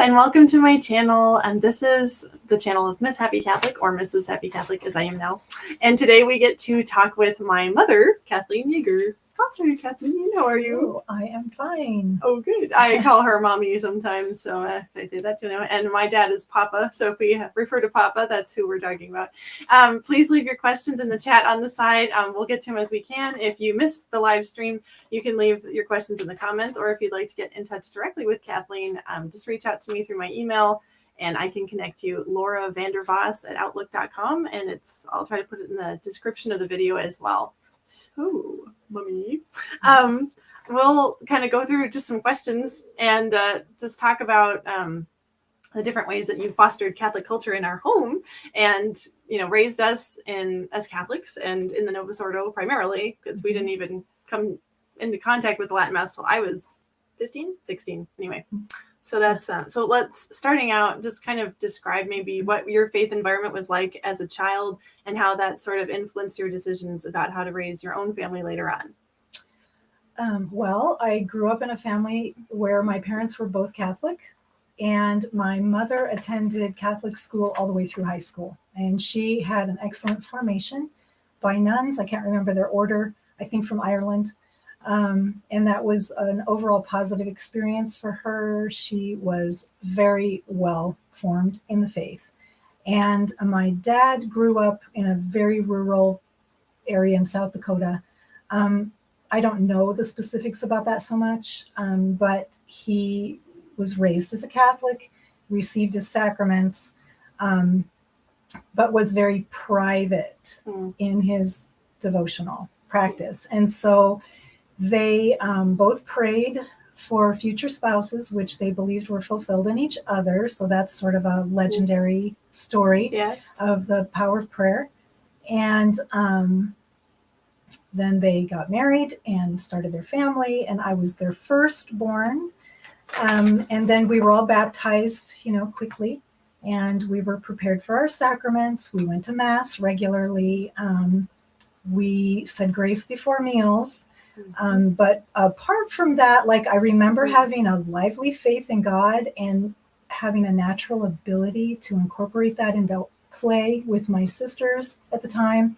and welcome to my channel. This is the channel of Miss Happy Catholic, or Mrs. Happy Catholic as I am now. And today we get to talk with my mother, Kathleen Yeager. Hi, Kathleen. How are you? Oh, I am fine. Oh, good. I call her Mommy sometimes, so if I say that, you know. And my dad is Papa, so if we refer to Papa, that's who we're talking about. Please leave your questions in the chat on the side. We'll get to them as we can. If you miss the live stream, you can leave your questions in the comments, or if you'd like to get in touch directly with Kathleen, just reach out to me through my email, and I can connect you, lauravandervos at outlook.com, and I'll try to put it in the description of the video as well. So, Mommy, we'll kind of go through just some questions and just talk about the different ways that you fostered Catholic culture in our home, and raised us as Catholics and in the Novus Ordo primarily, because we didn't even come into contact with the Latin Mass till I was 15, 16 anyway. So that's so let's, starting out, just kind of describe maybe what your faith environment was like as a child and how that sort of influenced your decisions about how to raise your own family later on. Well, I grew up in a family where my parents were both Catholic, and my mother attended Catholic school all the way through high school. And she had an excellent formation by nuns. I can't remember their order, I think from Ireland. And that was an overall positive experience for her. She was very well formed in the faith. And my dad grew up in a very rural area in South Dakota. I don't know the specifics about that so much, but he was raised as a Catholic, received his sacraments, but was very private in his devotional practice. And so they both prayed for future spouses, which they believed were fulfilled in each other. So that's sort of a legendary story of the power of prayer. And then they got married and started their family, and I was their firstborn. And then we were all baptized, quickly, and we were prepared for our sacraments. We went to Mass regularly. We said grace before meals. But apart from that, I remember having a lively faith in God and having a natural ability to incorporate that into play with my sisters at the time.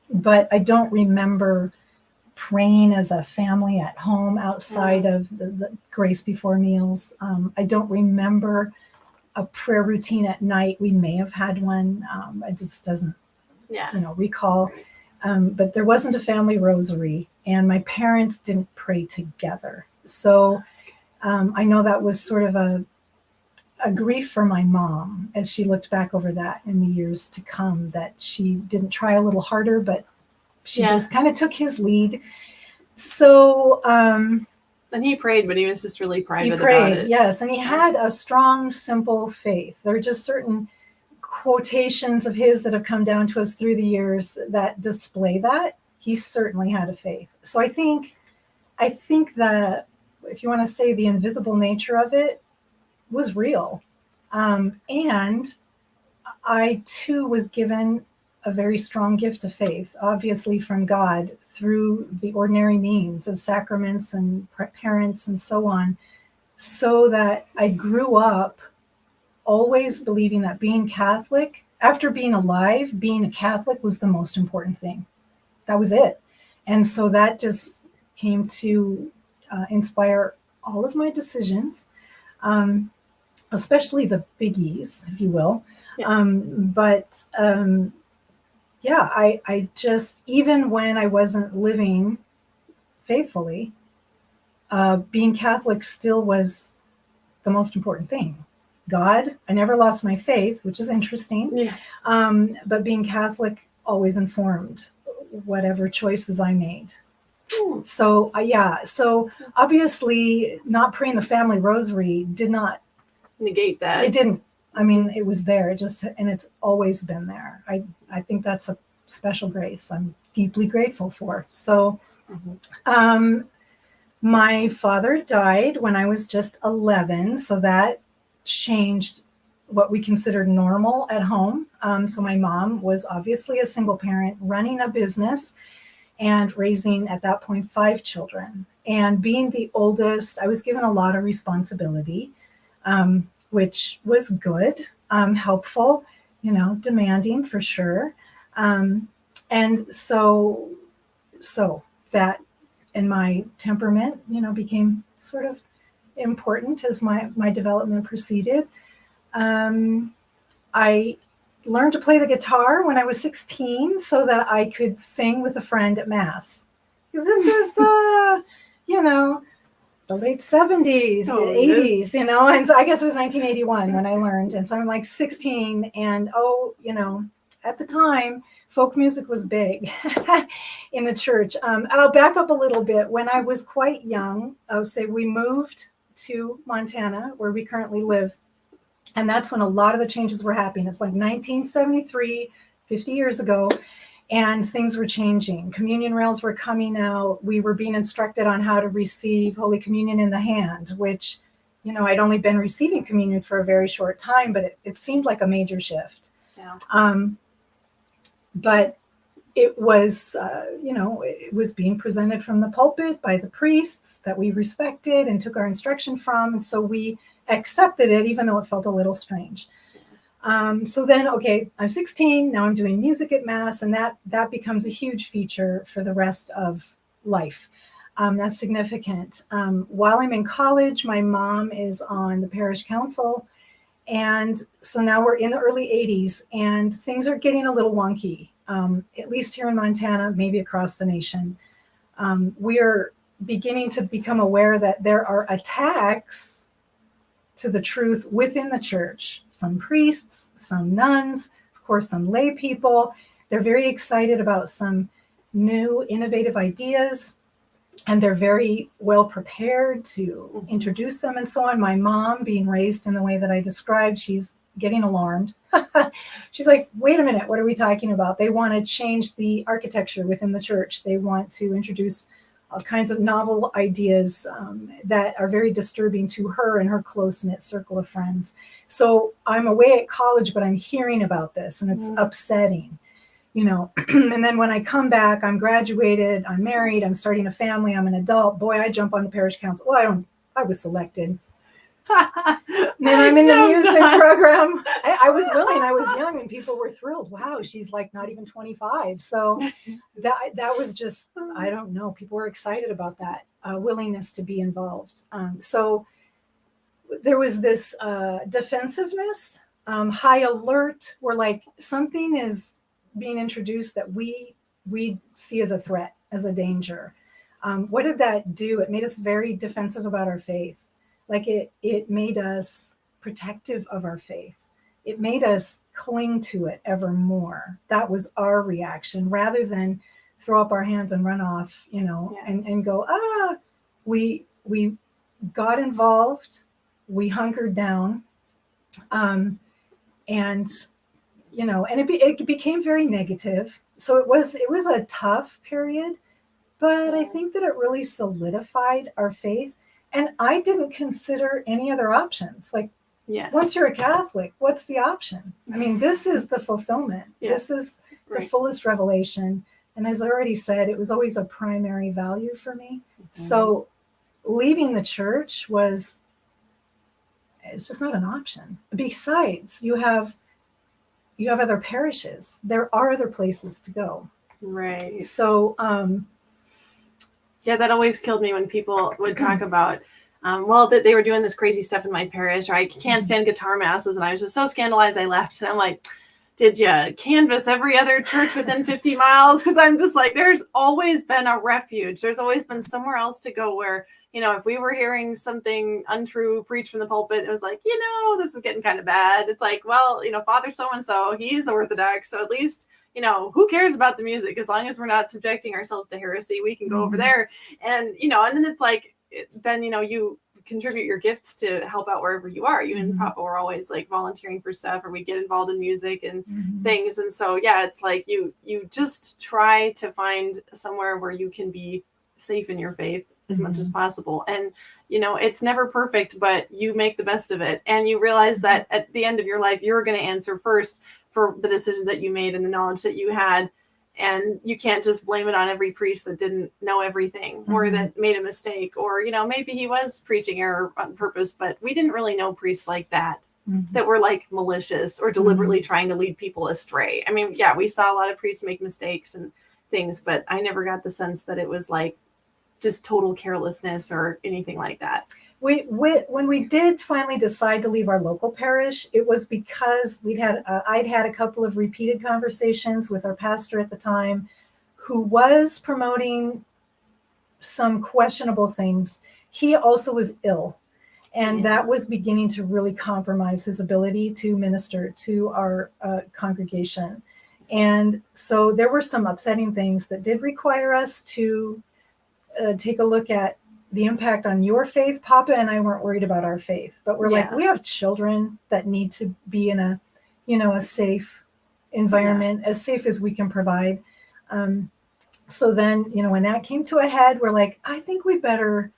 But I don't remember praying as a family at home outside of the grace before meals. I don't remember a prayer routine at night. We may have had one. It just doesn't, recall. But there wasn't a family rosary, and my parents didn't pray together. So I know that was sort of a grief for my mom as she looked back over that in the years to come, that she didn't try a little harder, but she just kind of took his lead. So and he prayed, but he was just really private about it. Yes, and he had a strong, simple faith. There are just certain quotations of his that have come down to us through the years that display that. He certainly had a faith. So I think that, if you want to say the invisible nature of it, was real. And I too was given a very strong gift of faith, obviously from God, through the ordinary means of sacraments and parents and so on, so that I grew up always believing that being Catholic, after being alive, being a Catholic was the most important thing. That was it. And so that just came to inspire all of my decisions, especially the biggies, if you will. I just, even when I wasn't living faithfully, being Catholic still was the most important thing. God, I never lost my faith, which is interesting. But being Catholic always informed whatever choices I made. So obviously not praying the family rosary did not negate that. It didn't. I mean, it was there. And it's always been there. I think that's a special grace I'm deeply grateful for. So my father died when I was just 11, so that changed what we considered normal at home. So my mom was obviously a single parent running a business and raising, at that point, 5 children. And being the oldest, I was given a lot of responsibility, which was good, helpful, demanding for sure. And so that in my temperament, became sort of important as my development proceeded. I learned to play the guitar when I was 16 so that I could sing with a friend at Mass. Because this is the late 70s, the 80s, yes. and so I guess it was 1981 when I learned. And so I'm like 16, and at the time, folk music was big in the church. I'll back up a little bit. When I was quite young, I would say we moved to Montana, where we currently live. And that's when a lot of the changes were happening. It's like 1973, 50 years ago, and things were changing. Communion rails were coming out. We were being instructed on how to receive Holy Communion in the hand, which, I'd only been receiving communion for a very short time, but it seemed like a major shift. Yeah. But it was, it was being presented from the pulpit by the priests that we respected and took our instruction from. And so we accepted it, even though it felt a little strange. So then, okay, I'm 16, now I'm doing music at Mass, and that becomes a huge feature for the rest of life. That's significant. While I'm in college, my mom is on the parish council. And so now we're in the early 80s, and things are getting a little wonky, at least here in Montana, maybe across the nation. We are beginning to become aware that there are attacks to the truth within the church. Some priests, some nuns, of course, some lay people. They're very excited about some new innovative ideas, and they're very well prepared to introduce them and so on. My mom, being raised in the way that I described, she's getting alarmed. She's like, wait a minute, what are we talking about? They want to change the architecture within the church. They want to introduce all kinds of novel ideas that are very disturbing to her and her close-knit circle of friends. So I'm away at college, but I'm hearing about this, and it's upsetting, And then when I come back, I'm graduated, I'm married, I'm starting a family, I'm an adult. Boy, I jump on the parish council. Well, I was selected. And I'm in the music program. I was willing. I was young, and people were thrilled. Wow, she's like not even 25. So that was just, I don't know. People were excited about that willingness to be involved. So there was this defensiveness, high alert, where like something is being introduced that we see as a threat, as a danger. What did that do? It made us very defensive about our faith. Like it made us protective of our faith. It made us cling to it ever more. That was our reaction, rather than throw up our hands and run off, and go, we got involved, we hunkered down, and it became very negative. So it was a tough period, but I think that it really solidified our faith. And I didn't consider any other options. Like, once you're a Catholic, what's the option? I mean, this is the fulfillment. Yeah. This is the fullest revelation. And as I already said, it was always a primary value for me. Mm-hmm. So leaving the church it's just not an option. Besides, you have other parishes. There are other places to go. Right. So, yeah, that always killed me when people would talk about, that they were doing this crazy stuff in my parish, or I can't stand guitar masses, and I was just so scandalized I left. And I'm like, did you canvass every other church within 50 miles? Because I'm just like, there's always been a refuge. There's always been somewhere else to go where, if we were hearing something untrue preached from the pulpit, it was like, this is getting kind of bad. It's like, well, Father so-and-so, he's Orthodox, so at least, who cares about the music? As long as we're not subjecting ourselves to heresy, we can go over there. And, and then it's like, you contribute your gifts to help out wherever you are. You and Papa were always like volunteering for stuff, or we get involved in music and things. And so, yeah, it's like you just try to find somewhere where you can be safe in your faith as much as possible. And, it's never perfect, but you make the best of it. And you realize that at the end of your life, you're going to answer first for the decisions that you made and the knowledge that you had. And you can't just blame it on every priest that didn't know everything or that made a mistake, or, maybe he was preaching error on purpose, but we didn't really know priests like that, that were like malicious or deliberately trying to lead people astray. I mean, yeah, we saw a lot of priests make mistakes and things, but I never got the sense that it was like just total carelessness or anything like that. When we did finally decide to leave our local parish, it was because I'd had a couple of repeated conversations with our pastor at the time, who was promoting some questionable things. He also was ill, and that was beginning to really compromise his ability to minister to our congregation. And so there were some upsetting things that did require us to take a look at the impact on your faith. Papa and I weren't worried about our faith, but we're like, we have children that need to be in a safe environment, as safe as we can provide. So then, when that came to a head, we're like, I think we better,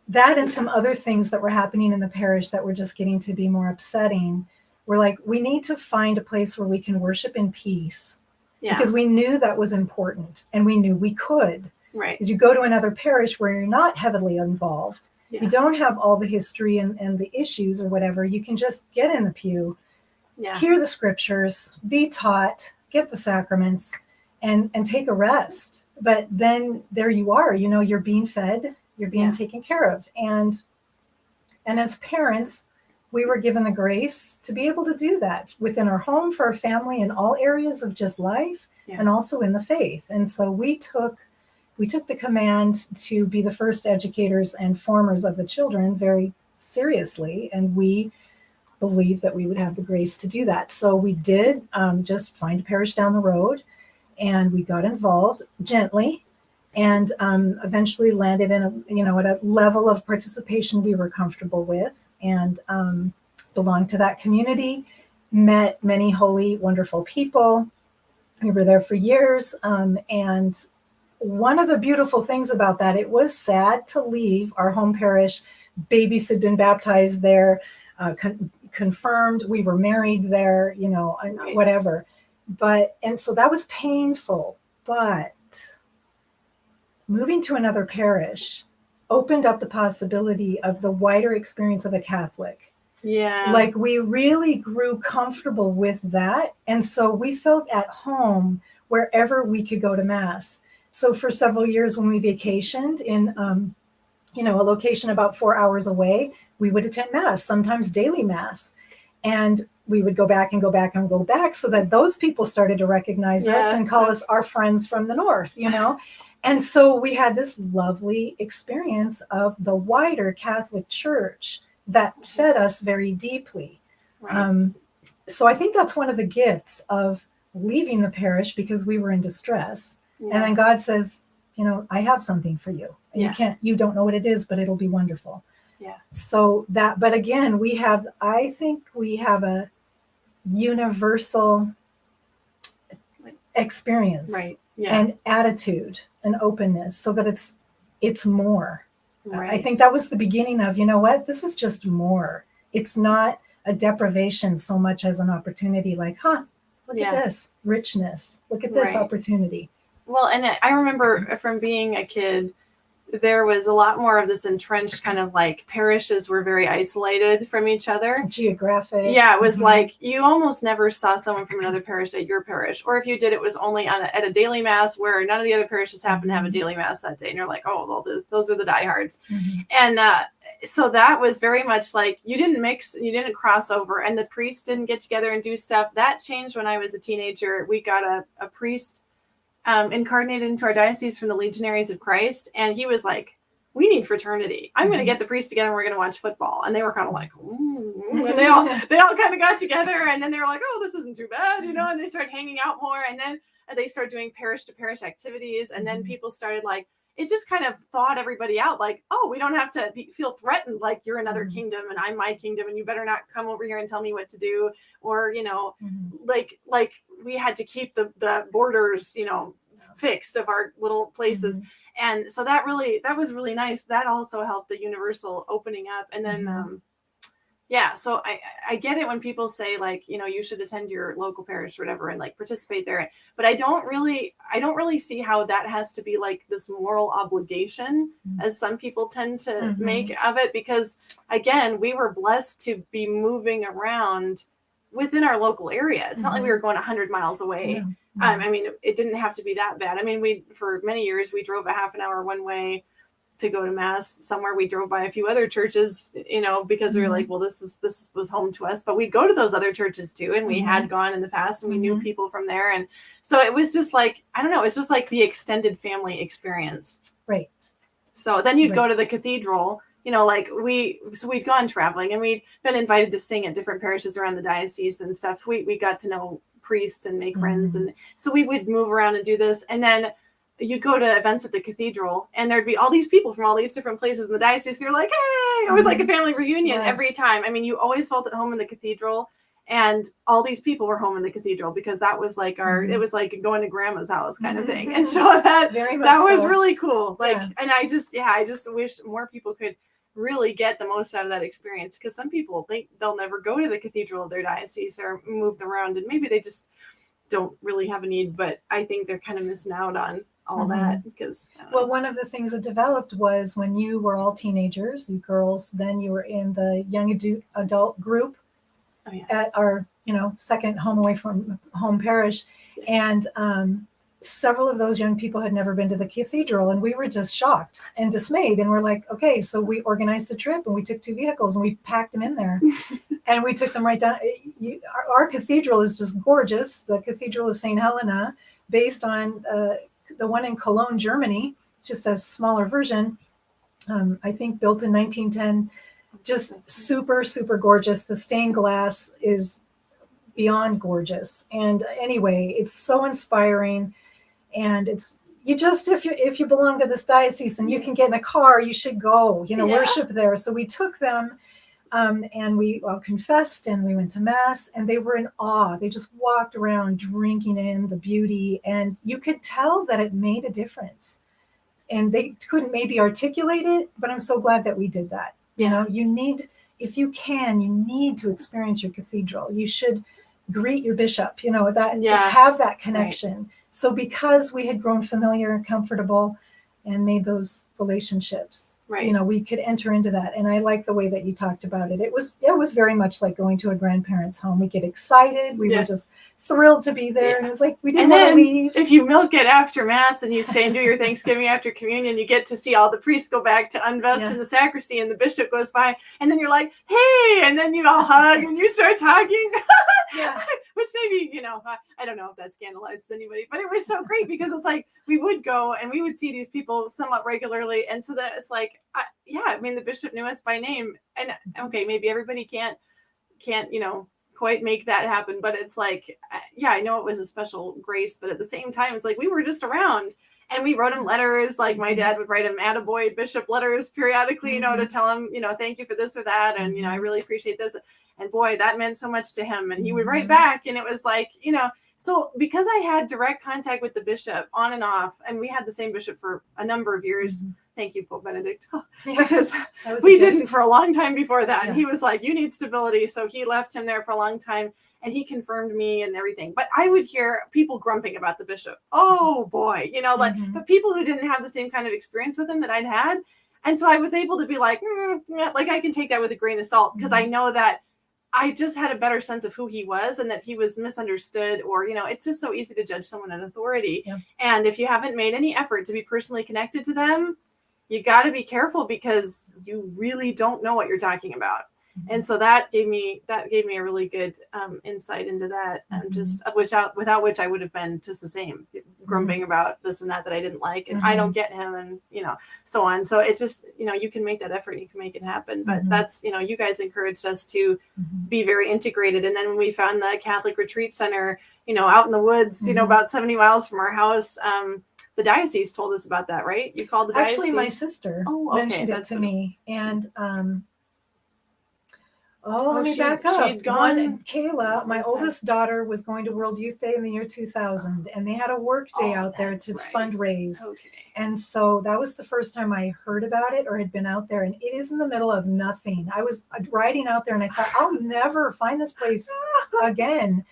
that and some other things that were happening in the parish that were just getting to be more upsetting. We're like, we need to find a place where we can worship in peace, because we knew that was important, and we knew we could. Right. Because you go to another parish where you're not heavily involved. You don't have all the history and the issues or whatever. You can just get in the pew, hear the scriptures, be taught, get the sacraments, and take a rest. But then there you are, you're being fed, you're being taken care of. And as parents, we were given the grace to be able to do that within our home, for our family, in all areas of just life, and also in the faith. And so we took the command to be the first educators and formers of the children very seriously, and we believed that we would have the grace to do that. So we did just find a parish down the road, and we got involved gently, and eventually landed in at a level of participation we were comfortable with, and belonged to that community, met many holy, wonderful people. We were there for years, and one of the beautiful things about that, it was sad to leave our home parish. Babies had been baptized there, confirmed. We were married there, whatever. And so that was painful. But moving to another parish opened up the possibility of the wider experience of a Catholic. Yeah. Like, we really grew comfortable with that. And so we felt at home wherever we could go to Mass. So for several years, when we vacationed in, a location about 4 hours away, we would attend Mass, sometimes daily Mass. And we would go back and go back and go back, so that those people started to recognize us and call us our friends from the north, And so we had this lovely experience of the wider Catholic Church that fed us very deeply. Right. So I think that's one of the gifts of leaving the parish, because we were in distress. And then God says, I have something for you. And you don't know what it is, but it'll be wonderful. Yeah. So but again, I think we have a universal experience, right? And attitude and openness, so that it's more. Right. I think that was the beginning of, this is just more. It's not a deprivation so much as an opportunity, like, look at this richness. Look at this opportunity. Well, and I remember from being a kid, there was a lot more of this entrenched kind of like parishes were very isolated from each other. Geographic. Yeah, it was like you almost never saw someone from another parish at your parish. Or if you did, it was only at a daily Mass where none of the other parishes happened to have a daily Mass that day. And you're like, oh, well, those are the diehards. And so that was very much like you didn't mix, you didn't cross over, and the priests didn't get together and do stuff. That changed when I was a teenager. We got a priest incarnated into our diocese from the Legionaries of Christ, and he was like, we need fraternity. I'm going to get the priests together and we're going to watch football. And they were kind of like, ooh. And they all kind of got together, and then they were like, oh, this isn't too bad, and they started hanging out more, and then they started doing parish to parish activities, and then people started like, it just kind of thawed everybody out, like, oh, we don't have to feel threatened, like you're another kingdom and I'm my kingdom and you better not come over here and tell me what to do, or like we had to keep the borders fixed of our little places. And so that was really nice. That also helped the universal opening up. And then Yeah, so I get it when people say like, you should attend your local parish or whatever and like participate there, but I don't really see how that has to be like this moral obligation as some people tend to make of it, because again, we were blessed to be moving around within our local area. It's not like we were going 100 miles away. I mean, it didn't have to be that bad. I mean, for many years we drove a half an hour one way to go to mass somewhere. We drove by a few other churches, because we were like, well, this was home to us, but we'd go to those other churches too. And we had gone in the past and we knew people from there. And so it was just like, I don't know, it's just like the extended family experience. Right. So then you'd go to the cathedral, like we'd gone traveling and we'd been invited to sing at different parishes around the diocese and stuff. We got to know priests and make friends. And so we would move around and do this. And then you'd go to events at the cathedral and there'd be all these people from all these different places in the diocese. And you're like, hey, it was like a family reunion every time. I mean, you always felt at home in the cathedral, and all these people were home in the cathedral because that was like it was like going to grandma's house kind of thing. And so that was really cool. Like, and I just wish more people could really get the most out of that experience, because some people think they'll never go to the cathedral of their diocese or move them around, and maybe they just don't really have a need, but I think they're kind of missing out on all that, because one of the things that developed was when you were all teenagers, you girls, then you were in the young adult group at our second home away from home parish, and several of those young people had never been to the cathedral, and we were just shocked and dismayed, and we're like, okay, so we organized a trip and we took 2 vehicles and we packed them in there and we took them right down. Our cathedral is just gorgeous, the Cathedral of St. Helena, based on the one in Cologne, Germany, just a smaller version, I think built in 1910, just super, super gorgeous. The stained glass is beyond gorgeous. And anyway, it's so inspiring. And it's, if you belong to this diocese and you can get in a car, you should go, worship there. So we took them and we confessed and we went to mass, and they were in awe. They just walked around drinking in the beauty, and you could tell that it made a difference. And they couldn't maybe articulate it, but I'm so glad that we did that. You need, if you can, you need to experience your cathedral. You should greet your bishop, just have that connection. Right. So because we had grown familiar and comfortable and made those relationships, we could enter into that. And I like the way that you talked about it. It was very much like going to a grandparent's home. We get excited. We were just thrilled to be there. And it was like, we didn't want to leave. If you milk it after mass and you stay and do your Thanksgiving after communion, you get to see all the priests go back to unvest in the sacristy, and the bishop goes by, and then you're like, hey, and then you all hug and you start talking. Which maybe, I don't know if that scandalizes anybody, but it was so great because it's like we would go and we would see these people somewhat regularly. And so that it's like, the bishop knew us by name. And okay, maybe everybody can't, quite make that happen. But it's like, I know it was a special grace, but at the same time, it's like we were just around. And we wrote him letters, like my dad would write him attaboy bishop letters periodically, to tell him, thank you for this or that. And, I really appreciate this. And boy, that meant so much to him. And he would write back. And it was like, so because I had direct contact with the bishop on and off, and we had the same bishop for a number of years. Thank you, Pope Benedict. Because we didn't for a long time before that. And he was like, you need stability. So he left him there for a long time. And he confirmed me and everything. But I would hear people grumping about the bishop. Oh boy, but people who didn't have the same kind of experience with him that I'd had. And so I was able to be like, like I can take that with a grain of salt, because I know that I just had a better sense of who he was and that he was misunderstood, or, it's just so easy to judge someone in authority. Yeah. And if you haven't made any effort to be personally connected to them, you got to be careful, because you really don't know what you're talking about. And so that gave me a really good insight into that, just without which I would have been just the same, grumping about this and that I didn't like, and I don't get him, and so on. So it's just you can make that effort, you can make it happen. But that's you guys encouraged us to be very integrated, and then when we found the Catholic Retreat Center, out in the woods, about 70 miles from our house. The diocese told us about that, right? You called the diocese? Actually, my sister mentioned it to me, and Let me back up. She'd gone. Kayla, my oldest daughter, was going to World Youth Day in the year 2000, and they had a work day out there to fundraise. Okay. And so that was the first time I heard about it or had been out there. And it is in the middle of nothing. I was riding out there and I thought, I'll never find this place again.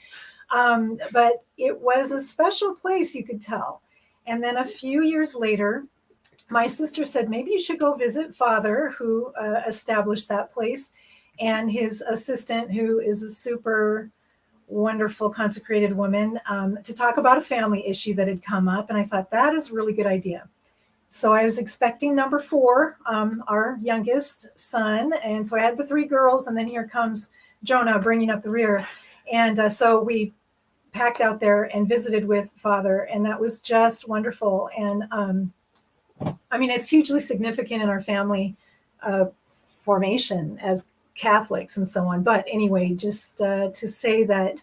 But it was a special place, you could tell. And then a few years later, my sister said, maybe you should go visit Father, who established that place, and his assistant, who is a super wonderful consecrated woman, to talk about a family issue that had come up. And I thought, that is a really good idea. So I was expecting number 4, our youngest son. And so I had the 3 girls, and then here comes Jonah bringing up the rear. And so we packed out there and visited with Father, and that was just wonderful. And I mean, it's hugely significant in our family formation as Catholics and so on. But anyway, just to say that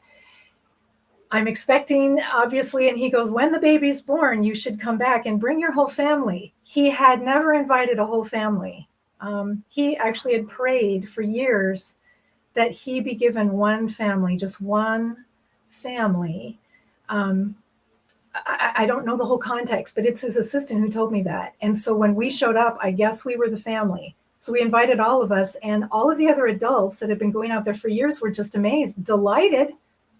I'm expecting, obviously, and he goes, when the baby's born, you should come back and bring your whole family. He had never invited a whole family. He actually had prayed for years that he be given one family, just one family. I don't know the whole context, but it's his assistant who told me that. And so when we showed up, I guess we were the family. So we invited all of us, and all of the other adults that had been going out there for years were just amazed, delighted,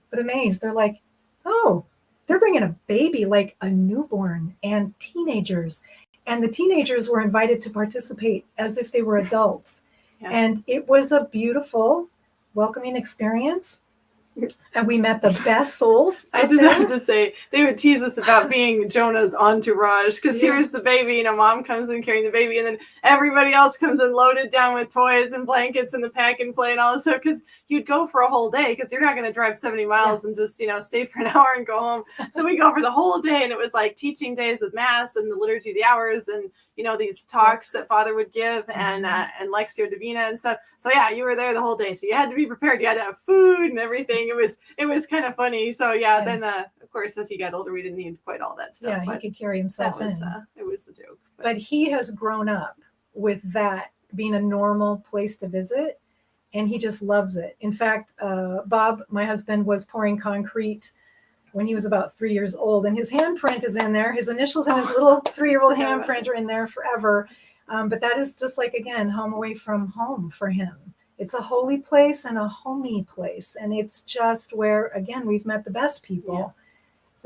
but amazed. They're like, oh, they're bringing a baby, like a newborn, and teenagers. And the teenagers were invited to participate as if they were adults. Yeah. And it was a beautiful, welcoming experience. And we met the best souls. I just have to say, they would tease us about being Jonah's entourage, because here's the baby, mom comes in carrying the baby, and then everybody else comes in loaded down with toys and blankets and the pack and play and all this stuff, because you'd go for a whole day, because you're not going to drive 70 miles and just, stay for an hour and go home. So we go for the whole day, and it was like teaching days with Mass and the Liturgy of the Hours, and these talks that Father would give, and Lectio Divina and stuff. So yeah, you were there the whole day. So you had to be prepared. You had to have food and everything. It was kind of funny. So yeah. Then of course, as he got older, we didn't need quite all that stuff. Yeah, he could carry himself in. It was the joke. But he has grown up with that being a normal place to visit, and he just loves it. In fact, Bob, my husband, was pouring concrete when he was about 3 years old, and his handprint is in there. His initials and his little 3-year-old handprint are in there forever. But that is just like, again, home away from home for him. It's a holy place and a homey place. And it's just where, again, we've met the best people. Yeah.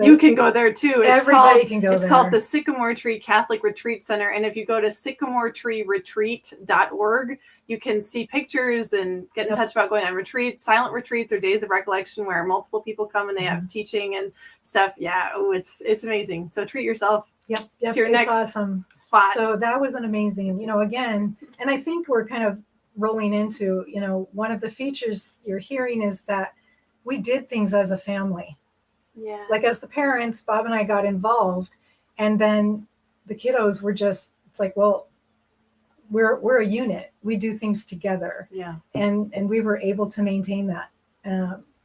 You can go there too. Everybody can go there. It's called the Sycamore Tree Catholic Retreat Center. And if you go to sycamoretreeretreat.org, you can see pictures and get in touch about going on retreats, silent retreats, or days of recollection where multiple people come and they have teaching and stuff. Yeah. Oh, it's amazing. So treat yourself. Yep. It's your next awesome spot. So that was an amazing, again, and I think we're kind of rolling into, one of the features you're hearing is that we did things as a family. Yeah. Like as the parents, Bob and I got involved, and then the kiddos were just, it's like, well, we're a unit. We do things together. Yeah. And we were able to maintain that.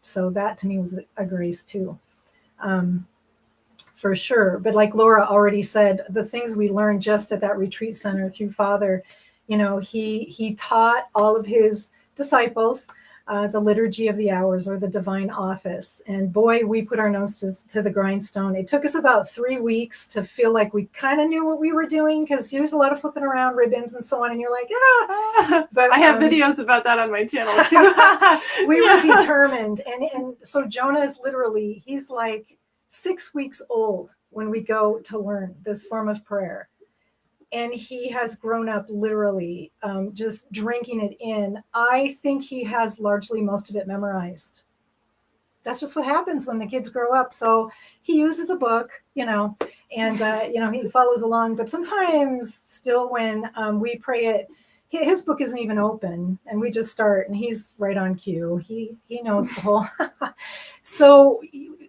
So that to me was a grace too. For sure. But like Laura already said, the things we learned just at that retreat center through Father, he taught all of his disciples the Liturgy of the Hours, or the Divine Office. And boy, we put our nose to the grindstone. It took us about 3 weeks to feel like we kind of knew what we were doing, because there's a lot of flipping around ribbons and so on. And you're like, But I have videos about that on my channel too. We were determined. And so Jonah is literally, he's like 6 weeks old when we go to learn this form of prayer. And he has grown up literally just drinking it in. I think he has largely most of it memorized. That's just what happens when the kids grow up. So he uses a book, and, he follows along. But sometimes still when we pray it, his book isn't even open, and we just start, and he's right on cue. He knows the whole. So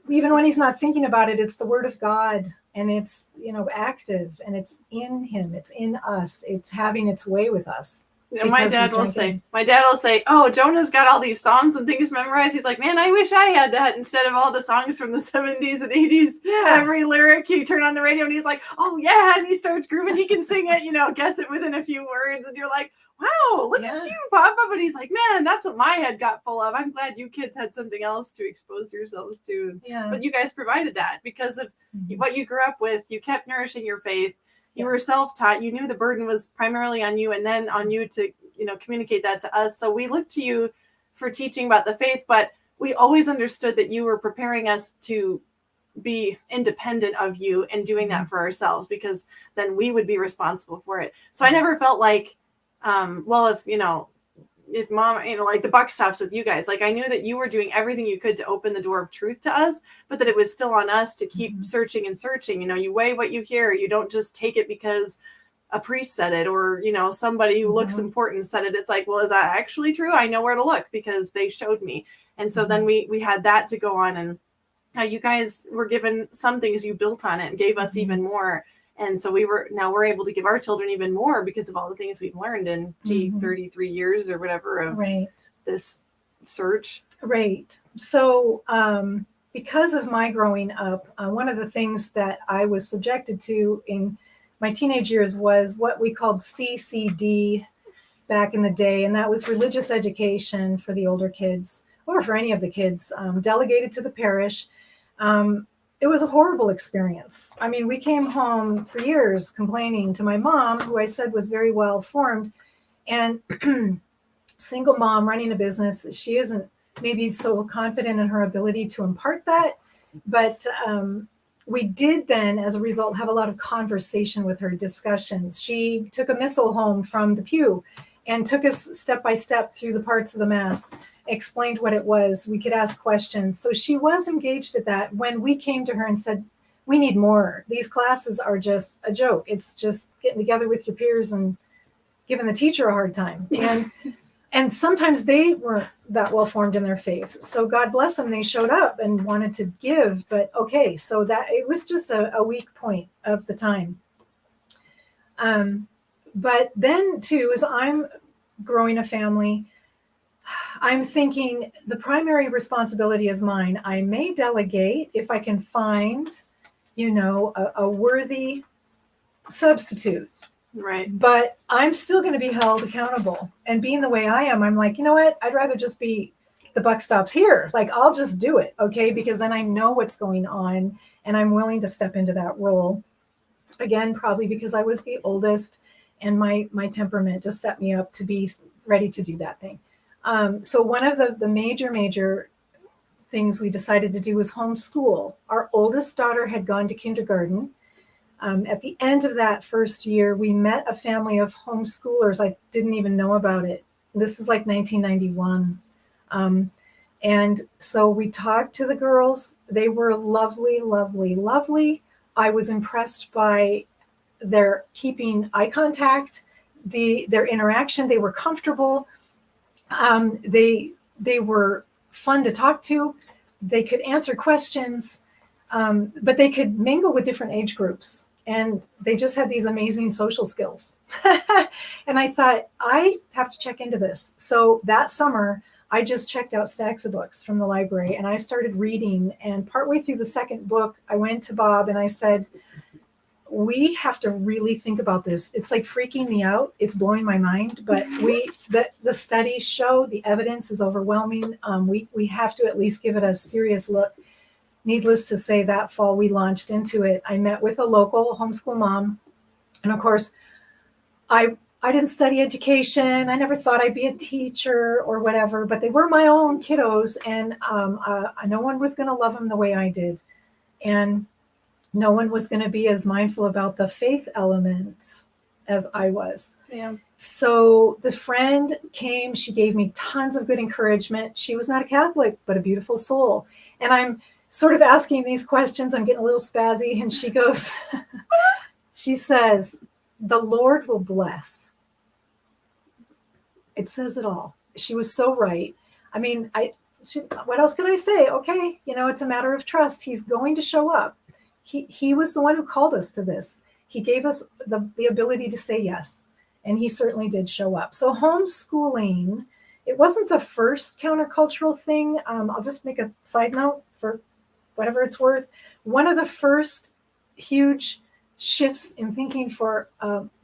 even when he's not thinking about it, it's the Word of God. And it's, active, and it's in him. It's in us. It's having its way with us. My dad will say, "Oh, Jonah's got all these psalms and things memorized." He's like, "Man, I wish I had that instead of all the songs from the 70s and 80s. Yeah. Every lyric you turn on the radio and he's like, oh yeah," and he starts grooving. He can sing it, guess it within a few words, and you're like, "Wow, look at you, Papa." But he's like, "Man, that's what my head got full of. I'm glad you kids had something else to expose yourselves to." Yeah. But you guys provided that because of what you grew up with. You kept nourishing your faith. You were self-taught. You knew the burden was primarily on you and then on you to, communicate that to us. So we looked to you for teaching about the faith, but we always understood that you were preparing us to be independent of you and doing that for ourselves, because then we would be responsible for it. So I never felt like, if mom, like the buck stops with you guys. Like I knew that you were doing everything you could to open the door of truth to us, but that it was still on us to keep searching and searching. You weigh what you hear. You don't just take it because a priest said it or, somebody who looks important said it. It's like, well, is that actually true? I know where to look because they showed me. And so then we had that to go on, and you guys were given some things, you built on it and gave us even more. And so we're able to give our children even more because of all the things we've learned in 33 years or whatever of this search. Right. So because of my growing up, one of the things that I was subjected to in my teenage years was what we called CCD back in the day. And that was religious education for the older kids or for any of the kids, delegated to the parish. It was a horrible experience. I mean, we came home for years complaining to my mom, who I said was very well formed, and single mom running a business. She isn't maybe so confident in her ability to impart that, but we did then, as a result, have a lot of conversation with her, discussions. She took a missal home from the pew and took us step by step through the parts of the Mass, explained what it was. We could ask questions. So she was engaged at that when we came to her and said, we need more. These classes are just a joke. It's just getting together with your peers and giving the teacher a hard time. And sometimes they weren't that well formed in their faith. So God bless them. They showed up and wanted to give, but okay. So that it was just a weak point of the time. But then too, as I'm growing a family, I'm thinking the primary responsibility is mine. I may delegate if I can find, a worthy substitute. Right. But I'm still going to be held accountable. And being the way I am, I'm like, you know what? I'd rather just be the buck stops here. Like, I'll just do it. Okay. Because then I know what's going on and I'm willing to step into that role. Again, probably because I was the oldest and my temperament just set me up to be ready to do that thing. So one of the major things we decided to do was homeschool. Our oldest daughter had gone to kindergarten. At the end of that first year, we met a family of homeschoolers. I didn't even know about it. This is like 1991. And so we talked to the girls. They were lovely, lovely, lovely. I was impressed by their keeping eye contact, their interaction. They were comfortable. They were fun to talk to. They could answer questions, but they could mingle with different age groups. And they just had these amazing social skills. And I thought, I have to check into this. So that summer, I just checked out stacks of books from the library and I started reading. And partway through the second book, I went to Bob and I said, we have to really think about this. It's like freaking me out. It's blowing my mind, but the studies show the evidence is overwhelming. We have to at least give it a serious look. Needless to say, that fall we launched into it. I met with a local homeschool mom. And of course, I didn't study education. I never thought I'd be a teacher or whatever, but they were my own kiddos. And no one was going to love them the way I did. And no one was going to be as mindful about the faith element as I was. Yeah. So the friend came. She gave me tons of good encouragement. She was not a Catholic, but a beautiful soul. And I'm sort of asking these questions. I'm getting a little spazzy. And she goes, she says, the Lord will bless. It says it all. She was so right. I mean, what else can I say? Okay, it's a matter of trust. He's going to show up. He was the one who called us to this. He gave us the ability to say yes. And he certainly did show up. So homeschooling, it wasn't the first countercultural thing. I'll just make a side note for whatever it's worth. One of the first huge shifts in thinking for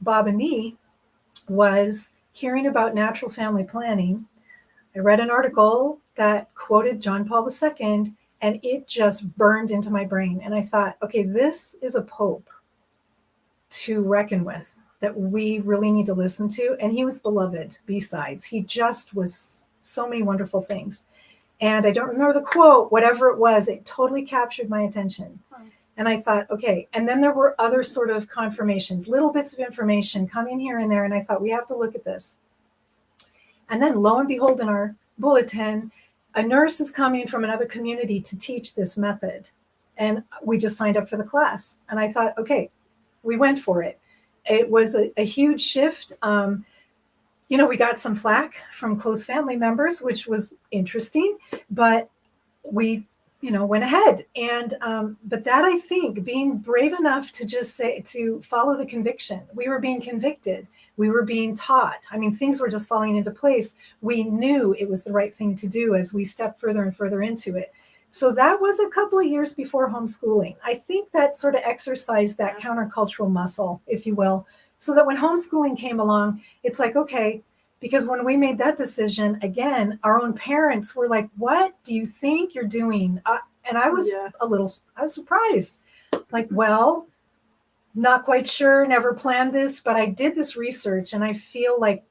Bob and me was hearing about natural family planning. I read an article that quoted John Paul II, and it just burned into my brain. And I thought, okay, this is a pope to reckon with, that we really need to listen to. And he was beloved besides. He just was so many wonderful things. And I don't remember the quote, whatever it was, it totally captured my attention. And I thought, okay. And then there were other sort of confirmations, little bits of information coming here and there. And I thought, we have to look at this. And then lo and behold, in our bulletin, a nurse is coming from another community to teach this method. And we just signed up for the class. And I thought, okay, we went for it. It was a huge shift. We got some flack from close family members, which was interesting, but we, went ahead. And, but that, I think, being brave enough to just say, to follow the conviction, we were being convicted. We were being taught. I mean, things were just falling into place. We knew it was the right thing to do as we stepped further and further into it. So that was a couple of years before homeschooling. I think that sort of exercised that countercultural muscle, if you will, so that when homeschooling came along, it's like, okay, because when we made that decision, again, our own parents were like, what do you think you're doing? And I was I was surprised. Like, well, not quite sure, never planned this, but I did this research and I feel like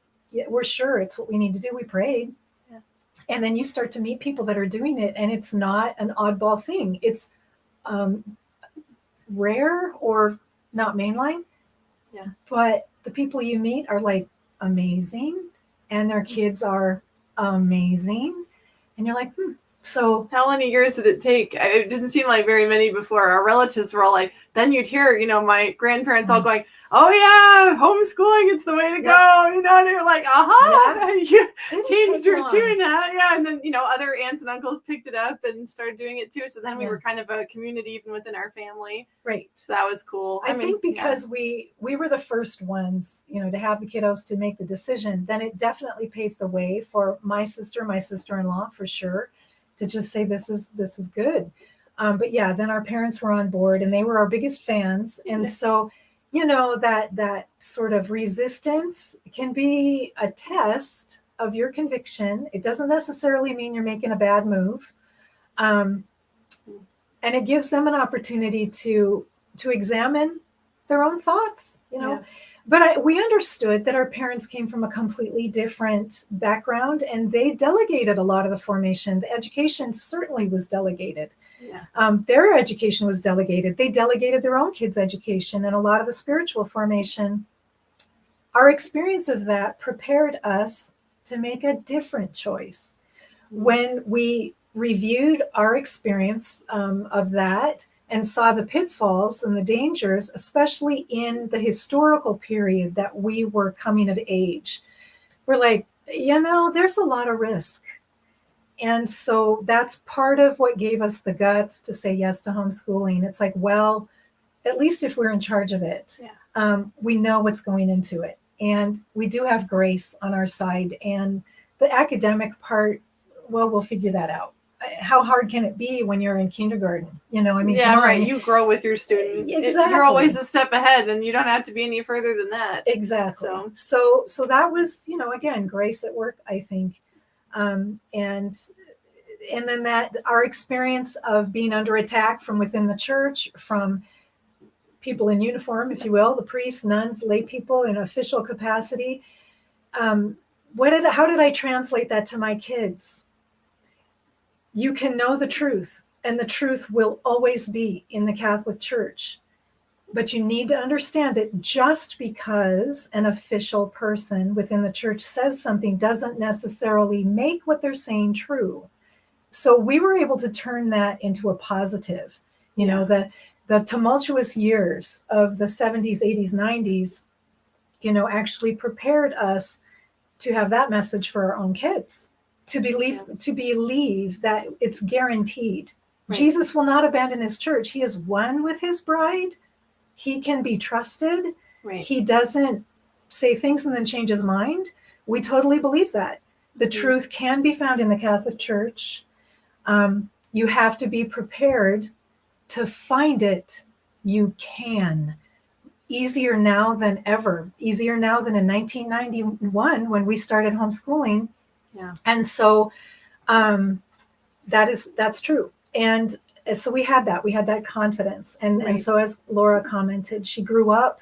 we're sure it's what we need to do. We prayed. Yeah. And then you start to meet people that are doing it, and it's not an oddball thing. It's rare or not mainline. Yeah. But the people you meet are like amazing, and their kids are amazing. And you're like, So how many years did it take? It didn't seem like very many before. Our relatives were all like, then you'd hear, my grandparents all going, oh yeah, homeschooling, it's the way to go. And you're like, you changed your tune. Yeah. And then, other aunts and uncles picked it up and started doing it too. So then we were kind of a community even within our family. Right. So that was cool. I think because we were the first ones, to have the kiddos to make the decision, then it definitely paved the way for my sister-in-law for sure, to just say, this is good. But yeah, then our parents were on board and they were our biggest fans. And so, that sort of resistance can be a test of your conviction. It doesn't necessarily mean you're making a bad move. And it gives them an opportunity to examine their own thoughts, But we understood that our parents came from a completely different background, and they delegated a lot of the formation. The education certainly was delegated. Yeah. Their education was delegated. They delegated their own kids' education and a lot of the spiritual formation. Our experience of that prepared us to make a different choice. When we reviewed our experience of that and saw the pitfalls and the dangers, especially in the historical period that we were coming of age, we're like, there's a lot of risk. And so that's part of what gave us the guts to say yes to homeschooling. It's like, well, at least if we're in charge of it, we know what's going into it. And we do have grace on our side. And the academic part, well, we'll figure that out. How hard can it be when you're in kindergarten? Yeah, right. You grow with your student. Exactly. You're always a step ahead, and you don't have to be any further than that. Exactly. So that was, again, grace at work, I think. And then that our experience of being under attack from within the church, from people in uniform, if you will, the priests, nuns, lay people in official capacity. How did I translate that to my kids? You can know the truth, and the truth will always be in the Catholic Church. But you need to understand that just because an official person within the church says something doesn't necessarily make what they're saying true. So we were able to turn that into a positive. The tumultuous years of the 70s, 80s, 90s, actually prepared us to have that message for our own kids. To believe that it's guaranteed. Right. Jesus will not abandon his church. He is one with his bride. He can be trusted. Right. He doesn't say things and then change his mind. We totally believe that. The truth can be found in the Catholic Church. You have to be prepared to find it. You can. Easier now than ever. Easier now than in 1991 when we started homeschooling. Yeah. And so that's true. And so we had that confidence. And so as Laura commented, she grew up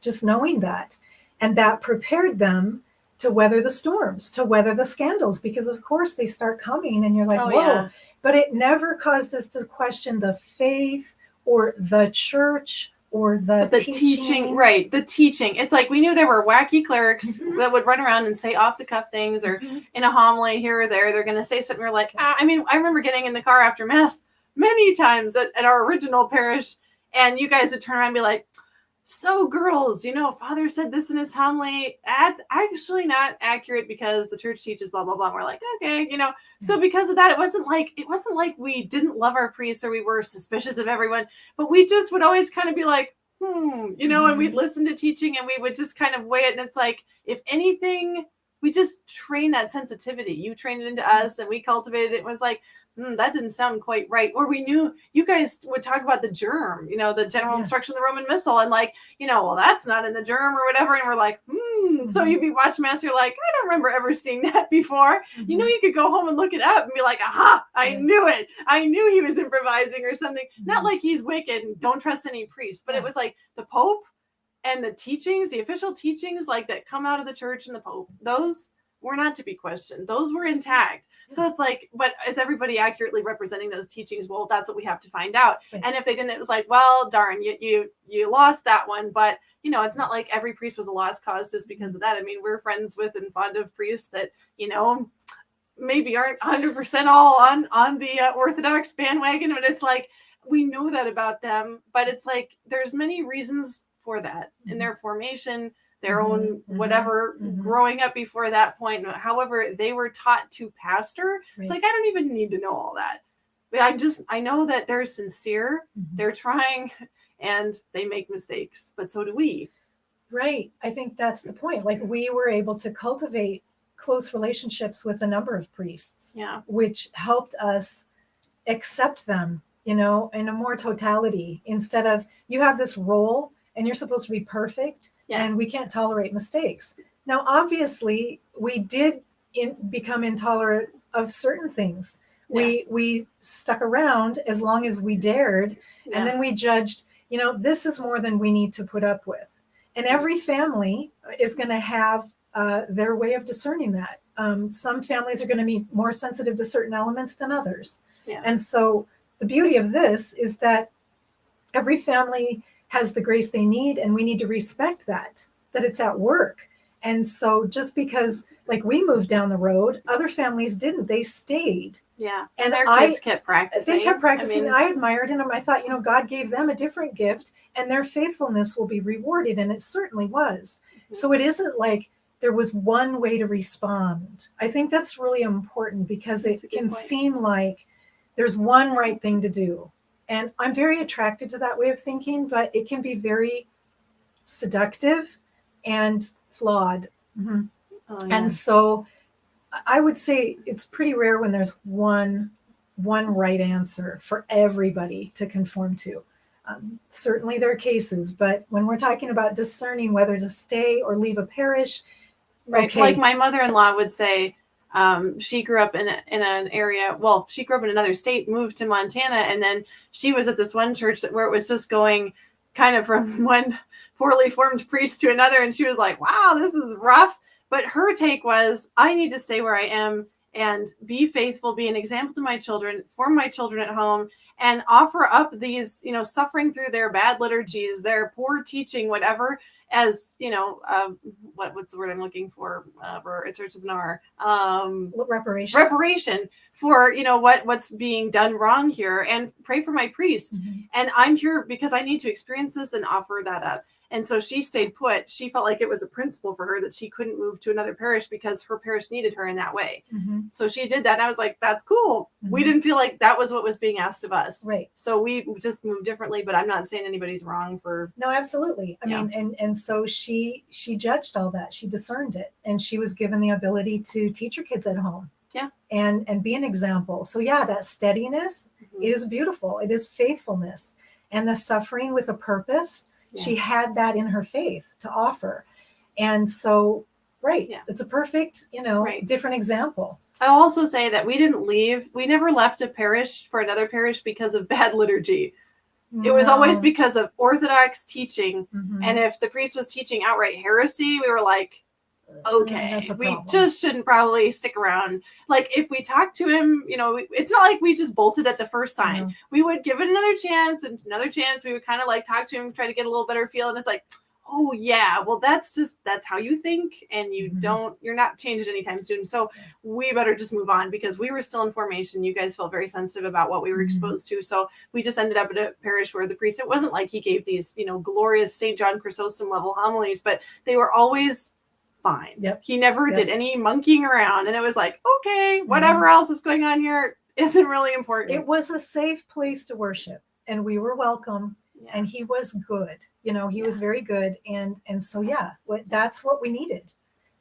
just knowing that. And that prepared them to weather the storms, to weather the scandals, because of course they start coming and you're like, whoa. Yeah. But it never caused us to question the faith or the church or the teaching. Right. The teaching. It's like we knew there were wacky clerics that would run around and say off the cuff things, or in a homily here or there, they're going to say something. We're like, I remember getting in the car after Mass many times at our original parish, and you guys would turn around and be like, so girls, Father said this in his homily. That's actually not accurate because the church teaches blah, blah, blah. And we're like, okay, So because of that, it wasn't like we didn't love our priests or we were suspicious of everyone, but we just would always kind of be like, and we'd listen to teaching and we would just kind of weigh it. And it's like, if anything, we just train that sensitivity. You trained it into us and we cultivated it. It was like, that didn't sound quite right. Or we knew you guys would talk about the germ, the general instruction of the Roman Missal, and like, well, that's not in the germ or whatever. And we're like, So you'd be watching Mass, you're like, I don't remember ever seeing that before. You could go home and look it up and be like, aha, I knew it. I knew he was improvising or something. Not like he's wicked and don't trust any priest, but it was like the Pope and the teachings, the official teachings like that come out of the church and the Pope, those were not to be questioned. Those were intact. So it's like, but is everybody accurately representing those teachings? Well, that's what we have to find out. And if they didn't, it was like, well, darn, you lost that one. But, it's not like every priest was a lost cause just because of that. I mean, we're friends with and fond of priests that, maybe aren't 100% all on the Orthodox bandwagon. But it's like, we know that about them. But it's like, there's many reasons for that in their formation, their own whatever growing up before that point, however they were taught to pastor. It's like, I don't even need to know all that. But I know that they're sincere, they're trying, and they make mistakes, but so do we. Right. I think that's the point. Like, we were able to cultivate close relationships with a number of priests, which helped us accept them, in a more totality, instead of you have this role and you're supposed to be perfect. And we can't tolerate mistakes. Now, obviously, we did become intolerant of certain things. We stuck around as long as we dared, and then we judged, this is more than we need to put up with. And every family is going to have their way of discerning that. Some families are going to be more sensitive to certain elements than others. And so the beauty of this is that every family has the grace they need, and we need to respect that it's at work. And so just because like we moved down the road, other families didn't, they stayed. And their kids kept practicing. They kept practicing. I admired them. I thought, God gave them a different gift and their faithfulness will be rewarded. And it certainly was. So it isn't like there was one way to respond. I think that's really important because it can seem like there's one right thing to do. And I'm very attracted to that way of thinking, but it can be very seductive and flawed. And so I would say it's pretty rare when there's one right answer for everybody to conform to. Certainly there are cases, but when we're talking about discerning whether to stay or leave a parish, like my mother-in-law would say, she grew up in an area. Well, she grew up in another state, moved to Montana, and then she was at this one church where it was just going kind of from one poorly formed priest to another, and she was like, "Wow, this is rough." But her take was, "I need to stay where I am and be faithful, be an example to my children, form my children at home, and offer up these, suffering through their bad liturgies, their poor teaching, whatever." As what's the word I'm looking for? It starts with an R. Reparation for what's being done wrong here, and pray for my priest. And I'm here because I need to experience this and offer that up. And so she stayed put. She felt like it was a principle for her that she couldn't move to another parish because her parish needed her in that way. So she did that. And I was like, that's cool. We didn't feel like that was what was being asked of us. Right. So we just moved differently, but I'm not saying anybody's wrong for. No, absolutely. I mean, and so she judged all that. She discerned it, and she was given the ability to teach her kids at home. Yeah. And be an example. So yeah, that steadiness is beautiful. It is faithfulness, and the suffering with a purpose. Yeah. She had that in her faith to offer. And so, it's a perfect, different example. I'll also say that we never left a parish for another parish because of bad liturgy. It was always because of orthodox teaching. And if the priest was teaching outright heresy, we were like, okay, we just shouldn't probably stick around. Like if we talked to him, it's not like we just bolted at the first sign. We would give it another chance and another chance. We would kind of like talk to him, try to get a little better feel. And it's like, oh yeah, well that's how you think. And you're not changing anytime soon. So we better just move on because we were still in formation. You guys felt very sensitive about what we were exposed to. So we just ended up at a parish where the priest, it wasn't like he gave these, glorious St. John Chrysostom level homilies, but they were always fine. Yep. He never did any monkeying around. And it was like, okay, whatever else is going on here isn't really important. It was a safe place to worship and we were welcome and he was good. He was very good. And so, that's what we needed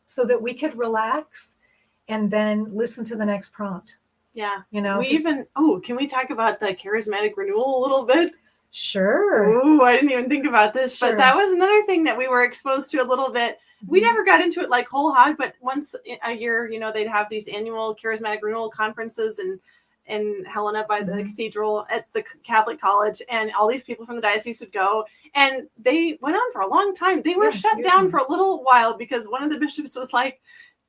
so that we could relax and then listen to the next prompt. Yeah. Can we talk about the charismatic renewal a little bit? Sure. Ooh, I didn't even think about this, but that was another thing that we were exposed to a little bit. We never got into it like whole hog, but once a year, they'd have these annual charismatic renewal conferences in Helena by the cathedral at the Catholic college. And all these people from the diocese would go and they went on for a long time. They were shut down for a little while because one of the bishops was like,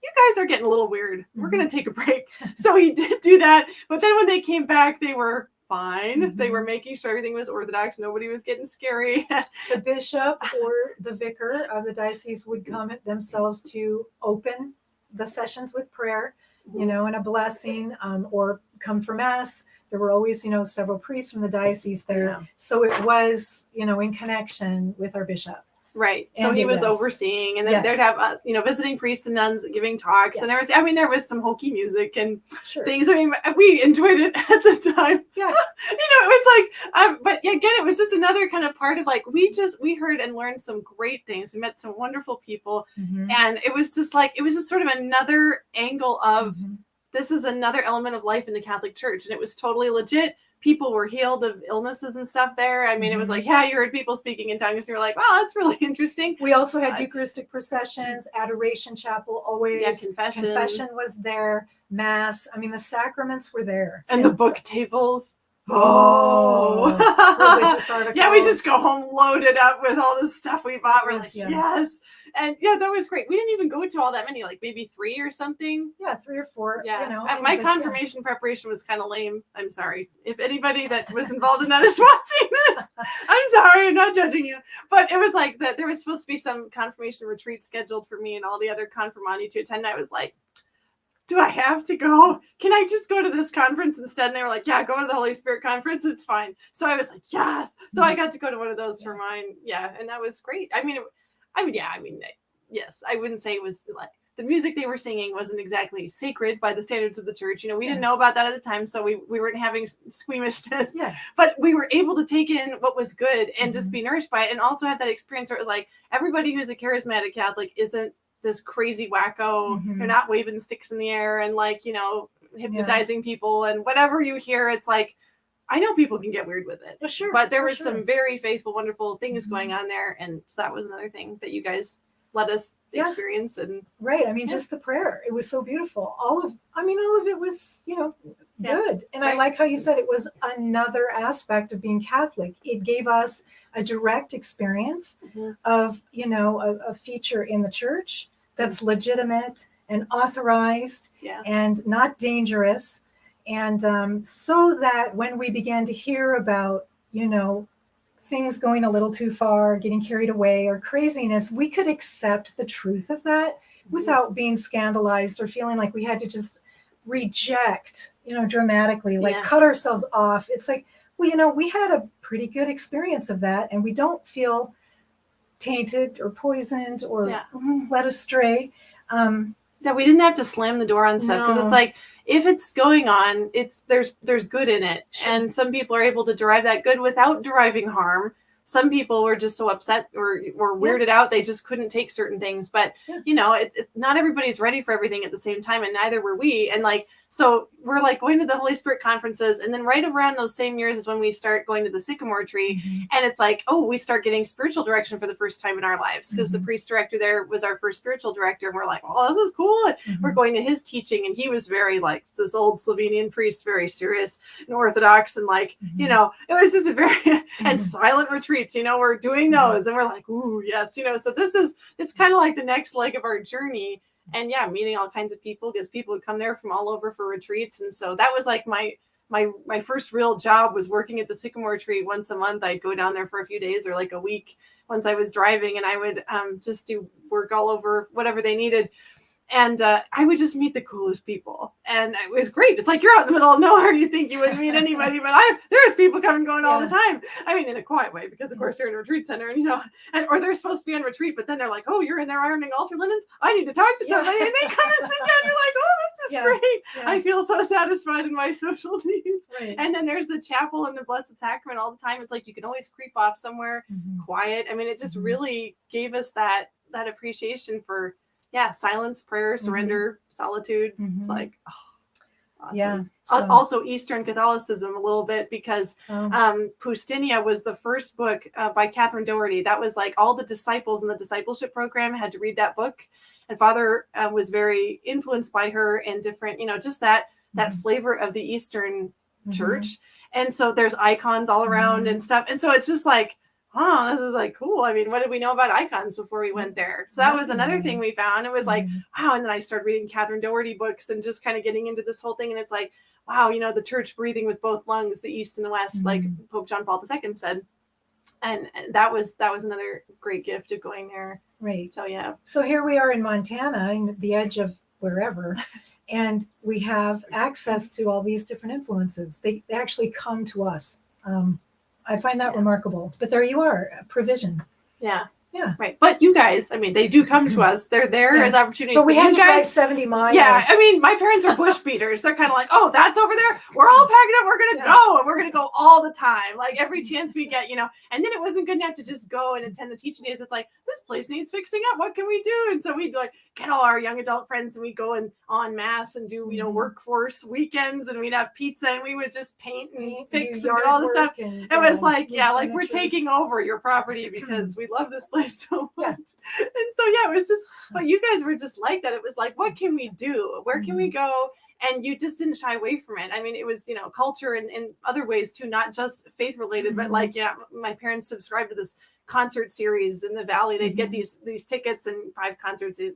you guys are getting a little weird. We're going to take a break. So he did do that. But then when they came back, they were fine. They were making sure everything was orthodox. Nobody was getting scary. The bishop or the vicar of the diocese would come themselves to open the sessions with prayer, and a blessing, or come for mass. There were always, several priests from the diocese there. Yeah. So it was, in connection with our bishop. Right. So he was overseeing, and then they'd have, visiting priests and nuns giving talks. And there was some hokey music and things. I mean, we enjoyed it at the time. Yeah. It was like, but again, it was just another kind of part of like, we heard and learned some great things. We met some wonderful people. And it was just sort of another angle of this is another element of life in the Catholic Church. And it was totally legit. People were healed of illnesses and stuff there. I mean, it was like, you heard people speaking in tongues. And you're like, wow, that's really interesting. We also had Eucharistic processions, adoration chapel, always. Yeah, confession. Confession was there, mass. I mean, the sacraments were there. And the book tables. Religious articles. Yeah, we just go home loaded up with all the stuff we bought. We're like, yes. And that was great. We didn't even go to all that many, like maybe 3 or something. Yeah, 3 or 4. Yeah. And my confirmation preparation was kind of lame. I'm sorry. If anybody that was involved in that is watching this, I'm sorry. I'm not judging you. But it was like that there was supposed to be some confirmation retreat scheduled for me and all the other confirmandi to attend. I was like, do I have to go? Can I just go to this conference instead? And they were like, yeah, go to the Holy Spirit conference. It's fine. So I was like, yes. So I got to go to one of those for mine. Yeah. And that was great. Yes, I wouldn't say it was like the music they were singing wasn't exactly sacred by the standards of the church. We didn't know about that at the time. So we weren't having squeamishness, but we were able to take in what was good and just be nourished by it. And also have that experience where it was like, everybody who's a charismatic Catholic isn't this crazy wacko. They're not waving sticks in the air and hypnotizing people and whatever you hear. It's like, I know people can get weird with it, but there were some very faithful, wonderful things going on there. And so that was another thing that you guys let us experience. And just the prayer. It was so beautiful. All of it was, good. And I like how you said it was another aspect of being Catholic. It gave us a direct experience of, a feature in the church that's legitimate and authorized and not dangerous. And so that when we began to hear about, things going a little too far, getting carried away or craziness, we could accept the truth of that without being scandalized or feeling like we had to just reject, dramatically, cut ourselves off. It's like, well, we had a pretty good experience of that and we don't feel tainted or poisoned or Yeah. led astray. That we didn't have to slam the door on stuff, because No. it's like, if it's going on, there's good in it. Sure. And some people are able to derive that good without deriving harm. Some people were just so upset or weirded out, they just couldn't take certain things. But it's not everybody's ready for everything at the same time, and neither were we. And like, so we're like going to the Holy Spirit conferences, and then right around those same years is when we start going to the Sycamore Tree. And it's like, oh, we start getting spiritual direction for the first time in our lives, because the priest director there was our first spiritual director, and we're like, oh, this is cool. And we're going to his teaching, and he was very like this old Slovenian priest, very serious and orthodox, and like it was just a very and silent retreats. We're doing those, and we're like, ooh, yes, So it's kind of like the next leg of our journey. And meeting all kinds of people, because people would come there from all over for retreats. And so that was like my first real job, was working at the Sycamore Tree once a month. I'd go down there for a few days or like a week once I was driving, and I would just do work all over whatever they needed. And I would just meet the coolest people, and it was great. It's like you're out in the middle of nowhere. You think you wouldn't meet anybody, but there's people coming and going all the time. I mean, in a quiet way, because of course they're in a retreat center, and or they're supposed to be on retreat, but then they're like, "Oh, you're in there ironing altar linens. I need to talk to somebody," and they come and sit down. You're like, "Oh, this is great. Yeah. I feel so satisfied in my social needs." Right. And then there's the chapel and the Blessed Sacrament all the time. It's like you can always creep off somewhere quiet. I mean, it just really gave us that appreciation for. Silence, prayer, surrender, solitude. It's like, awesome. Yeah. Also Eastern Catholicism a little bit, because Poustinia was the first book by Catherine Doherty. That was like all the disciples in the discipleship program had to read that book. And Father was very influenced by her, and different, just that flavor of the Eastern church. And so there's icons all around and stuff. And so it's just like, oh, this is like cool. I mean, what did we know about icons before we went there? So that was another thing we found. It was like, wow. And then I started reading Catherine Doherty books and just kind of getting into this whole thing. And it's like, wow, the church breathing with both lungs, the East and the West, like Pope John Paul II said. And that was another great gift of going there. Right. So, yeah. So here we are in Montana, in the edge of wherever, and we have access to all these different influences. They actually come to us. I find that remarkable. But there you are, provision. Yeah. Right. But you guys, I mean, they do come to us. They're there as opportunities. But we have to drive 70 miles. Yeah. I mean, my parents are bush beaters. They're kind of like, oh, that's over there. We're all packing up. We're going to go. And we're going to go all the time. Like every chance we get, And then it wasn't good enough to just go and attend the teaching days. It's like, this place needs fixing up. What can we do? And so we'd like get all our young adult friends, and we'd go and en masse and do, workforce weekends, and we'd have pizza, and we would just paint and fix and do all this stuff. It was like, like we're taking over your property because we love this place so much. And so, it was just, but you guys were just like that. It was like, what can we do? Where can we go? And you just didn't shy away from it. I mean, it was, culture and in other ways too, not just faith related, but like, my parents subscribed to this concert series in the Valley. They'd get these tickets and 5 concerts a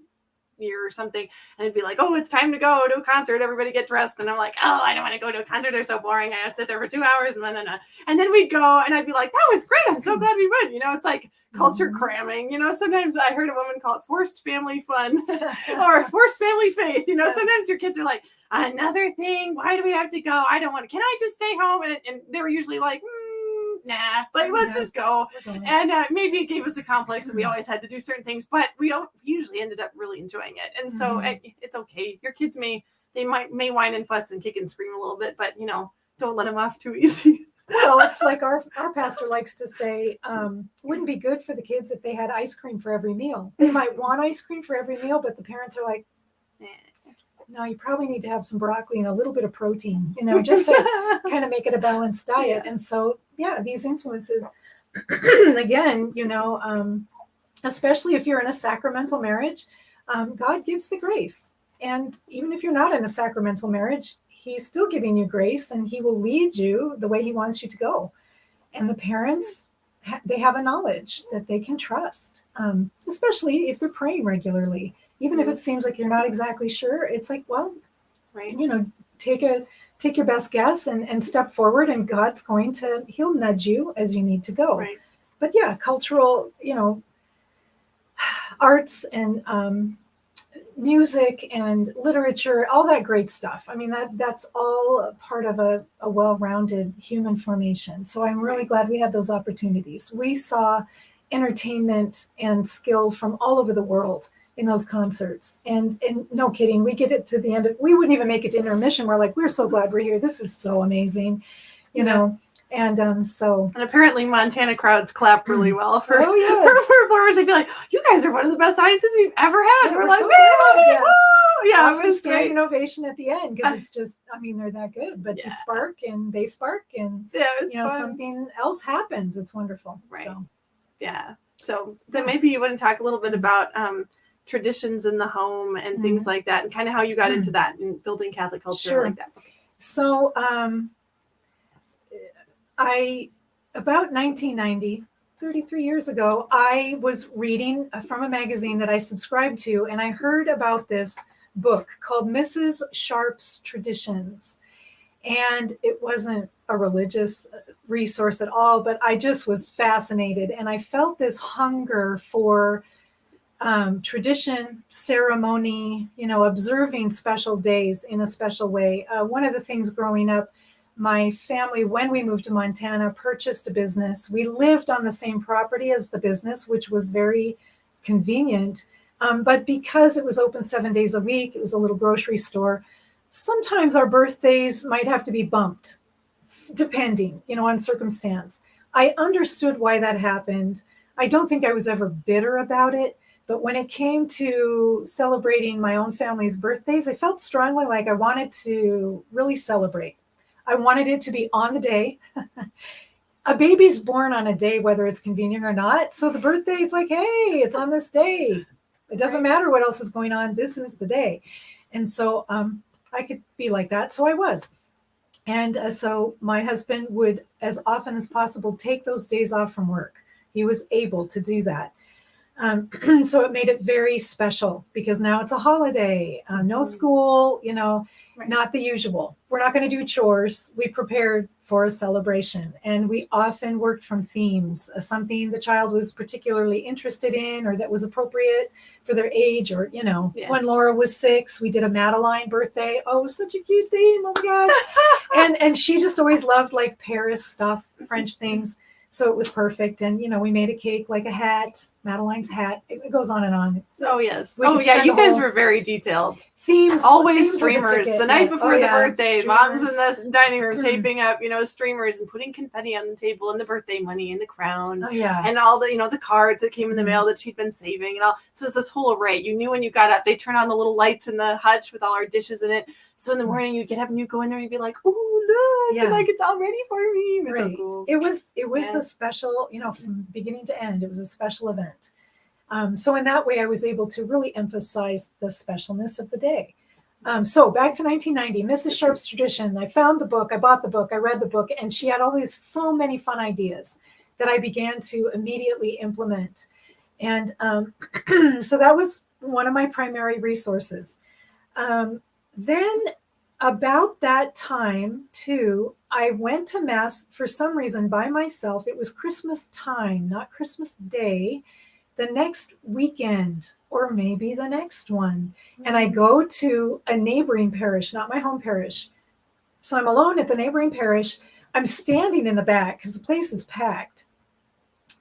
year or something, and it'd be like, oh, it's time to go to a concert, everybody get dressed, and I'm like, oh, I don't want to go to a concert, they're so boring, I have to sit there for 2 hours, and then we'd go, and I'd be like, that was great, I'm so glad we went. It's like culture cramming. Sometimes I heard a woman call it forced family fun or forced family faith. Sometimes your kids are like, another thing, why do we have to go? I don't want to, can I just stay home? And they were usually like, nah, like let's just go. And maybe it gave us a complex that we always had to do certain things, but we usually ended up really enjoying it. And so it's okay. Your kids may whine and fuss and kick and scream a little bit, but don't let them off too easy. Well, it's like our pastor likes to say, wouldn't be good for the kids if they had ice cream for every meal. They might want ice cream for every meal, but the parents are like, no, you probably need to have some broccoli and a little bit of protein, just to kind of make it a balanced diet. And so, these influences, again, especially if you're in a sacramental marriage, God gives the grace. And even if you're not in a sacramental marriage, he's still giving you grace, and he will lead you the way he wants you to go. And the parents, they have a knowledge that they can trust, especially if they're praying regularly. Even if it seems like you're not exactly sure, it's like, well, right, take your best guess and step forward, and God's he'll nudge you as you need to go. Right. But cultural, arts and music and literature, all that great stuff. I mean, that's all part of a well-rounded human formation. So I'm really glad we had those opportunities. We saw entertainment and skill from all over the world in those concerts. And no kidding, we get it to the end of, we wouldn't even make it to intermission. We're like, we're so glad we're here. This is so amazing, you know. And so, and apparently Montana crowds clap really well for yes. for performers. They'd be like, "You guys are one of the best audiences we've ever had." Yeah, we're like, so "Man, yeah, often it was standing great." ovation at the end, because it's just, I mean, they're that good. But you spark and they spark, and it's you know, fun. something else happens. It's wonderful. Right. So. Yeah. So then maybe you want to talk a little bit about traditions in the home and things like that, and kind of how you got into that and building Catholic culture like that. So about 1990, 33 years ago, I was reading from a magazine that I subscribed to, and I heard about this book called Mrs. Sharp's Traditions. And it wasn't a religious resource at all, but I just was fascinated. And I felt this hunger for tradition, ceremony, you know, observing special days in a special way. One of the things growing up, my family, when we moved to Montana, purchased a business. We lived on the same property as the business, which was very convenient. But because it was open 7 days a week, it was a little grocery store. Sometimes our birthdays might have to be bumped, depending, you know, on circumstance. I understood why that happened. I don't think I was ever bitter about it. But when it came to celebrating my own family's birthdays, I felt strongly like I wanted to really celebrate. I wanted it to be on the day. A baby's born on a day, whether it's convenient or not. So the birthday, it's like, hey, it's on this day. It doesn't matter what else is going on. This is the day. And so I could be like that. So I was. And so my husband would, as often as possible, take those days off from work. He was able to do that. So it made it very special, because now it's a holiday, no school, you know, not the usual. We're not going to do chores. We prepared for a celebration, and we often worked from themes, something the child was particularly interested in or that was appropriate for their age, or, you know, when Laura was 6, we did a Madeline birthday. Oh, such a cute theme. Oh my gosh. and she just always loved like Paris stuff, French things. So it was perfect. And, you know, we made a cake, like a hat, Madeline's hat. It goes on and on. Oh, yes. Oh, yeah. You guys were very detailed. Themes. Always streamers. The night before the birthday, Mom's in the dining room taping up, you know, streamers and putting confetti on the table, and the birthday money and the crown. Oh, yeah. And all the, you know, the cards that came in the mail that she'd been saving and all. So it's this whole array. You knew when you got up, they turn on the little lights in the hutch with all our dishes in it. So in the morning you'd get up and you'd go in there and you'd be like, oh, look, and like it's all ready for me. It was so cool. It was a special, you know, from beginning to end, it was a special event. So in that way, I was able to really emphasize the specialness of the day. So back to 1990, Mrs. Sharp's Tradition. I found the book, I bought the book, I read the book, and she had all these so many fun ideas that I began to immediately implement. And so that was one of my primary resources. Then about that time too, I went to Mass for some reason by myself. It was Christmas time, not Christmas Day, the next weekend, or maybe the next one. And I go to a neighboring parish, not my home parish. So I'm alone at the neighboring parish. I'm standing in the back because the place is packed.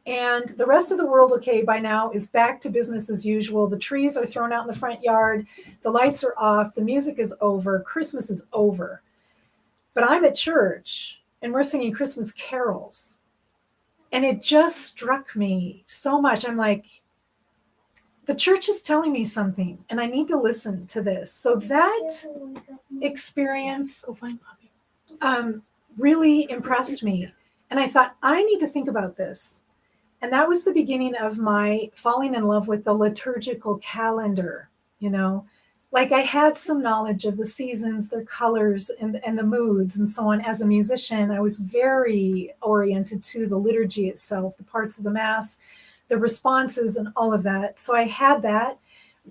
And the rest of the world, okay, by now is back to business as usual. The trees are thrown out in the front yard. The lights are off. The music is over. Christmas is over. But I'm at church and we're singing Christmas carols. And it just struck me so much. I'm like, the church is telling me something and I need to listen to this. So that experience really impressed me. And I thought, I need to think about this. And that was the beginning of my falling in love with the liturgical calendar, you know, like I had some knowledge of the seasons, their colors, and the moods and so on. As a musician, I was very oriented to the liturgy itself, the parts of the Mass, the responses and all of that. So I had that,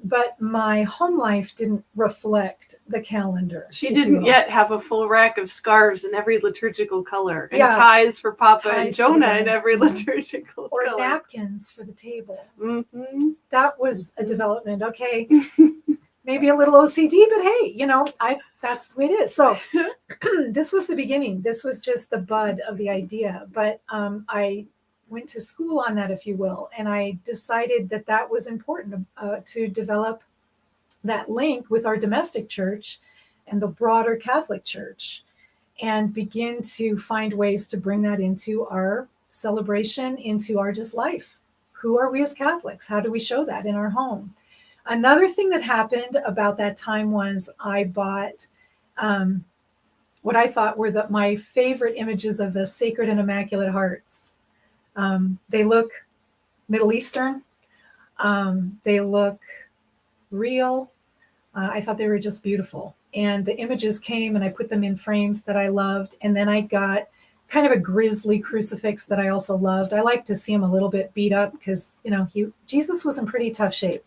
but my home life didn't reflect the calendar. She didn't yet have a full rack of scarves in every liturgical color, and ties for Papa and Jonah in every liturgical color. Or napkins for the table. Mm-hmm. That was a development. Okay. Maybe a little OCD, but hey, you know, that's the way it is. So this was the beginning. This was just the bud of the idea. But I went to school on that, if you will. And I decided that that was important to develop that link with our domestic church and the broader Catholic Church, and begin to find ways to bring that into our celebration, into our just life. Who are we as Catholics? How do we show that in our home? Another thing that happened about that time was I bought what I thought were my favorite images of the Sacred and Immaculate Hearts. They look Middle Eastern. They look real. I thought they were just beautiful. And the images came and I put them in frames that I loved. And then I got kind of a grisly crucifix that I also loved. I like to see him a little bit beat up because, Jesus was in pretty tough shape.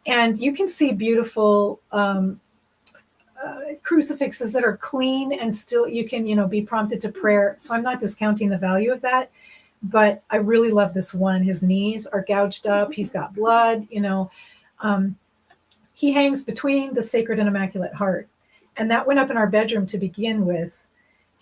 And you can see beautiful crucifixes that are clean and still you can, be prompted to prayer. So I'm not discounting the value of that. But I really love this one. His knees are gouged up. He's got blood, he hangs between the Sacred and Immaculate Heart. And that went up in our bedroom to begin with.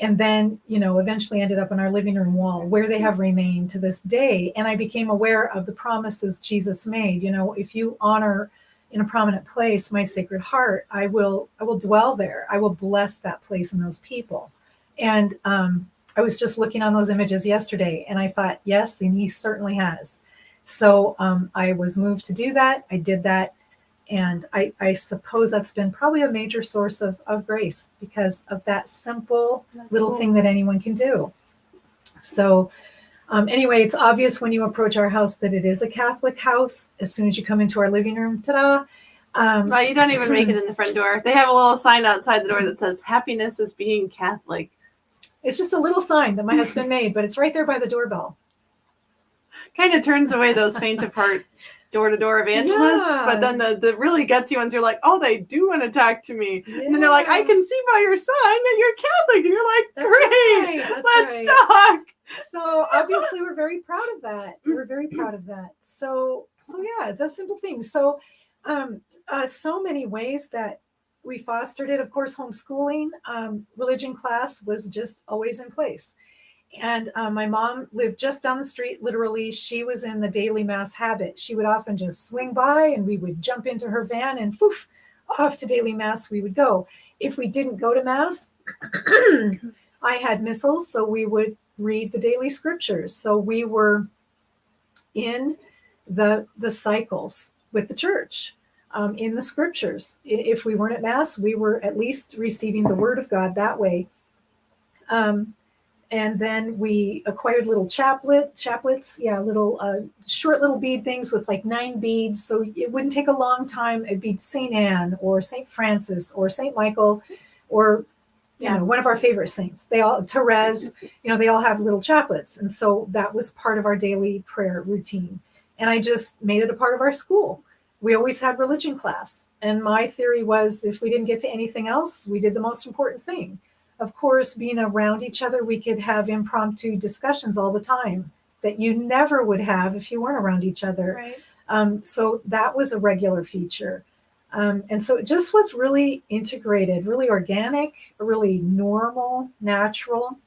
And then, eventually ended up on our living room wall where they have remained to this day. And I became aware of the promises Jesus made. If you honor in a prominent place my Sacred Heart, I will dwell there. I will bless that place and those people. And I was just looking on those images yesterday and I thought, yes, and he certainly has. So I was moved to do that. I did that. And I suppose that's been probably a major source of grace because of that simple little thing that anyone can do. So anyway, it's obvious when you approach our house that it is a Catholic house. As soon as you come into our living room, ta-da. Well, you don't even make it in the front door. They have a little sign outside the door that says, "Happiness is being Catholic." It's just a little sign that my husband made, but it's right there by the doorbell. Kind of turns away those faint of heart door-to-door evangelists, Yeah. But then the really gutsy ones are like, oh, they do want to talk to me. Yeah. And then they're like, I can see by your sign that you're Catholic. And you're like, That's great, right. let's right. talk. So obviously we're very proud of that. We're very proud of that. So yeah, those simple things. So so many ways that we fostered it. Of course, homeschooling, religion class was just always in place. And my mom lived just down the street. Literally, she was in the daily mass habit. She would often just swing by and we would jump into her van and poof, off to daily mass we would go. If we didn't go to mass, I had missals, so we would read the daily scriptures. So we were in the cycles with the church, in the scriptures. If we weren't at mass, we were at least receiving the word of God that way. And then we acquired little chaplets, little short little bead things with like 9 beads. So it wouldn't take a long time. It'd be St. Anne or St. Francis or St. Michael or, one of our favorite saints. Therese, they all have little chaplets. And so that was part of our daily prayer routine. And I just made it a part of our school. We always had religion class. And my theory was if we didn't get to anything else, we did the most important thing. Of course, being around each other, we could have impromptu discussions all the time that you never would have if you weren't around each other. Right. So that was a regular feature. And so it just was really integrated, really organic, really normal, natural.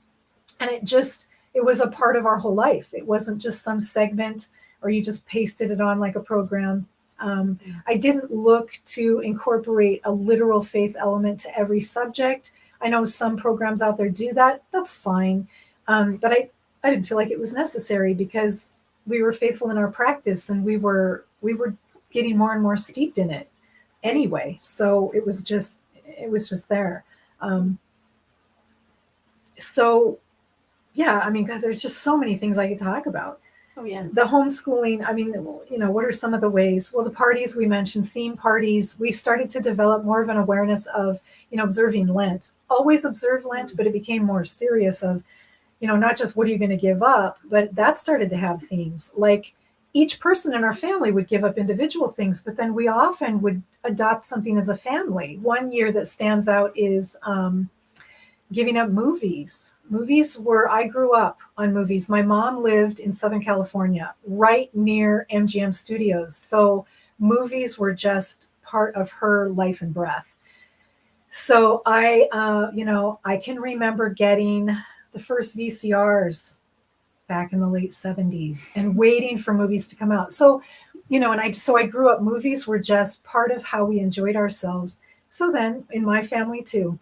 And it was a part of our whole life. It wasn't just some segment or you just pasted it on like a program. I didn't look to incorporate a literal faith element to every subject. I know some programs out there do that. That's fine. But I didn't feel like it was necessary because we were faithful in our practice and we were getting more and more steeped in it anyway. So it was just there. So yeah, because there's just so many things I could talk about. Oh, yeah. The homeschooling, what are some of the ways? Well, the parties we mentioned, theme parties, we started to develop more of an awareness of, observing Lent. Always observe Lent, but it became more serious of, not just what are you going to give up, but that started to have themes. Like each person in our family would give up individual things, but then we often would adopt something as a family. One year that stands out is giving up movies. Movies where I grew up on movies. My mom lived in Southern California, right near MGM Studios. So movies were just part of her life and breath. So I can remember getting the first VCRs back in the late 70s and waiting for movies to come out. So, and I grew up, movies were just part of how we enjoyed ourselves. So then in my family too,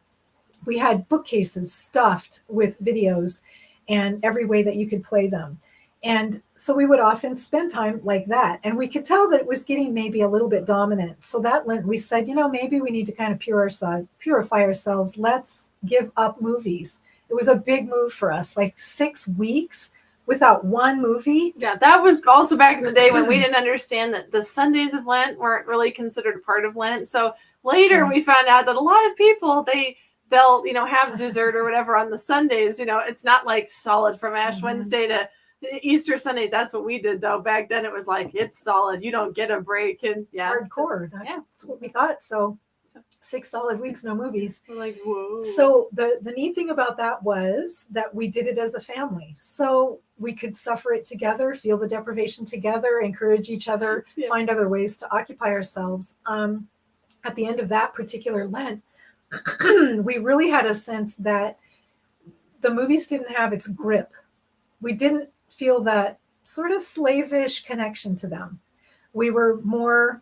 we had bookcases stuffed with videos and every way that you could play them. And so we would often spend time like that. And we could tell that it was getting maybe a little bit dominant. So that Lent, we said, maybe we need to kind of purify ourselves. Let's give up movies. It was a big move for us, like 6 weeks without one movie. Yeah, that was also back in the day when we didn't understand that the Sundays of Lent weren't really considered a part of Lent. So later we found out that a lot of people, they'll have dessert or whatever on the Sundays. It's not like solid from Ash Wednesday to Easter Sunday. That's what we did though. Back then it was like, it's solid. You don't get a break. And hardcore. That's what we thought. So 6 solid weeks, no movies. We're like, whoa. So the neat thing about that was that we did it as a family. So we could suffer it together, feel the deprivation together, encourage each other, find other ways to occupy ourselves. At the end of that particular Lent, we really had a sense that the movies didn't have its grip. We didn't feel that sort of slavish connection to them. We were more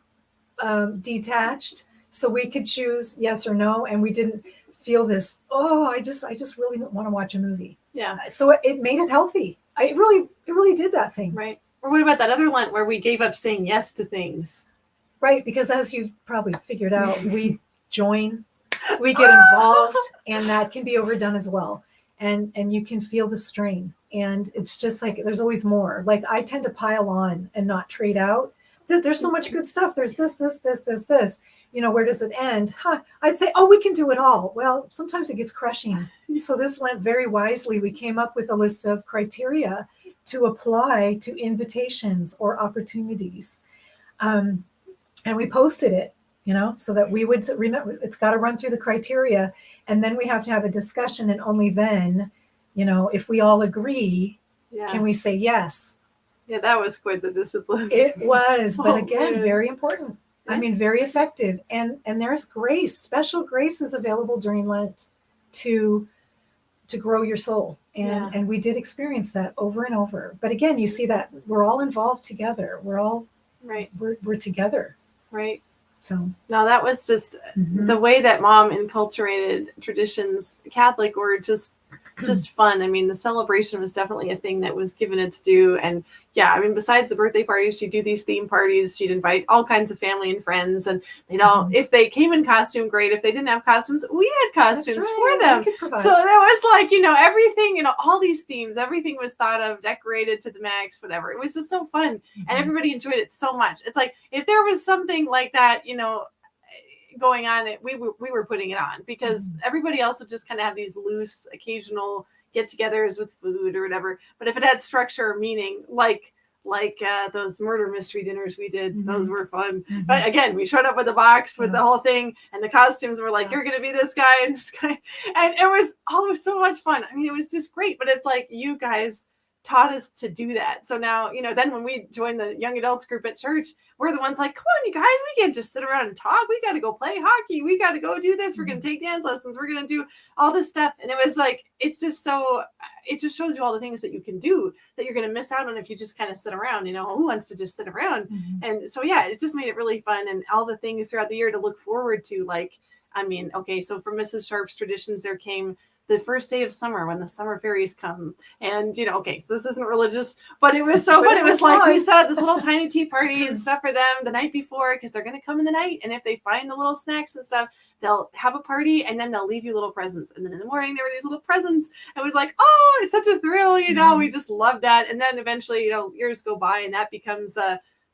detached, so we could choose yes or no, and we didn't feel this, I just really want to watch a movie. Yeah. So it made it healthy. It really did that thing. Right. Or what about that other Lent where we gave up saying yes to things? Right, because as you've probably figured out, we join, we get involved, and that can be overdone as well. And you can feel the strain. And it's just like, there's always more. Like I tend to pile on and not trade out. There's so much good stuff. There's this. Where does it end? I'd say, we can do it all. Well, sometimes it gets crushing. So this Lent, very wisely, we came up with a list of criteria to apply to invitations or opportunities. And we posted it, so that we would remember it's got to run through the criteria. And then we have to have a discussion. And only then, if we all agree, can we say yes? Yeah, that was quite the discipline. It was, but again, very important. I mean, very effective. And there's grace. Special grace is available during Lent to grow your soul. And we did experience that over and over. But again, you see that we're all involved together. We're all we're together. Right. So no, that was just the way that Mom enculturated traditions, Catholic, were just fun. I mean, the celebration was definitely a thing that was given its due. And besides the birthday parties, she'd do these theme parties. She'd invite all kinds of family and friends, and they'd all, if they came in costume, great. If they didn't have costumes, we had costumes for them. So that was like, everything, all these themes, everything was thought of, decorated to the max, whatever. It was just so fun. And everybody enjoyed it so much. It's like, if there was something like that, going on, we were putting it on, because everybody else would just kind of have these loose occasional get-togethers with food or whatever. But if it had structure or meaning, like those murder mystery dinners we did, those were fun. But again, we showed up with a box with the whole thing, and the costumes were like, you're going to be this guy and this guy, and it was so much fun. I mean, it was just great. But it's like, you guys taught us to do that. So now, then when we join the young adults group at church, we're the ones like, come on, you guys, we can't just sit around and talk. We got to go play hockey. We got to go do this. We're going to take dance lessons. We're going to do all this stuff. And it was like, it just shows you all the things that you can do that you're going to miss out on if you just kind of sit around. Who wants to just sit around? And so, it just made it really fun, and all the things throughout the year to look forward to. So from Mrs. Sharp's traditions, there came the first day of summer when the summer fairies come. And, so this isn't religious, but it was so fun. It was like, we set this little tiny tea party and stuff for them the night before, because they're going to come in the night. And if they find the little snacks and stuff, they'll have a party, and then they'll leave you little presents. And then in the morning, there were these little presents. It was like, it's such a thrill, we just loved that. And then eventually, years go by, and that becomes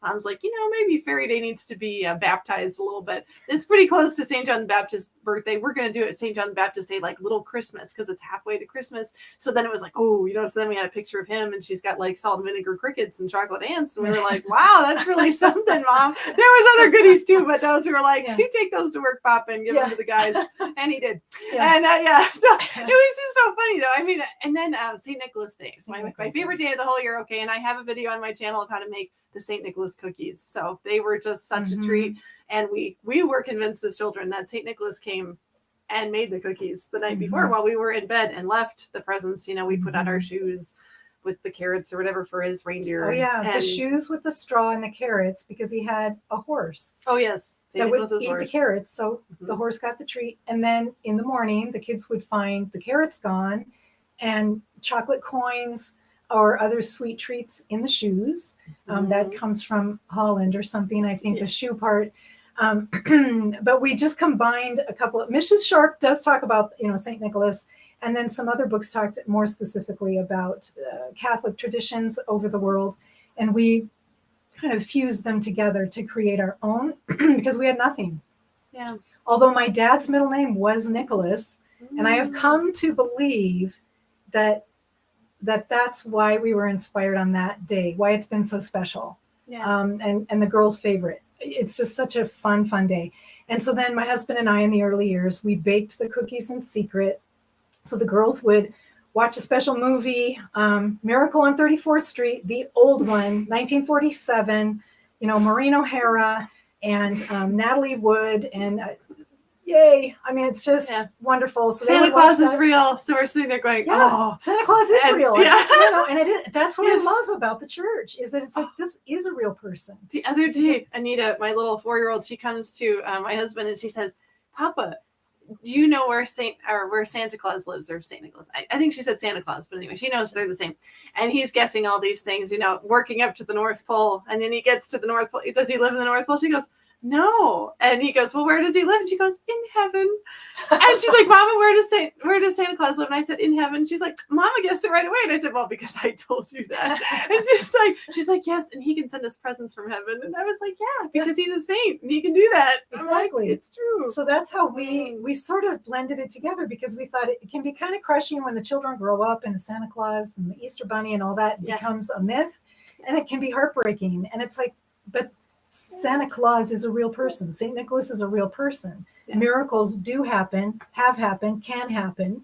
I was like, maybe Fairy Day needs to be baptized a little bit. It's pretty close to St. John the Baptist's birthday. We're going to do it St. John the Baptist Day, like little Christmas, because it's halfway to Christmas. So then it was like, so then we had a picture of him, and she's got like salt and vinegar crickets and chocolate ants. And we were like, wow, that's really something, Mom. There was other goodies too, but those who were like, you take those to work, Pop, and give them to the guys. And he did. And so it was just so funny though. I mean, and then St. Nicholas Day, my favorite day of the whole year. Okay. And I have a video on my channel of how to make the St. Nicholas cookies. So they were just such a treat. And we were convinced as children that St. Nicholas came and made the cookies the night before while we were in bed and left the presents. We put on our shoes, with the carrots or whatever for his reindeer. Oh yeah, and the shoes with the straw and the carrots, because he had a horse oh yes, that would Nicholas's eat horse. the carrots. So the horse got the treat, and then in the morning the kids would find the carrots gone and chocolate coins or other sweet treats in the shoes. That comes from Holland or something, I think, the shoe part. But we just combined a couple of, Mrs. Sharp does talk about, St. Nicholas, and then some other books talked more specifically about Catholic traditions over the world. And we kind of fused them together to create our own because we had nothing. Yeah. Although my dad's middle name was Nicholas, and I have come to believe that's why we were inspired on that day, why it's been so special. Yeah. And the girls' favorite. It's just such a fun day. And so then my husband and I, in the early years, we baked the cookies in secret. So the girls would watch a special movie, Miracle on 34th Street, the old one, 1947, Maureen O'Hara and Natalie Wood, and yay. I mean, it's just wonderful. So Santa Claus is real. So we're sitting there going, Santa Claus is real. Yeah. And that's what I love about the church, is that it's like, this is a real person. The other day, Anita, my little 4-year-old, she comes to my husband and she says, Papa, do you know where Santa Claus lives, or St. Nicholas? I think she said Santa Claus, but anyway, she knows they're the same. And he's guessing all these things, working up to the North Pole. And then he gets to the North Pole. Does he live in the North Pole? She goes, no. And he goes, well, where does he live? And she goes, in heaven. And she's like, Mama, where does Santa Claus live? And I said, in heaven. She's like, Mama guessed it right away. And I said, well, because I told you that. And she's like, yes, and he can send us presents from heaven. And I was like, yeah, because he's a saint and he can do that. Exactly. Like, it's true. So that's how we sort of blended it together, because we thought it can be kind of crushing when the children grow up and the Santa Claus and the Easter Bunny and all that becomes a myth, and it can be heartbreaking. And it's like, but Santa Claus is a real person. St. Nicholas is a real person. Yeah. Miracles do happen, have happened, can happen.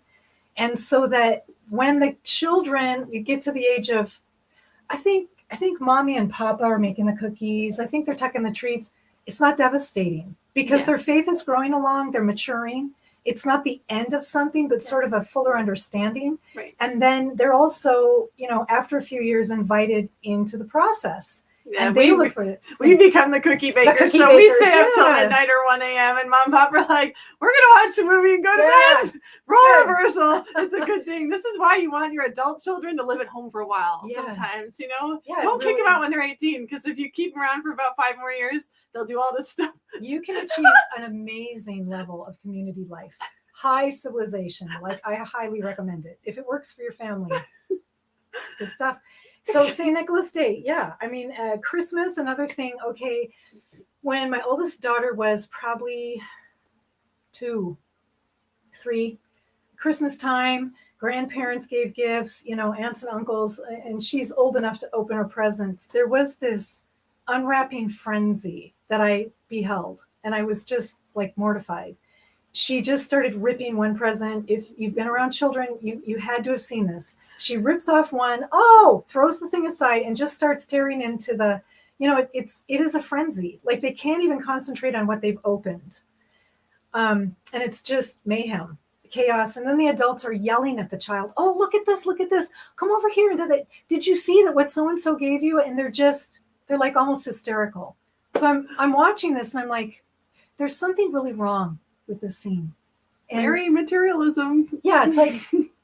And so that when the children, you get to the age of, I think Mommy and Papa are making the cookies, I think they're tucking the treats, it's not devastating, because their faith is growing along, they're maturing. It's not the end of something, but sort of a fuller understanding. Right. And then they're also, after a few years, invited into the process. Yeah, and they look for it. We become the cookie bakers. So we stay up till midnight or 1 a.m. and Mom and Pop are like, we're going to watch a movie and go to bed. Role reversal. It's a good thing. This is why you want your adult children to live at home for a while sometimes, Yeah, don't kick them out when they're 18, because if you keep them around for about 5 more years, they'll do all this stuff. You can achieve an amazing level of community life. High civilization. Like, I highly recommend it. If it works for your family, it's good stuff. So St. Nicholas Day, Christmas, another thing. Okay, when my oldest daughter was probably 2, 3, Christmas time, grandparents gave gifts, aunts and uncles, and she's old enough to open her presents. There was this unwrapping frenzy that I beheld, and I was just like mortified. She just started ripping one present. If you've been around children, you had to have seen this. She rips off one, throws the thing aside, and just starts staring into the, it is a frenzy. Like, they can't even concentrate on what they've opened. And it's just mayhem, chaos. And then the adults are yelling at the child, oh, look at this, come over here. Did you see that what so-and-so gave you? And they're like almost hysterical. So I'm watching this and I'm like, there's something really wrong with this scene. And very materialism. Yeah, it's like,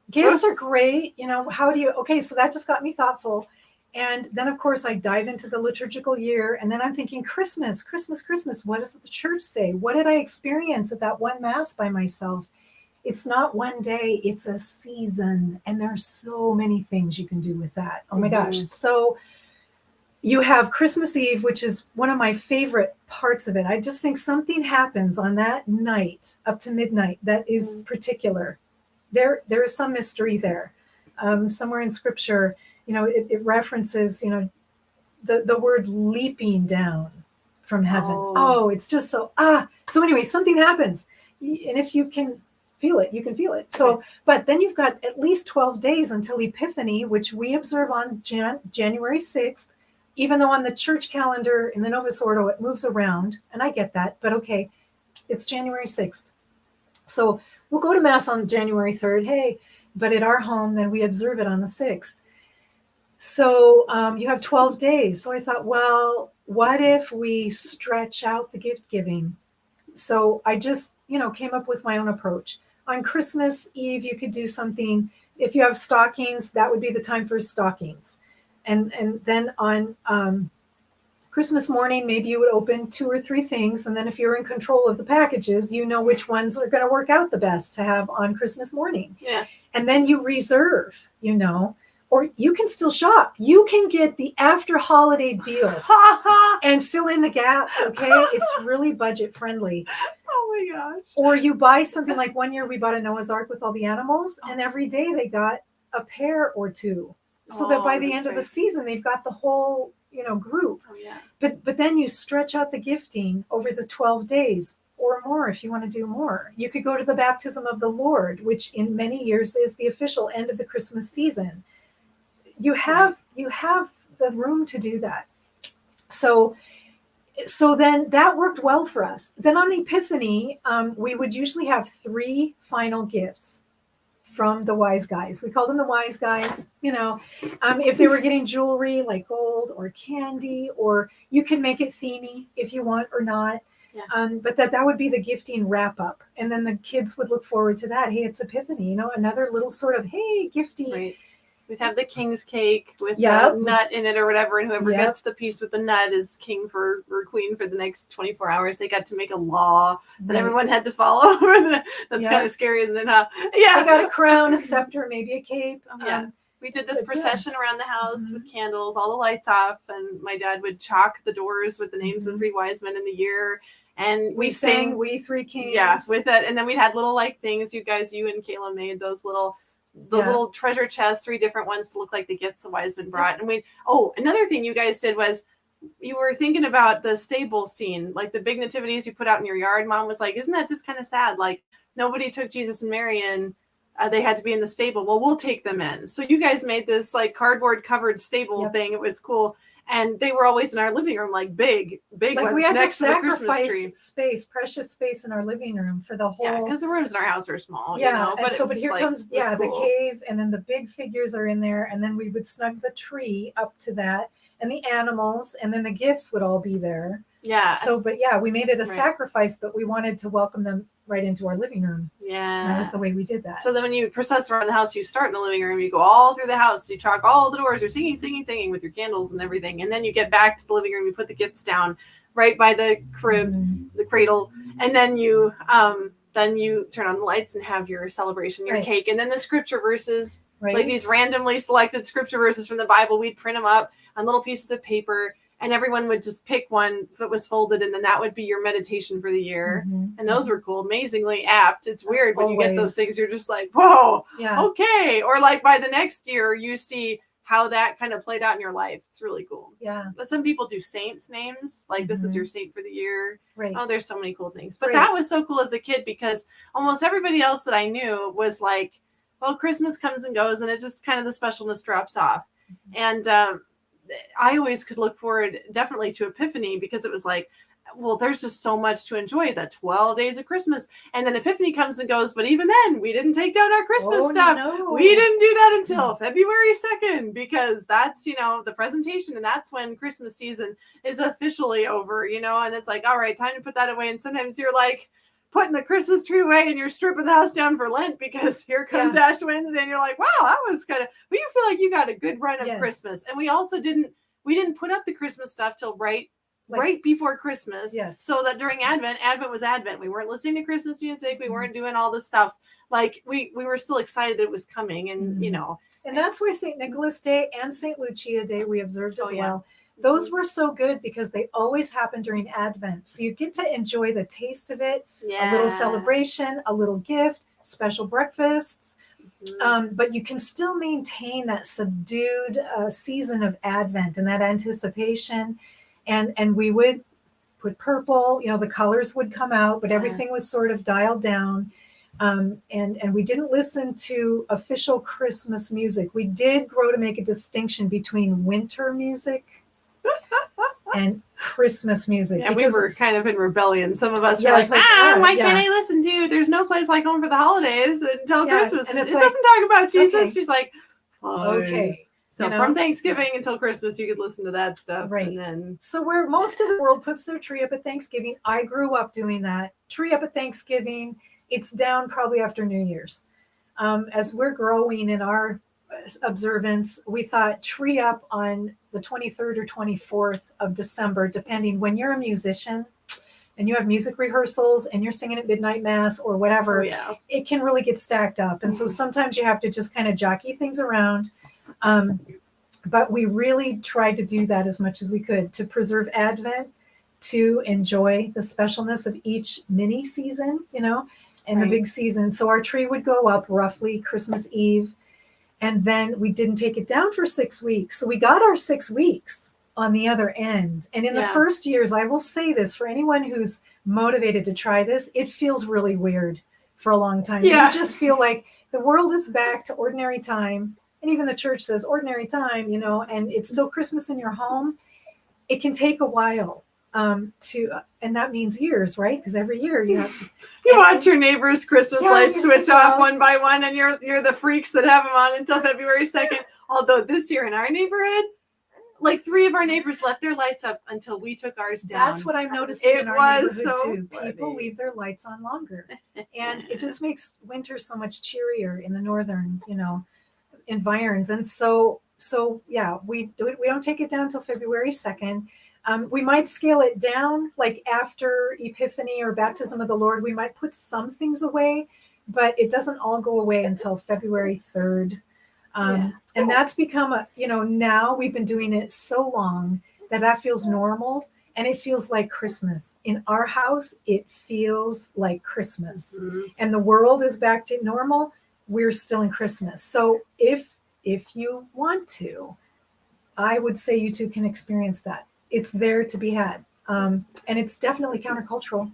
gifts are great. So that just got me thoughtful. And then, of course, I dive into the liturgical year, and then I'm thinking, Christmas. What does the church say? What did I experience at that one Mass by myself? It's not one day, it's a season. And there's so many things you can do with that. Oh my gosh. So you have Christmas Eve, which is one of my favorite parts of it. I just think something happens on that night up to midnight that is particular. There is some mystery there. Somewhere in Scripture, it references, the word leaping down from heaven. Oh, it's just so, So anyway, something happens. And if you can feel it, you can feel it. So, but then you've got at least 12 days until Epiphany, which we observe on January 6th. Even though on the church calendar in the Novus Ordo, it moves around, and I get that, but okay, it's January 6th. So we'll go to Mass on January 3rd, but at our home, then we observe it on the 6th. So you have 12 days. So I thought, well, what if we stretch out the gift giving? So I just, came up with my own approach. On Christmas Eve, you could do something. If you have stockings, that would be the time for stockings. And then on Christmas morning, maybe you would open 2 or 3 things. And then if you're in control of the packages, you know which ones are going to work out the best to have on Christmas morning. Yeah. And then you reserve, or you can still shop. You can get the after holiday deals and fill in the gaps. Okay. It's really budget friendly. Oh my gosh. Or you buy something like one year we bought a Noah's Ark with all the animals, and every day they got a pair or 2. So that by the end of the season, they've got the whole, group. Oh yeah. But then you stretch out the gifting over the 12 days or more if you want to do more. You could go to the baptism of the Lord, which in many years is the official end of the Christmas season. You have the room to do that. So then that worked well for us. Then on Epiphany, we would usually have 3 final gifts from the wise guys. We called them the wise guys. If they were getting jewelry like gold or candy, or you can make it themey if you want or not. Yeah. But that would be the gifting wrap up. And then the kids would look forward to that. Hey, it's Epiphany, another little sort of, hey, gifting. Right. We'd have the king's cake with the nut in it or whatever, and whoever gets the piece with the nut is king or queen for the next 24 hours. They got to make a law that everyone had to follow. That's kind of scary, isn't it? Huh? Yeah. They got a crown, a scepter, maybe a cape. Yeah. We did this procession around the house with candles, all the lights off, and my dad would chalk the doors with the names of the 3 wise men in the year. And we sang We Three Kings. Yeah, with it. And then we had little things. You and Kayla made those little treasure chests, 3 different ones to look like the gifts the wise men brought. And another thing you guys did was you were thinking about the stable scene, like the big nativities you put out in your yard. Mom was like, isn't that just kind of sad? Like nobody took Jesus and Mary in. They had to be in the stable. Well, we'll take them in. So you guys made this cardboard covered stable thing. It was cool. And they were always in our living room, big ones. We had next to sacrifice to the Christmas tree. space, precious space in our living room for the whole. Yeah, because the rooms in our house are small. Yeah, but here comes cool. The cave, and then the big figures are in there, and then we would snug the tree up to that, and the animals, and then the gifts would all be there. Yeah. So, we made it a sacrifice, but we wanted to welcome them right into our living room. Yeah. And that was the way we did that. So then when you process around the house, you start in the living room, you go all through the house, you chalk all the doors, you're singing with your candles and everything. And then you get back to the living room, you put the gifts down right by the crib, the cradle. And then you turn on the lights and have your celebration, your cake. And then the scripture verses, like these randomly selected scripture verses from the Bible, we'd print them up on little pieces of paper. And everyone would just pick one that was folded, and then that would be your meditation for the year. And those were cool, amazingly apt. It's weird when you get those things, you're just like, whoa, okay. Or by the next year, you see how that kind of played out in your life. It's really cool. Yeah. But some people do saints' names, this is your saint for the year. Right. Oh, there's so many cool things. But that was so cool as a kid because almost everybody else that I knew was like, well, Christmas comes and goes, and it just kind of the specialness drops off. And I always could look forward definitely to Epiphany because it was like, well, there's just so much to enjoy, the 12 days of Christmas. And then Epiphany comes and goes. But even then, we didn't take down our Christmas stuff. No. We didn't do that until February 2nd because that's, the presentation. And that's when Christmas season is officially over, and it's like, all right, time to put that away. And sometimes you're like putting the Christmas tree away and you're stripping the house down for Lent because here comes Ash Wednesday and you're like, wow, that was kind of, but you feel like you got a good run of Christmas. And we also didn't put up the Christmas stuff till right before Christmas. Yes. So that during Advent was Advent. We weren't listening to Christmas music. We weren't doing all this stuff. We were still excited it was coming and, And that's why St. Nicholas Day and St. Lucia Day we observed as well. Those were so good because they always happen during Advent. So you get to enjoy the taste of it, a little celebration, a little gift, special breakfasts. But you can still maintain that subdued season of Advent and that anticipation. And we would put purple, the colors would come out, but everything was sort of dialed down. And we didn't listen to official Christmas music. We did grow to make a distinction between winter music and Christmas music. And we were kind of in rebellion. Some of us were like, why can't I listen to There's No Place Like Home for the Holidays until Christmas? And it doesn't talk about Jesus. She's like, fine. Okay. So from Thanksgiving until Christmas, you could listen to that stuff. Right. And then so where most of the world puts their tree up at Thanksgiving, I grew up doing that. Tree up at Thanksgiving, it's down probably after New Year's. As we're growing in our observance, we thought tree up on the 23rd or 24th of December, depending when you're a musician and you have music rehearsals and you're singing at midnight mass or whatever, it can really get stacked up. And so sometimes you have to just kind of jockey things around. But we really tried to do that as much as we could to preserve Advent, to enjoy the specialness of each mini season, and the big season. So our tree would go up roughly Christmas Eve, and then we didn't take it down for 6 weeks. So we got our 6 weeks on the other end. And in the first years, I will say this for anyone who's motivated to try this, it feels really weird for a long time. You just feel like the world is back to ordinary time. And even the church says ordinary time, and it's still Christmas in your home. It can take a while and that means years, right? Because every year you have you watch your neighbors' Christmas lights switch off one by one, and you're the freaks that have them on until February 2nd. Although this year in our neighborhood, like 3 of our neighbors left their lights up until we took ours down. That's what I've noticed in our neighborhood too. Funny. People leave their lights on longer, and it just makes winter so much cheerier in the northern, environs. And so we don't take it down till February 2nd. We might scale it down, like after Epiphany or Baptism of the Lord. We might put some things away, but it doesn't all go away until February 3rd. And that's become now we've been doing it so long that feels normal, and it feels like Christmas. In our house, it feels like Christmas. Mm-hmm. And the world is back to normal. We're still in Christmas. So if you want to, I would say you too can experience that. It's there to be had. And it's definitely countercultural.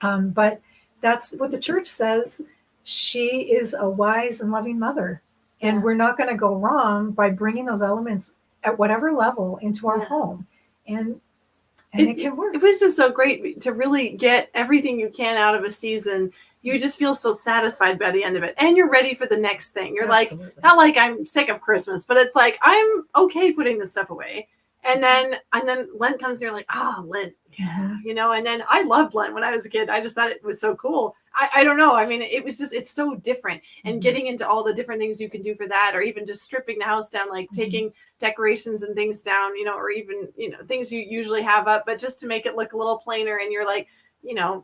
But that's what the church says. She is a wise and loving mother. And we're not going to go wrong by bringing those elements at whatever level into our home. And it can work. It was just so great to really get everything you can out of a season. You just feel so satisfied by the end of it. And you're ready for the next thing. You're Absolutely. Like, not like I'm sick of Christmas, but it's like, I'm okay putting this stuff away. And then Lent comes and you're like, Lent, and then I loved Lent when I was a kid. I just thought it was so cool. I don't know. I mean, it's so different, and getting into all the different things you can do for that, or even just stripping the house down, like taking decorations and things down, or even, things you usually have up, but just to make it look a little plainer. And you're like,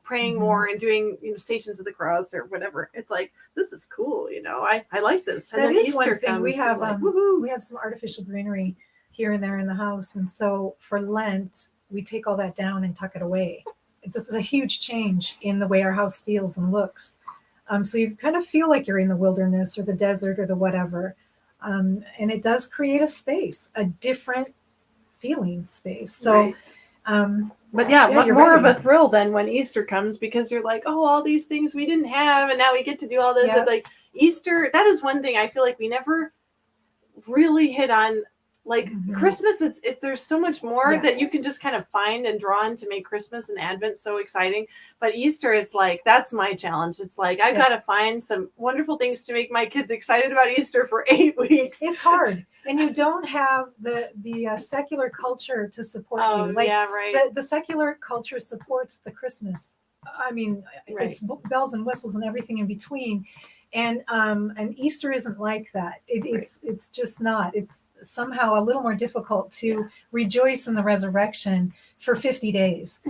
praying more and doing, Stations of the Cross or whatever. It's like, this is cool. I like this. And that then is Easter one thing. comes, We have, like, we have some artificial greenery here and there in the house. And so for Lent, we take all that down and tuck it away. This is a huge change in the way our house feels and looks. So you kind of feel like you're in the wilderness or the desert or the whatever. And it does create a space, a different feeling space. So, but more of a thrill than when Easter comes, because you're like, all these things we didn't have, and now we get to do all this. It's like Easter. That is one thing I feel like we never really hit on. Like Christmas, it's there's so much more that you can just kind of find and draw on to make Christmas and Advent so exciting. But Easter, it's like, that's my challenge. It's like, I've got to find some wonderful things to make my kids excited about Easter for 8 weeks. It's hard. And you don't have the secular culture to support you. Like, the secular culture supports the Christmas. I mean, it's bells and whistles and everything in between. And Easter isn't like that. It's just not. It's somehow a little more difficult to rejoice in the resurrection for 50 days.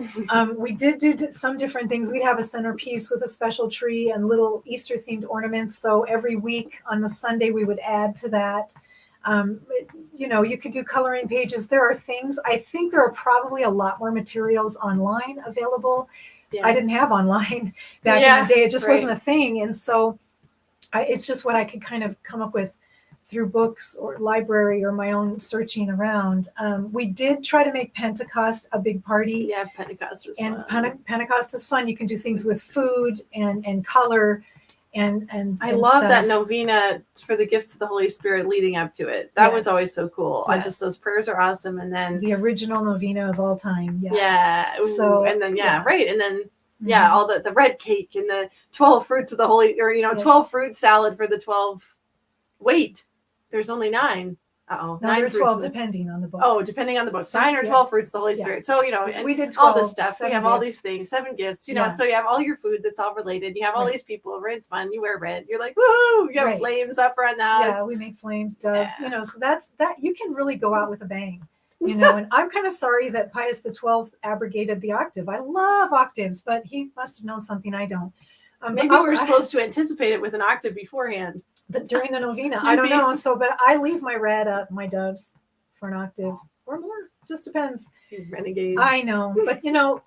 We did do some different things. We'd have a centerpiece with a special tree and little Easter themed ornaments. So every week on the Sunday, we would add to that. You could do coloring pages. There are things. I think there are probably a lot more materials online available. I didn't have online back in the day. It just wasn't a thing. And so it's just what I could kind of come up with through books or library or my own searching around. We did try to make Pentecost a big party. Yeah, Pentecost was fun. And Pentecost is fun. You can do things with food and color. And I love that novena for the gifts of the Holy Spirit leading up to it. That was always so cool. Yes. Just those prayers are awesome. And then the original novena of all time. So, and then, And then, all the red cake and the 12 fruits of the Holy, 12 fruit salad for the 12. Wait, there's only 9. Uh-oh. 9 or 9 fruits 12, of the- depending on the book. Oh, depending on the book. So, 9 or 12 fruits of the Holy Yeah. Spirit. So, and We did all 12, this stuff. We 7 have all gifts. these things, 7 gifts, Yeah. so you have all your food that's all related. You have all Right. these people over. It's fun. You wear red. You're like, woohoo! You have Right. flames up around the house. Yeah, we make flames, doves, Yeah. so that you can really go out with a bang, and I'm kind of sorry that Pius XII abrogated the octave. I love octaves, but he must have known something I don't. Maybe we were supposed to anticipate it with an octave beforehand. During the novena. I don't know. So, but I leave my red up, my doves for an octave or more. Just depends. You renegade. I know, but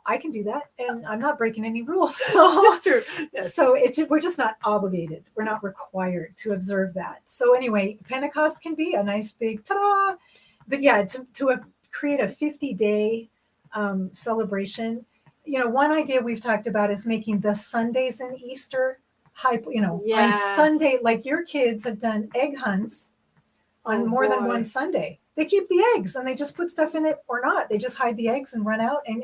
I can do that, and I'm not breaking any rules. So That's true. Yes. So we're just not obligated. We're not required to observe that. So anyway, Pentecost can be a nice big ta-da. But yeah, to create a 50-day celebration. One idea we've talked about is making the Sundays in Easter on Sunday, like your kids have done egg hunts on more than one Sunday. They keep the eggs and they just put stuff in it or not. They just hide the eggs and run out and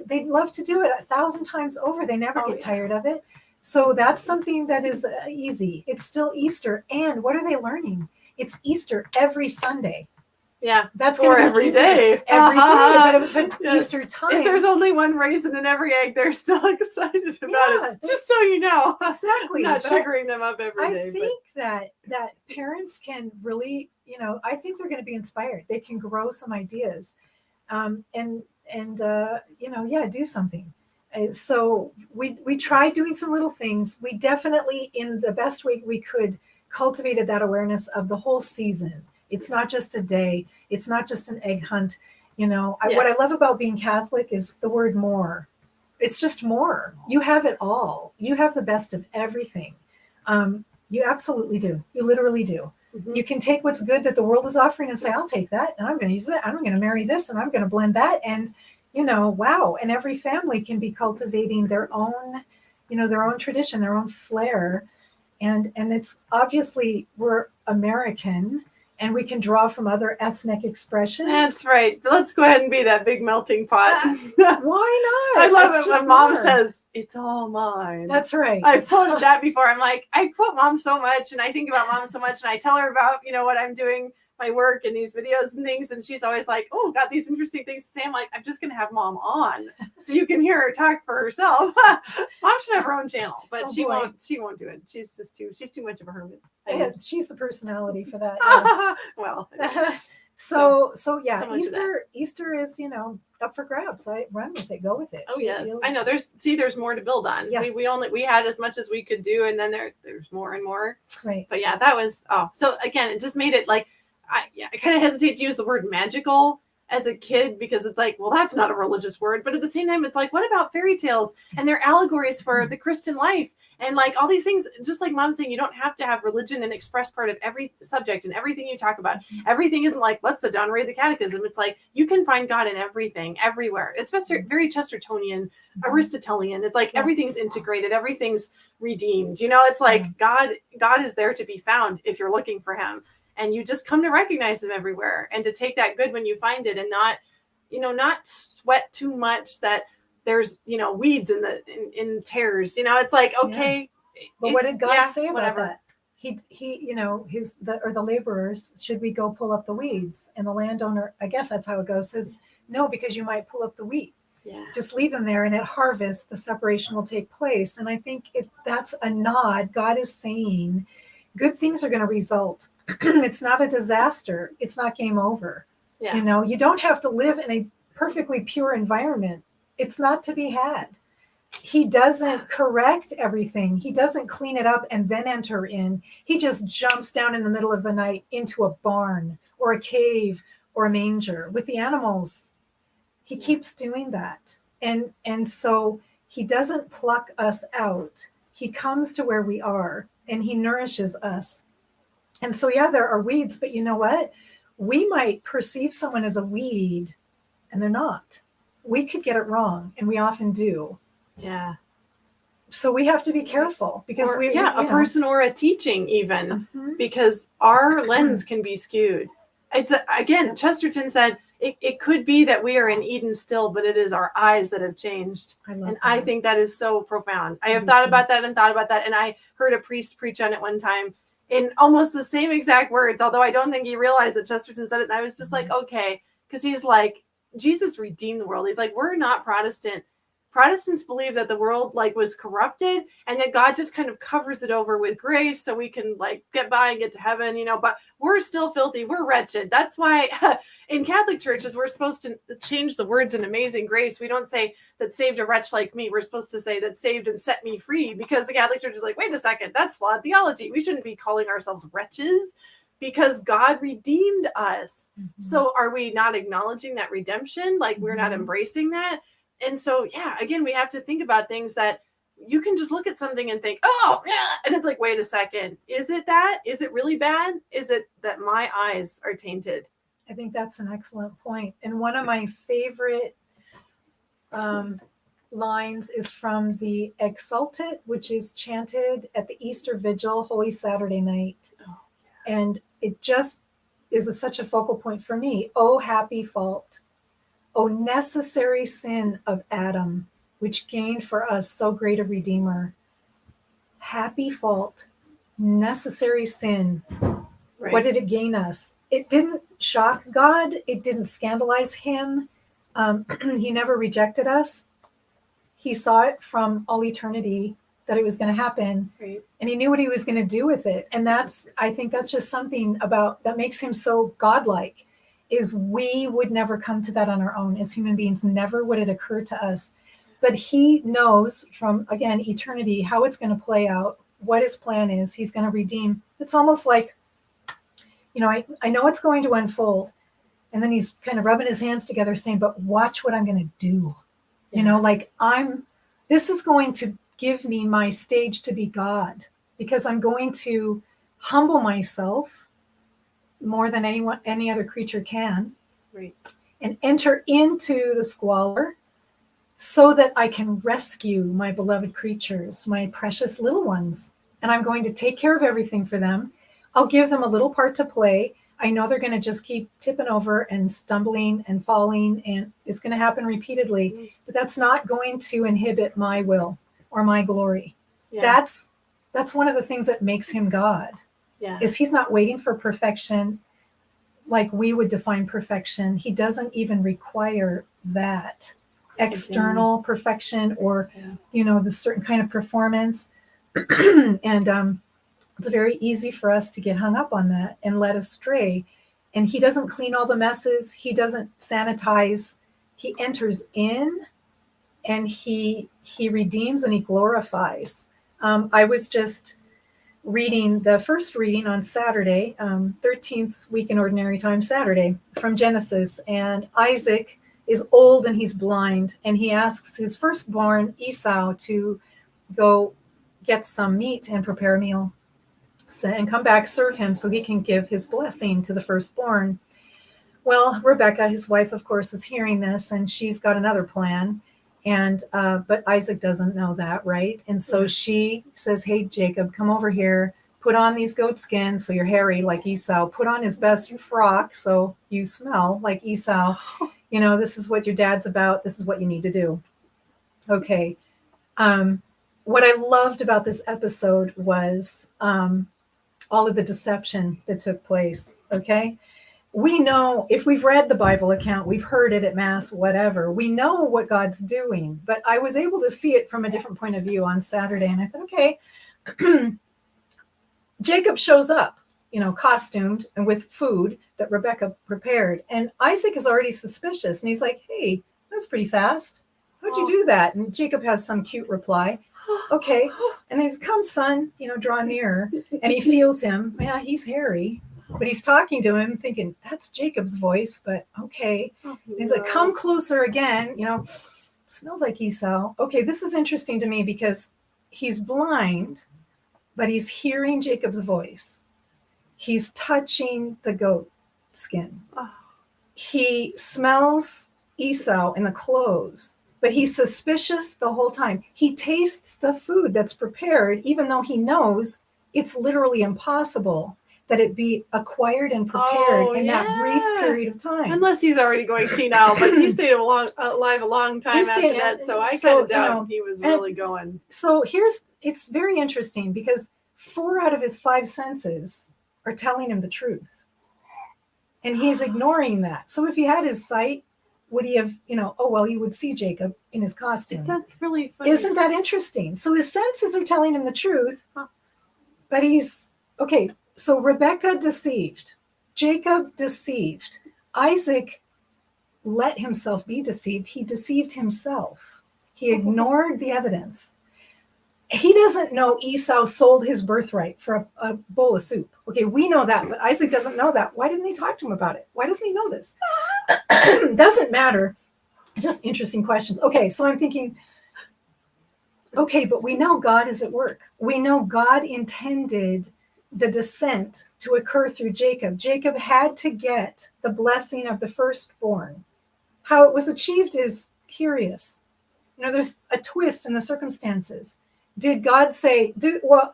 they love to do it 1,000 times over. They never get tired of it. So that's something that is easy. It's still Easter. And what are they learning? It's Easter every Sunday. Yeah, that's or every day. Every day, but yes. Easter time. If there's only one raisin in every egg, they're still excited about it. Just so you know, exactly. Not sugaring them up every day. I think that parents can really, I think they're going to be inspired. They can grow some ideas, and do something. So we tried doing some little things. We definitely, in the best way we could, cultivated that awareness of the whole season. It's not just a day. It's not just an egg hunt. What I love about being Catholic is the word more. It's just more. You have it all. You have the best of everything. You absolutely do. You literally do. Mm-hmm. You can take what's good that the world is offering and say, I'll take that, and I'm going to use that, and I'm going to marry this, and I'm going to blend that. And, wow. And every family can be cultivating their own, their own tradition, their own flair. And it's obviously we're American, and we can draw from other ethnic expressions. That's right. Let's go ahead and be that big melting pot. Why not? I love it when Mom says, it's all mine. That's right. I've quoted that before. I'm like, I quote Mom so much, and I think about Mom so much, and I tell her about, what I'm doing, my work and these videos and things, and she's always like, oh, got these interesting things to say. I'm like, I'm just going to have Mom on so you can hear her talk for herself. Mom should have her own channel, but she won't do it. She's too much of a hermit. Yeah, she's the personality for that. Well, so yeah, Easter is, up for grabs. I run with it, go with it. Oh yes. I know there's more to build on. Yeah. We had as much as we could do, and then there's more and more. Right. But yeah, that was so again, it just made it like I kind of hesitate to use the word magical as a kid because it's like, well, that's not a religious word. But at the same time, it's like, what about fairy tales? And they're allegories for the Christian life. And like all these things, just like Mom's saying, you don't have to have religion and express part of every subject and everything you talk about. Everything isn't like, let's sit down and read the catechism. It's like, you can find God in everything, everywhere. It's very Chestertonian, Aristotelian. It's like everything's integrated. Everything's redeemed. It's like God is there to be found if you're looking for him. And you just come to recognize him everywhere and to take that good when you find it and not sweat too much that there's, weeds in tares, it's like, okay. Yeah. But what did God say about that? He, the laborers, should we go pull up the weeds? And the landowner, I guess that's how it goes, says, no, because you might pull up the wheat. Yeah. Just leave them there. And at harvest, the separation will take place. And I think that's a nod. God is saying good things are going to result. It's not a disaster. It's not game over. Yeah. You don't have to live in a perfectly pure environment. It's not to be had. He doesn't correct everything. He doesn't clean it up and then enter in. He just jumps down in the middle of the night into a barn or a cave or a manger with the animals. He keeps doing that. And so he doesn't pluck us out. He comes to where we are and he nourishes us. And so, there are weeds, but you know what? We might perceive someone as a weed and they're not. We could get it wrong, and we often do. Yeah. So we have to be careful because a person or a teaching even, because our lens can be skewed. It's again, Chesterton said, it could be that we are in Eden still, but it is our eyes that have changed. I think that is so profound. I have thought about that, and I heard a priest preach on it one time. in almost the same exact words, although I don't think he realized that Chesterton said it. And I was just like, okay, because he's like, Jesus redeemed the world. He's like, we're not Protestant. Protestants believe that the world like was corrupted and that God just kind of covers it over with grace so we can like get by and get to heaven, you know, but we're still filthy. We're wretched. That's why in Catholic churches, we're supposed to change the words in amazing grace. We don't say that saved a wretch like me. We're supposed to say that saved and set me free, because the Catholic Church is like, wait a second, that's flawed theology. We shouldn't be calling ourselves wretches because God redeemed us. Mm-hmm. So are we not acknowledging that redemption? Like we're not embracing that? And so, yeah, again, we have to think about things that you can just look at something and think, oh, yeah. And it's like, wait a second. Is it that? Is it really bad? Is it that my eyes are tainted? I think that's an excellent point. And one of my favorite lines is from the Exultet, which is chanted at the Easter Vigil, Holy Saturday night. Oh, and it just is such a focal point for me. Oh, happy fault. Oh, necessary sin of Adam, which gained for us so great a Redeemer. Happy fault, necessary sin. right. What did it gain us? It didn't shock God. It didn't scandalize him. He never rejected us. He saw it from all eternity that it was going to happen. Right. And he knew what he was going to do with it. And I think that's just something about that makes him so godlike. Is we would never come to that on our own as human beings. Never would it occur to us. But he knows from, again, eternity, how it's going to play out, what his plan is. He's going to redeem. It's almost like, you know, I know it's going to unfold. And then he's kind of rubbing his hands together saying, but watch what I'm going to do. Yeah. You know, like this is going to give me my stage to be God, because I'm going to humble myself more than any other creature can, right. and enter into the squalor so that I can rescue my beloved creatures, my precious little ones. And I'm going to take care of everything for them. I'll give them a little part to play. I know they're going to just keep tipping over and stumbling and falling, and it's going to happen repeatedly, but that's not going to inhibit my will or my glory. Yeah. That's one of the things that makes him God. Yeah. Is he's not waiting for perfection like we would define perfection. He doesn't even require that external perfection or, you know, the certain kind of performance. And it's very easy for us to get hung up on that and led astray. And he doesn't clean all the messes. He doesn't sanitize. He enters in and he redeems and he glorifies. I was just reading the first reading on Saturday, 13th week in ordinary time, Saturday, from Genesis. And Isaac is old and he's blind. And he asks his firstborn, Esau, to go get some meat and prepare a meal and come back, serve him so he can give his blessing to the firstborn. Well, Rebecca, his wife, of course, is hearing this, and she's got another plan. And but Isaac doesn't know that, right? And so she says, hey, Jacob, come over here, put on these goat skins so you're hairy like Esau, put on his best frock so you smell like Esau. You know, this is what your dad's about. This is what you need to do. Okay. What I loved about this episode was all of the deception that took place. Okay. We know, if we've read the Bible account, we've heard it at Mass, whatever, we know what God's doing. But I was able to see it from a different point of view on Saturday. And I thought, okay, Jacob shows up, you know, costumed and with food that Rebecca prepared. And Isaac is already suspicious. And he's like, hey, that's pretty fast. How'd you do that? And Jacob has some cute reply. Okay. And he's, come, son, you know, draw near. And he feels him. Yeah, he's hairy. But he's talking to him thinking, that's Jacob's voice, but okay. And he's like, come closer again, you know, smells like Esau. Okay, this is interesting to me because he's blind, but he's hearing Jacob's voice. He's touching the goat skin. He smells Esau in the clothes, but he's suspicious the whole time. He tastes the food that's prepared, even though he knows it's literally impossible that it be acquired and prepared in that brief period of time. Unless he's already going senile, but he stayed alive a long time after that, so I kind of doubt he was really going. So it's very interesting because 4 out of his 5 senses are telling him the truth. And he's ignoring that. So if he had his sight, would he have, you would see Jacob in his costume. That's really funny. Isn't that interesting? So his senses are telling him the truth, but okay, so Rebecca deceived. Jacob deceived. Isaac let himself be deceived. He deceived himself. He ignored the evidence. He doesn't know Esau sold his birthright for a bowl of soup. Okay, we know that, but Isaac doesn't know that. Why didn't he talk to him about it? Why doesn't he know this? Doesn't matter. Just interesting questions. Okay, so I'm thinking, okay, but we know God is at work. We know God intended the descent to occur through Jacob. Jacob had to get the blessing of the firstborn. How it was achieved is curious. There's a twist in the circumstances. Did God say,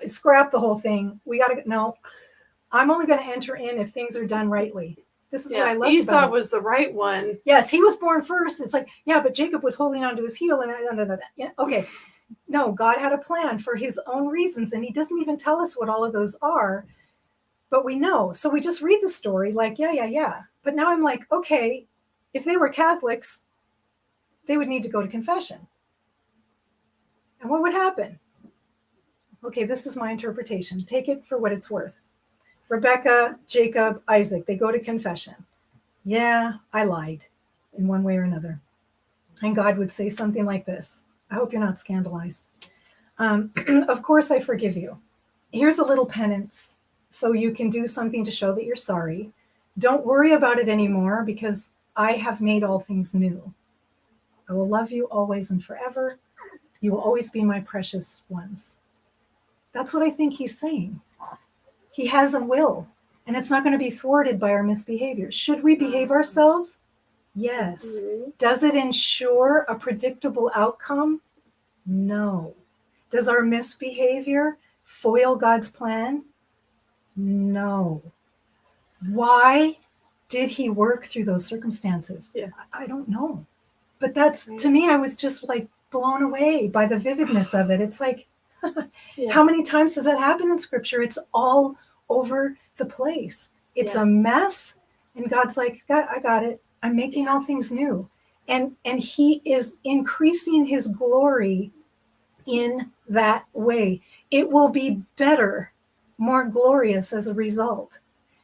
scrap the whole thing? No, I'm only going to enter in if things are done rightly. This is what I love Esau about it. was the right one. Yes, he was born first. It's like, but Jacob was holding on to his heel. Okay. No, God had a plan for his own reasons, and he doesn't even tell us what all of those are, but we know. So we just read the story like, yeah. But now I'm like, okay, if they were Catholics, they would need to go to confession. And what would happen? Okay, this is my interpretation. Take it for what it's worth. Rebecca, Jacob, Isaac, they go to confession. Yeah, I lied in one way or another. And God would say something like this. I hope you're not scandalized. Of course, I forgive you. Here's a little penance so you can do something to show that you're sorry. Don't worry about it anymore because I have made all things new. I will love you always and forever. You will always be my precious ones. That's what I think he's saying. He has a will, and it's not going to be thwarted by our misbehavior. Should we behave ourselves? Yes. Mm-hmm. Does it ensure a predictable outcome? No. Does our misbehavior foil God's plan? No. Why did he work through those circumstances? Yeah. I don't know. But to me, I was just like blown away by the vividness of it. It's like, how many times does that happen in Scripture? It's all over the place. It's a mess. And God's like, I got it. I'm making all things new. And he is increasing his glory in that way. It will be better, more glorious as a result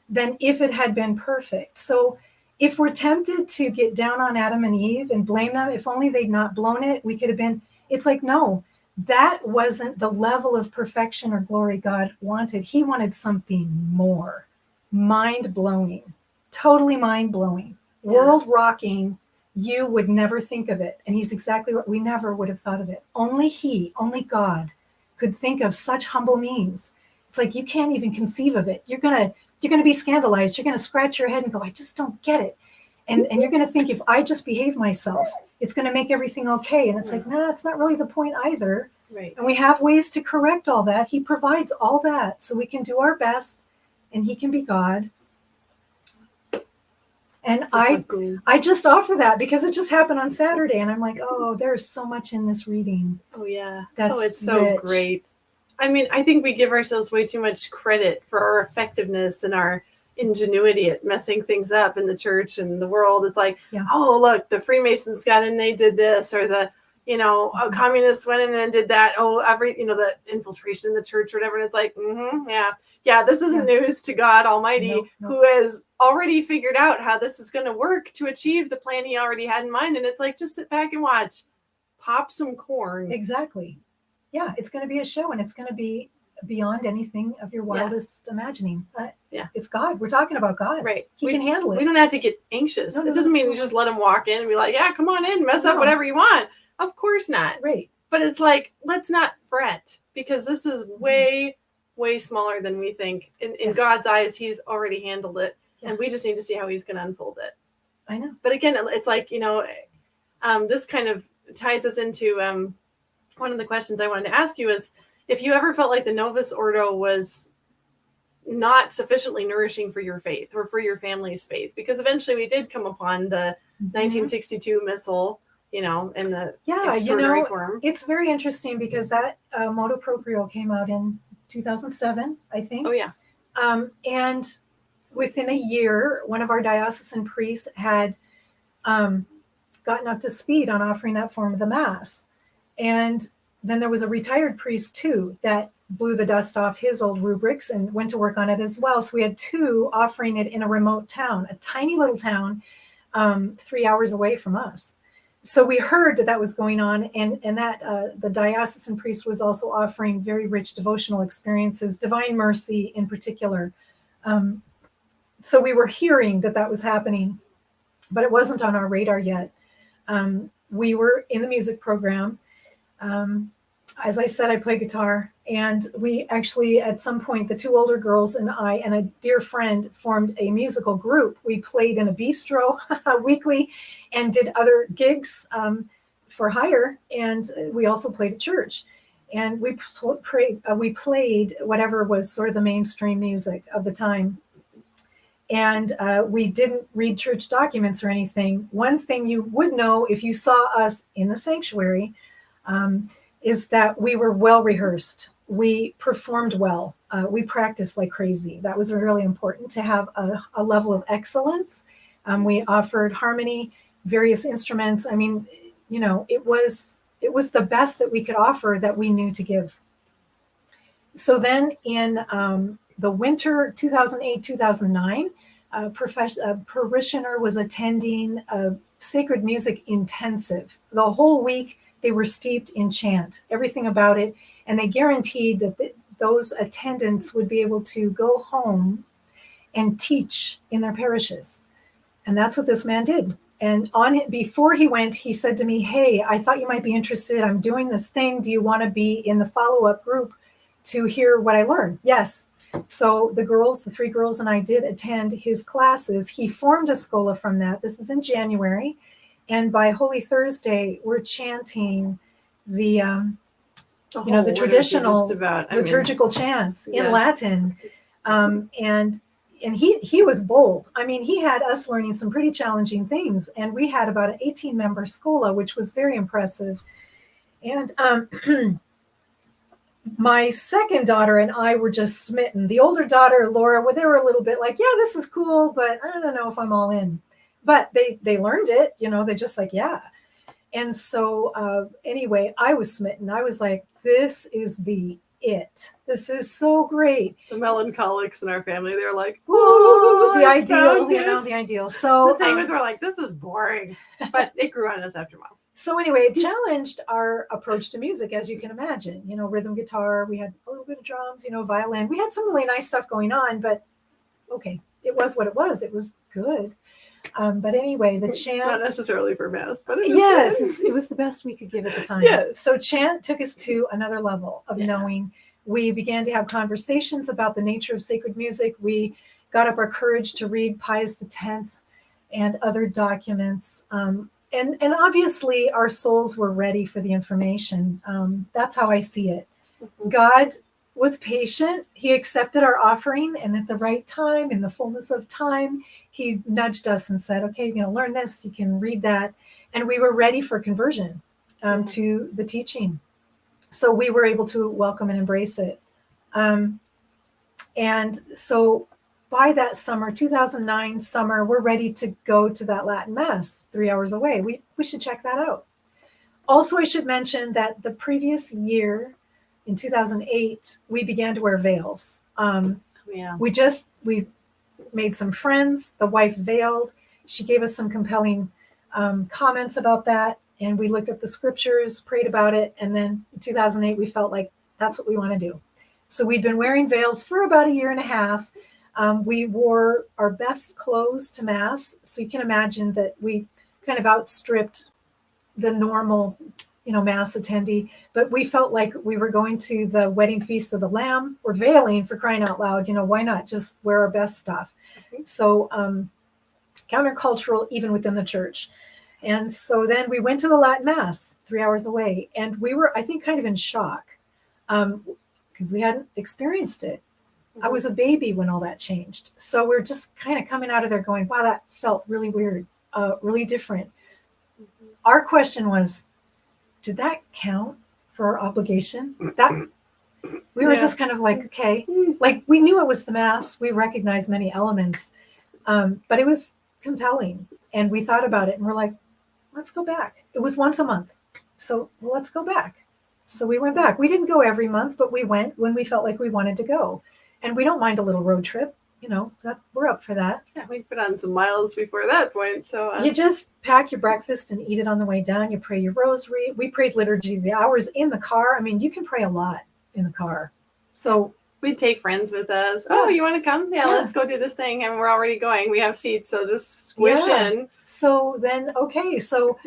than if it had been perfect. So if we're tempted to get down on Adam and Eve and blame them, if only they'd not blown it, we could have been, it's like, no, that wasn't the level of perfection or glory God wanted. He wanted something more, mind-blowing, totally mind-blowing, world-rocking. You would never think of it. And he's exactly what we never would have thought of it. Only God could think of such humble means. It's like, you can't even conceive of it. You're going to be scandalized. You're going to scratch your head and go, I just don't get it. And you're going to think, if I just behave myself, it's going to make everything okay. And it's like, no, it's not really the point either. Right. And we have ways to correct all that. He provides all that so we can do our best and he can be God. And I just offer that because it just happened on Saturday. And I'm like, oh, there's so much in this reading. Oh, yeah. It's so rich. Great. I mean, I think we give ourselves way too much credit for our effectiveness and our ingenuity at messing things up in the church and the world. It's like, oh, look, the Freemasons got in, they did this, or the, communists went in and did that. Oh, the infiltration in the church or whatever. And it's like, this isn't news to God Almighty, who has already figured out how this is going to work to achieve the plan he already had in mind. And it's like, just sit back and watch. Pop some corn. Exactly. Yeah, it's going to be a show, and it's going to be beyond anything of your wildest imagining. It's God. We're talking about God. Right. He can handle it. We don't have to get anxious. It doesn't mean we just let him walk in and be like, yeah, come on in, mess up whatever you want. Of course not. Right. But it's like, let's not fret, because this is way, way smaller than we think. In God's eyes, he's already handled it. Yeah. And we just need to see how he's going to unfold it. I know. But again, it's like, this kind of ties us into one of the questions I wanted to ask you is, if you ever felt like the Novus Ordo was not sufficiently nourishing for your faith or for your family's faith, because eventually we did come upon the 1962 missal, in the extraordinary form. It's very interesting because that motu proprio came out in 2007, I think. Oh, yeah. And within a year, one of our diocesan priests had gotten up to speed on offering that form of the Mass. And then there was a retired priest, too, that blew the dust off his old rubrics and went to work on it as well. So we had two offering it in a remote town, a tiny little town, 3 hours away from us. So we heard that was going on, and that the diocesan priest was also offering very rich devotional experiences, Divine Mercy in particular. So we were hearing that was happening, but it wasn't on our radar yet. We were in the music program. As I said, I play guitar, and we actually, at some point, the two older girls and I and a dear friend formed a musical group. We played in a bistro weekly and did other gigs for hire, and we also played at church. And we played whatever was sort of the mainstream music of the time. And we didn't read church documents or anything. One thing you would know if you saw us in the sanctuary is that we were well rehearsed. We performed well. We practiced like crazy. That was really important, to have a level of excellence. We offered harmony, various instruments. I mean, it was the best that we could offer that we knew to give. So then in the winter 2008-2009, a parishioner was attending a sacred music intensive. The whole week they were steeped in chant, everything about it, and they guaranteed that those attendants would be able to go home and teach in their parishes. And that's what this man did. And before he went, he said to me, "Hey, I thought you might be interested. I'm doing this thing. Do you want to be in the follow-up group to hear what I learned?" Yes. So the 3 girls and I did attend his classes. He formed a schola from that. This is in January. And by Holy Thursday, we're chanting the traditional liturgical chants in Latin. And he was bold. I mean, he had us learning some pretty challenging things. And we had about an 18-member schola, which was very impressive. And my second daughter and I were just smitten. The older daughter, Laura, they were a little bit like, yeah, this is cool, but I don't know if I'm all in. But they learned it, they just like, yeah. And so anyway, I was smitten. I was like, this is it. This is so great. The melancholics in our family, they're like, "Whoa, the ideal, the ideal." So the Savings were like, this is boring. But it grew on us after a while. So anyway, it challenged our approach to music, as you can imagine. Rhythm guitar, we had a little bit of drums, violin. We had some really nice stuff going on, but okay, it was what it was. It was good. But anyway, the chant... Not necessarily for Mass, but it was the best we could give at the time. Yes. So chant took us to another level of knowing. We began to have conversations about the nature of sacred music. We got up our courage to read Pius X and other documents. And obviously our souls were ready for the information. That's how I see it. God was patient. He accepted our offering, and at the right time, in the fullness of time, he nudged us and said, okay, learn this, you can read that. And we were ready for conversion to the teaching. So we were able to welcome and embrace it. And so by that summer, 2009 summer, we're ready to go to that Latin Mass 3 hours away. We should check that out. Also, I should mention that the previous year, in 2008, we began to wear veils. We made some friends. The wife veiled. She gave us some compelling comments about that. And we looked at the scriptures, prayed about it. And then in 2008, we felt like that's what we want to do. So we'd been wearing veils for about a year and a half. We wore our best clothes to Mass. So you can imagine that we kind of outstripped the normal, Mass attendee. But we felt like we were going to the wedding feast of the Lamb. We're veiling, for crying out loud. Why not just wear our best stuff? Mm-hmm. So countercultural, even within the church. And so then we went to the Latin Mass 3 hours away. And we were, I think, kind of in shock because we hadn't experienced it. I was a baby when all that changed. So we're just kind of coming out of there going, wow, that felt really weird, really different. Our question was, did that count for our obligation? We were just kind of like, okay, like we knew it was the Mass. We recognized many elements, but it was compelling. And we thought about it and we're like, let's go back. It was once a month. So let's go back. So we went back. We didn't go every month, but we went when we felt like we wanted to go. And we don't mind a little road trip. We're up for that. Yeah, we put on some miles before that point. So you just pack your breakfast and eat it on the way down. You pray your rosary. We prayed liturgy the hours in the car. I mean, you can pray a lot in the car. So we'd take friends with us. Oh, you want to come? Yeah, let's go do this thing. And we're already going. We have seats, so just squish in. So then, so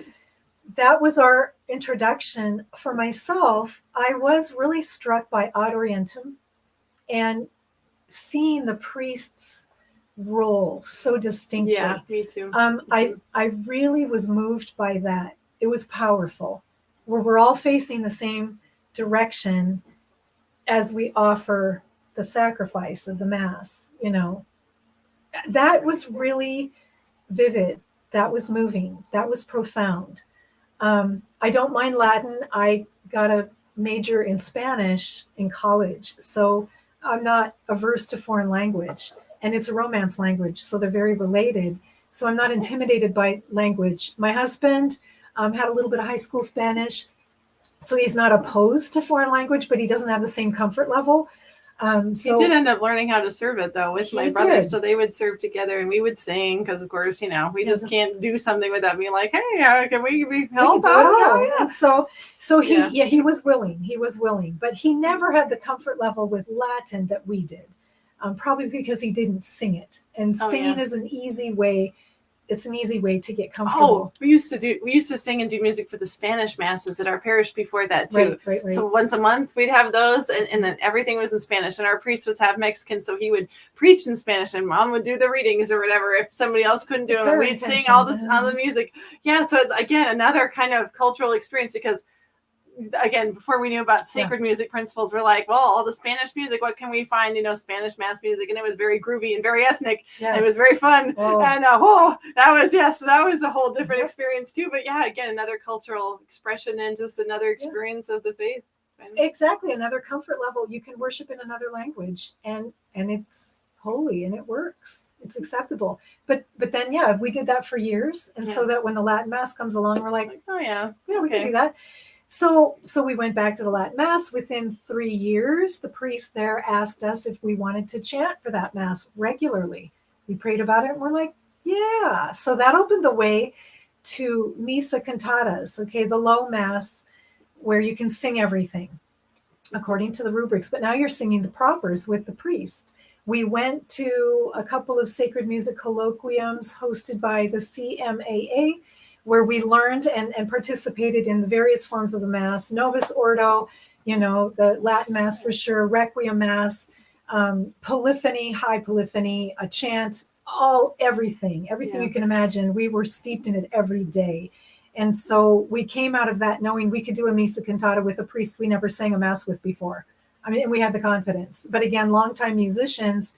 that was our introduction. For myself, I was really struck by Ad Orientem and seeing the priest's role so distinctly. Yeah, me too. I really was moved by that. It was powerful. Where we're all facing the same direction as we offer the sacrifice of the Mass, That was really vivid. That was moving. That was profound. I don't mind Latin. I got a major in Spanish in college, so I'm not averse to foreign language, and it's a Romance language, so they're very related. So I'm not intimidated by language. My husband had a little bit of high school Spanish, so he's not opposed to foreign language, but he doesn't have the same comfort level. He did end up learning how to serve it, though, with my brother. So they would serve together, and we would sing, because, of course, we just can't do something without being like, hey, can we help out? And so he was willing. He was willing. But he never had the comfort level with Latin that we did, probably because he didn't sing it. And singing is an easy way. It's an easy way to get comfortable. We used to sing and do music for the Spanish masses at our parish before that too. Right. So once a month we'd have those, and then everything was in Spanish. And our priest was half Mexican, so he would preach in Spanish, and Mom would do the readings or whatever if somebody else couldn't do them. And we'd sing all this on the music. Yeah, so it's again another kind of cultural experience, because again, before we knew about sacred music principles, we're like, well, all the Spanish music, what can we find? Spanish Mass music, and it was very groovy and very ethnic. Yes. And it was very fun. Oh. And that was a whole different experience too. But yeah, again, another cultural expression and just another experience of the faith. Exactly, another comfort level. You can worship in another language, and it's holy and it works. It's acceptable. But then we did that for years, and so that when the Latin Mass comes along, we're like oh yeah, we can do that. So we went back to the Latin Mass. Within 3 years, the priest there asked us if we wanted to chant for that Mass regularly. We prayed about it, and we're like, yeah. So that opened the way to Missa Cantatas, the low Mass, where you can sing everything according to the rubrics. But now you're singing the propers with the priest. We went to a couple of sacred music colloquiums hosted by the CMAA, where we learned and participated in the various forms of the Mass, Novus Ordo, the Latin Mass for sure, Requiem Mass, polyphony, high polyphony, a chant, everything you can imagine. We were steeped in it every day. And so we came out of that knowing we could do a Missa Cantata with a priest we never sang a Mass with before. I mean, we had the confidence. But again, longtime musicians,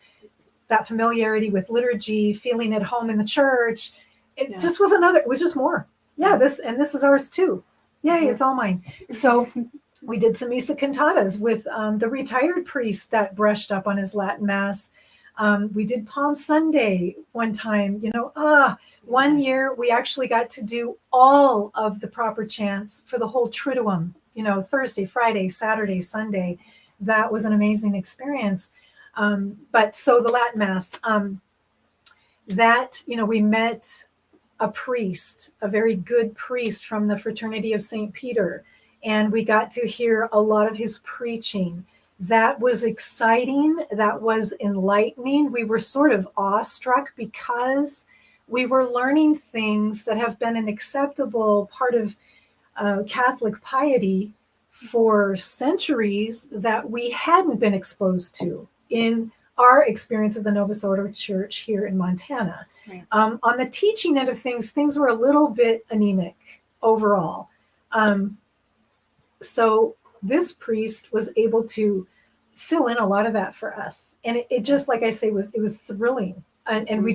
that familiarity with liturgy, feeling at home in the church, it just was it was just more. Yeah, this is ours too. Yay, it's all mine. So we did some Missa Cantatas with the retired priest that brushed up on his Latin Mass. We did Palm Sunday one time, one year we actually got to do all of the proper chants for the whole Triduum, Thursday, Friday, Saturday, Sunday. That was an amazing experience. But so the Latin Mass, we met a priest, a very good priest from the Fraternity of St. Peter, and we got to hear a lot of his preaching. That was exciting. That was enlightening. We were sort of awestruck because we were learning things that have been an acceptable part of Catholic piety for centuries that we hadn't been exposed to in our experience of the Novus Ordo Church here in Montana. Right. On the teaching end of things were a little bit anemic overall. So this priest was able to fill in a lot of that for us. And it just, like I say, it was thrilling. And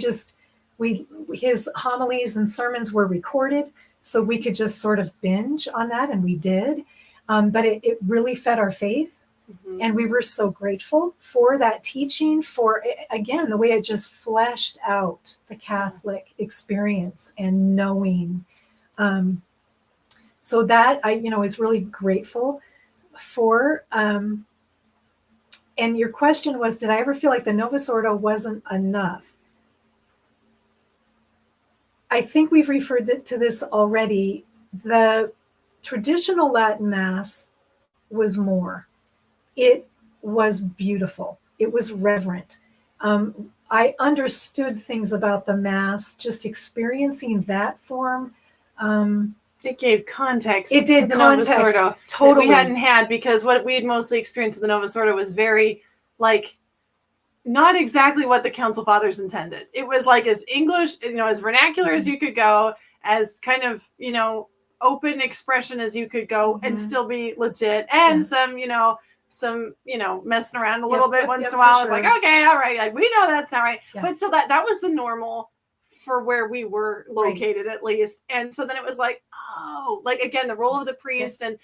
his homilies and sermons were recorded, so we could just sort of binge on that, and we did. But it really fed our faith. Mhm. And we were so grateful for that teaching, for, again, the way it just fleshed out the Catholic experience and knowing. So that I, is really grateful for. And your question was, did I ever feel like the Novus Ordo wasn't enough? I think we've referred to this already. The traditional Latin Mass was more. It was beautiful. It was reverent. I understood things about the Mass, just experiencing that form. It gave context It did to the context, Novus Ordo totally. that we hadn't had, because what we had mostly experienced in the Novus Ordo was very, like, not exactly what the Council Fathers intended. It was like as English, as vernacular as you could go, as kind of, open expression as you could go, and still be legit, and some messing around a little bit once in a while. It's like, okay, all right, like, we know that's not right, but still that was the normal for where we were located, at least. And so then it was like, oh, like, again, the role of the priest, and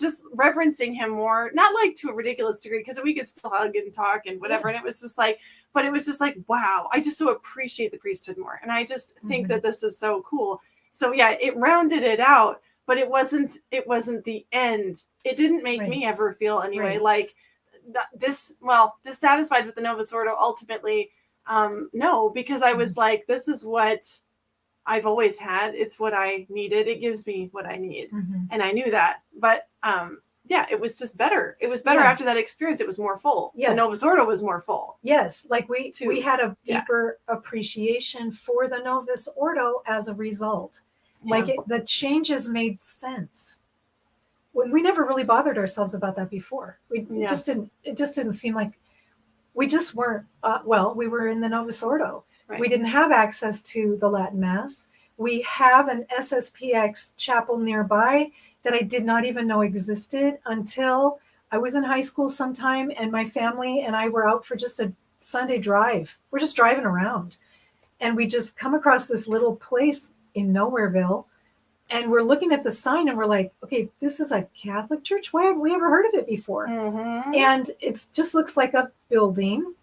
just reverencing him more, not like to a ridiculous degree, because we could still hug and talk and whatever. And it was just like, but it was just like, wow, I just so appreciate the priesthood more. And I just think that this is so cool. So yeah, it rounded it out, but it wasn't the end. It didn't make me ever feel anyway like dissatisfied with the Novus Ordo ultimately. No, because I was like, this is what I've always had. It's what I needed. It gives me what I need. And I knew that. But it was just better. It was better after that experience. It was more full. Yes. The Novus Ordo was more full. Yes. Like we had a deeper appreciation for the Novus Ordo as a result. Like the changes made sense. When we never really bothered ourselves about that before. It just didn't seem like, we just weren't, we were in the Novus Ordo. Right. We didn't have access to the Latin Mass. We have an SSPX chapel nearby that I did not even know existed until I was in high school sometime, and my family and I were out for just a Sunday drive. We're just driving around, and we just come across this little place in Nowhereville, and we're looking at the sign, and we're like, okay, this is a Catholic church? Why haven't we ever heard of it before? And it just looks like a building.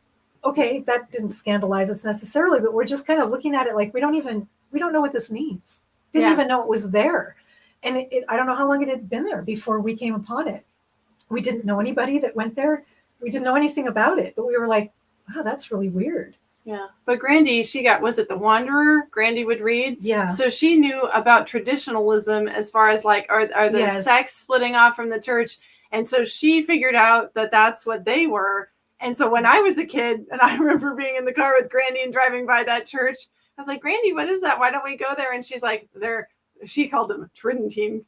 Okay, that didn't scandalize us necessarily, but we're just kind of looking at it like we don't know what this means. Didn't even know it was there. And I don't know how long it had been there before we came upon it. We didn't know anybody that went there. We didn't know anything about it, but we were like, wow, that's really weird. Yeah. But Grandy, was it The Wanderer? Grandy would read. Yeah. So she knew about traditionalism as far as like, are the sects splitting off from the church? And so she figured out that that's what they were. And so when I was a kid, and I remember being in the car with Grandy and driving by that church, I was like, Grandy, what is that? Why don't we go there? And she's like, she called them Tridentine,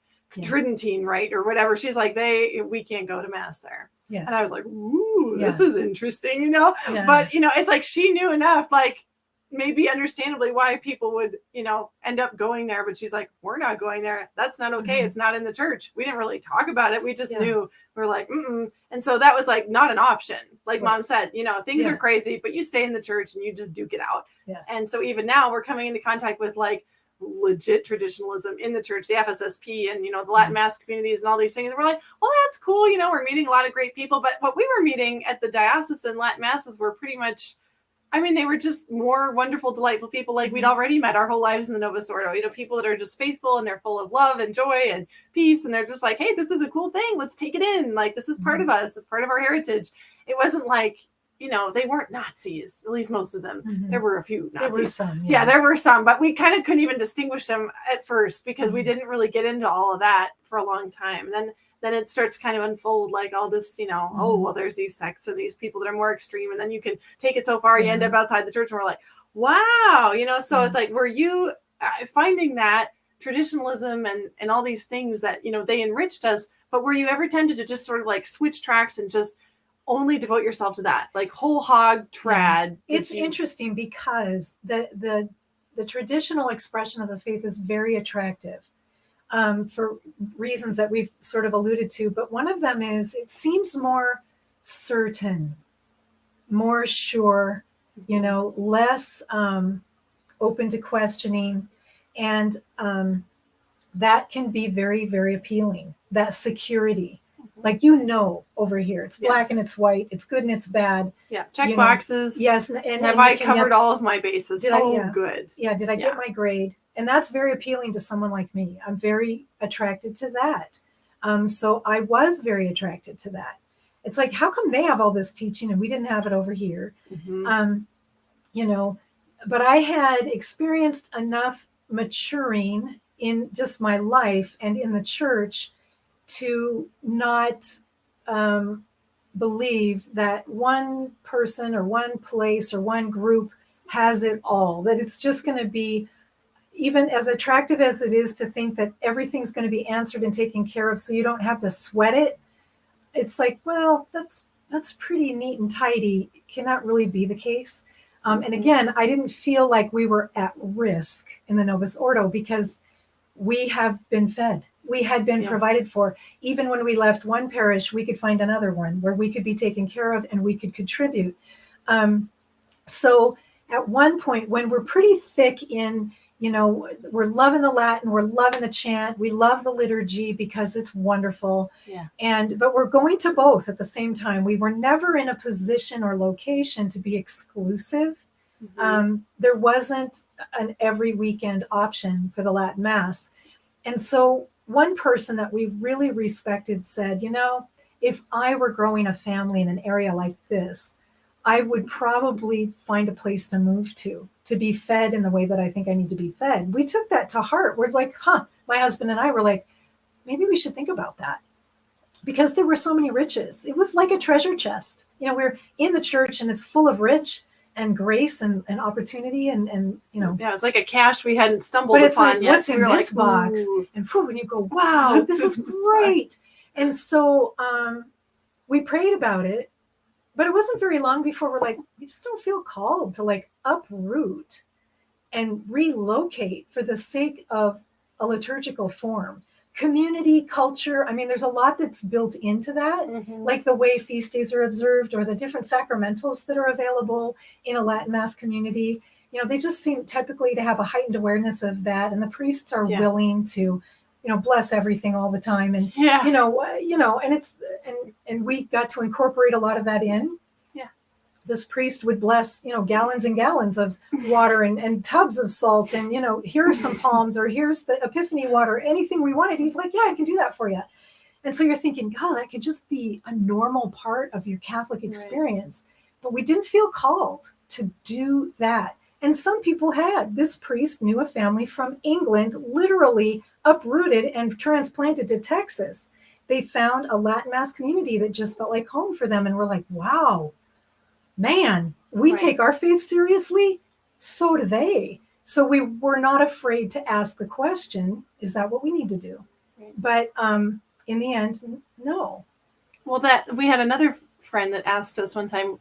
right? Or whatever. She's like, we can't go to Mass there. Yeah. And I was like, ooh, this is interesting, Yeah. But, it's like she knew enough, like maybe understandably why people would, end up going there. But she's like, we're not going there. That's not okay. It's not in the church. We didn't really talk about it. We just knew. We're like, And so that was like not an option. Like Mom said, things are crazy, but you stay in the church and you just duke it out. Yeah. And so even now we're coming into contact with like legit traditionalism in the church, the FSSP and, the Latin Mass communities and all these things. And we're like, well, that's cool. We're meeting a lot of great people. But what we were meeting at the diocesan Latin Masses were pretty much, they were just more wonderful, delightful people like we'd already met our whole lives in the Novus Ordo. People that are just faithful and they're full of love and joy and peace. And they're just like, hey, this is a cool thing. Let's take it in. Like, this is part of us. It's part of our heritage. It wasn't like, they weren't Nazis, at least most of them. There were a few Nazis. There were some. Yeah, there were some. But we kind of couldn't even distinguish them at first because we didn't really get into all of that for a long time. And then it starts kind of unfold like all this, oh, well, there's these sects and these people that are more extreme. And then you can take it so far, you end up outside the church and we're like, wow, so it's like, were you finding that traditionalism and all these things that, they enriched us, but were you ever tempted to just sort of like switch tracks and just only devote yourself to that, like whole hog trad? It's interesting because the traditional expression of the faith is very attractive. For reasons that we've sort of alluded to. But one of them is it seems more certain, more sure, less open to questioning. And that can be very, very appealing, that security. Like, over here, it's black and it's white, it's good and it's bad. Yeah, check boxes. Yes. And have I covered all of my bases? Good. Yeah, did I get my grade? And that's very appealing to someone like me. I'm very attracted to that. So I was very attracted to that. It's like, how come they have all this teaching and we didn't have it over here? But I had experienced enough maturing in just my life and in the church to not believe that one person or one place or one group has it all, that it's just going to be, even as attractive as it is to think that everything's going to be answered and taken care of so you don't have to sweat it. It's like, well, that's pretty neat and tidy. Can that really be the case? And again, I didn't feel like we were at risk in the Novus Ordo because we have been fed. We had been provided for. Even when we left one parish, we could find another one where we could be taken care of and we could contribute. So at one point, when we're pretty thick in, we're loving the Latin, we're loving the chant, we love the liturgy because it's wonderful. But we're going to both at the same time. We were never in a position or location to be exclusive. There wasn't an every weekend option for the Latin Mass. And so one person that we really respected said, if I were growing a family in an area like this, I would probably find a place to move to be fed in the way that I think I need to be fed. We took that to heart. We're like, my husband and I were like, maybe we should think about that, because there were so many riches. It was like a treasure chest. We're in the church and it's full of rich and grace and opportunity and it's like a cache we hadn't stumbled upon yet. What's in this box? And you go, wow, this is great. And so we prayed about it, but it wasn't very long before we're like, we just don't feel called to like uproot and relocate for the sake of a liturgical form. Community, culture, there's a lot that's built into that, like the way feast days are observed or the different sacramentals that are available in a Latin Mass community. They just seem typically to have a heightened awareness of that, and the priests are willing to, bless everything all the time, and and it's and we got to incorporate a lot of that in. This priest would bless, gallons and gallons of water and tubs of salt. And, here are some palms, or here's the Epiphany water, anything we wanted. He's like, yeah, I can do that for you. And so you're thinking, God, that could just be a normal part of your Catholic experience. Right. But we didn't feel called to do that. And some people had. This priest knew a family from England, literally uprooted and transplanted to Texas. They found a Latin Mass community that just felt like home for them. And we're like, wow. Man, we take our faith seriously. So do they. So we were not afraid to ask the question, is that what we need to do? Right. But in the end, no. Well, we had another friend that asked us one time,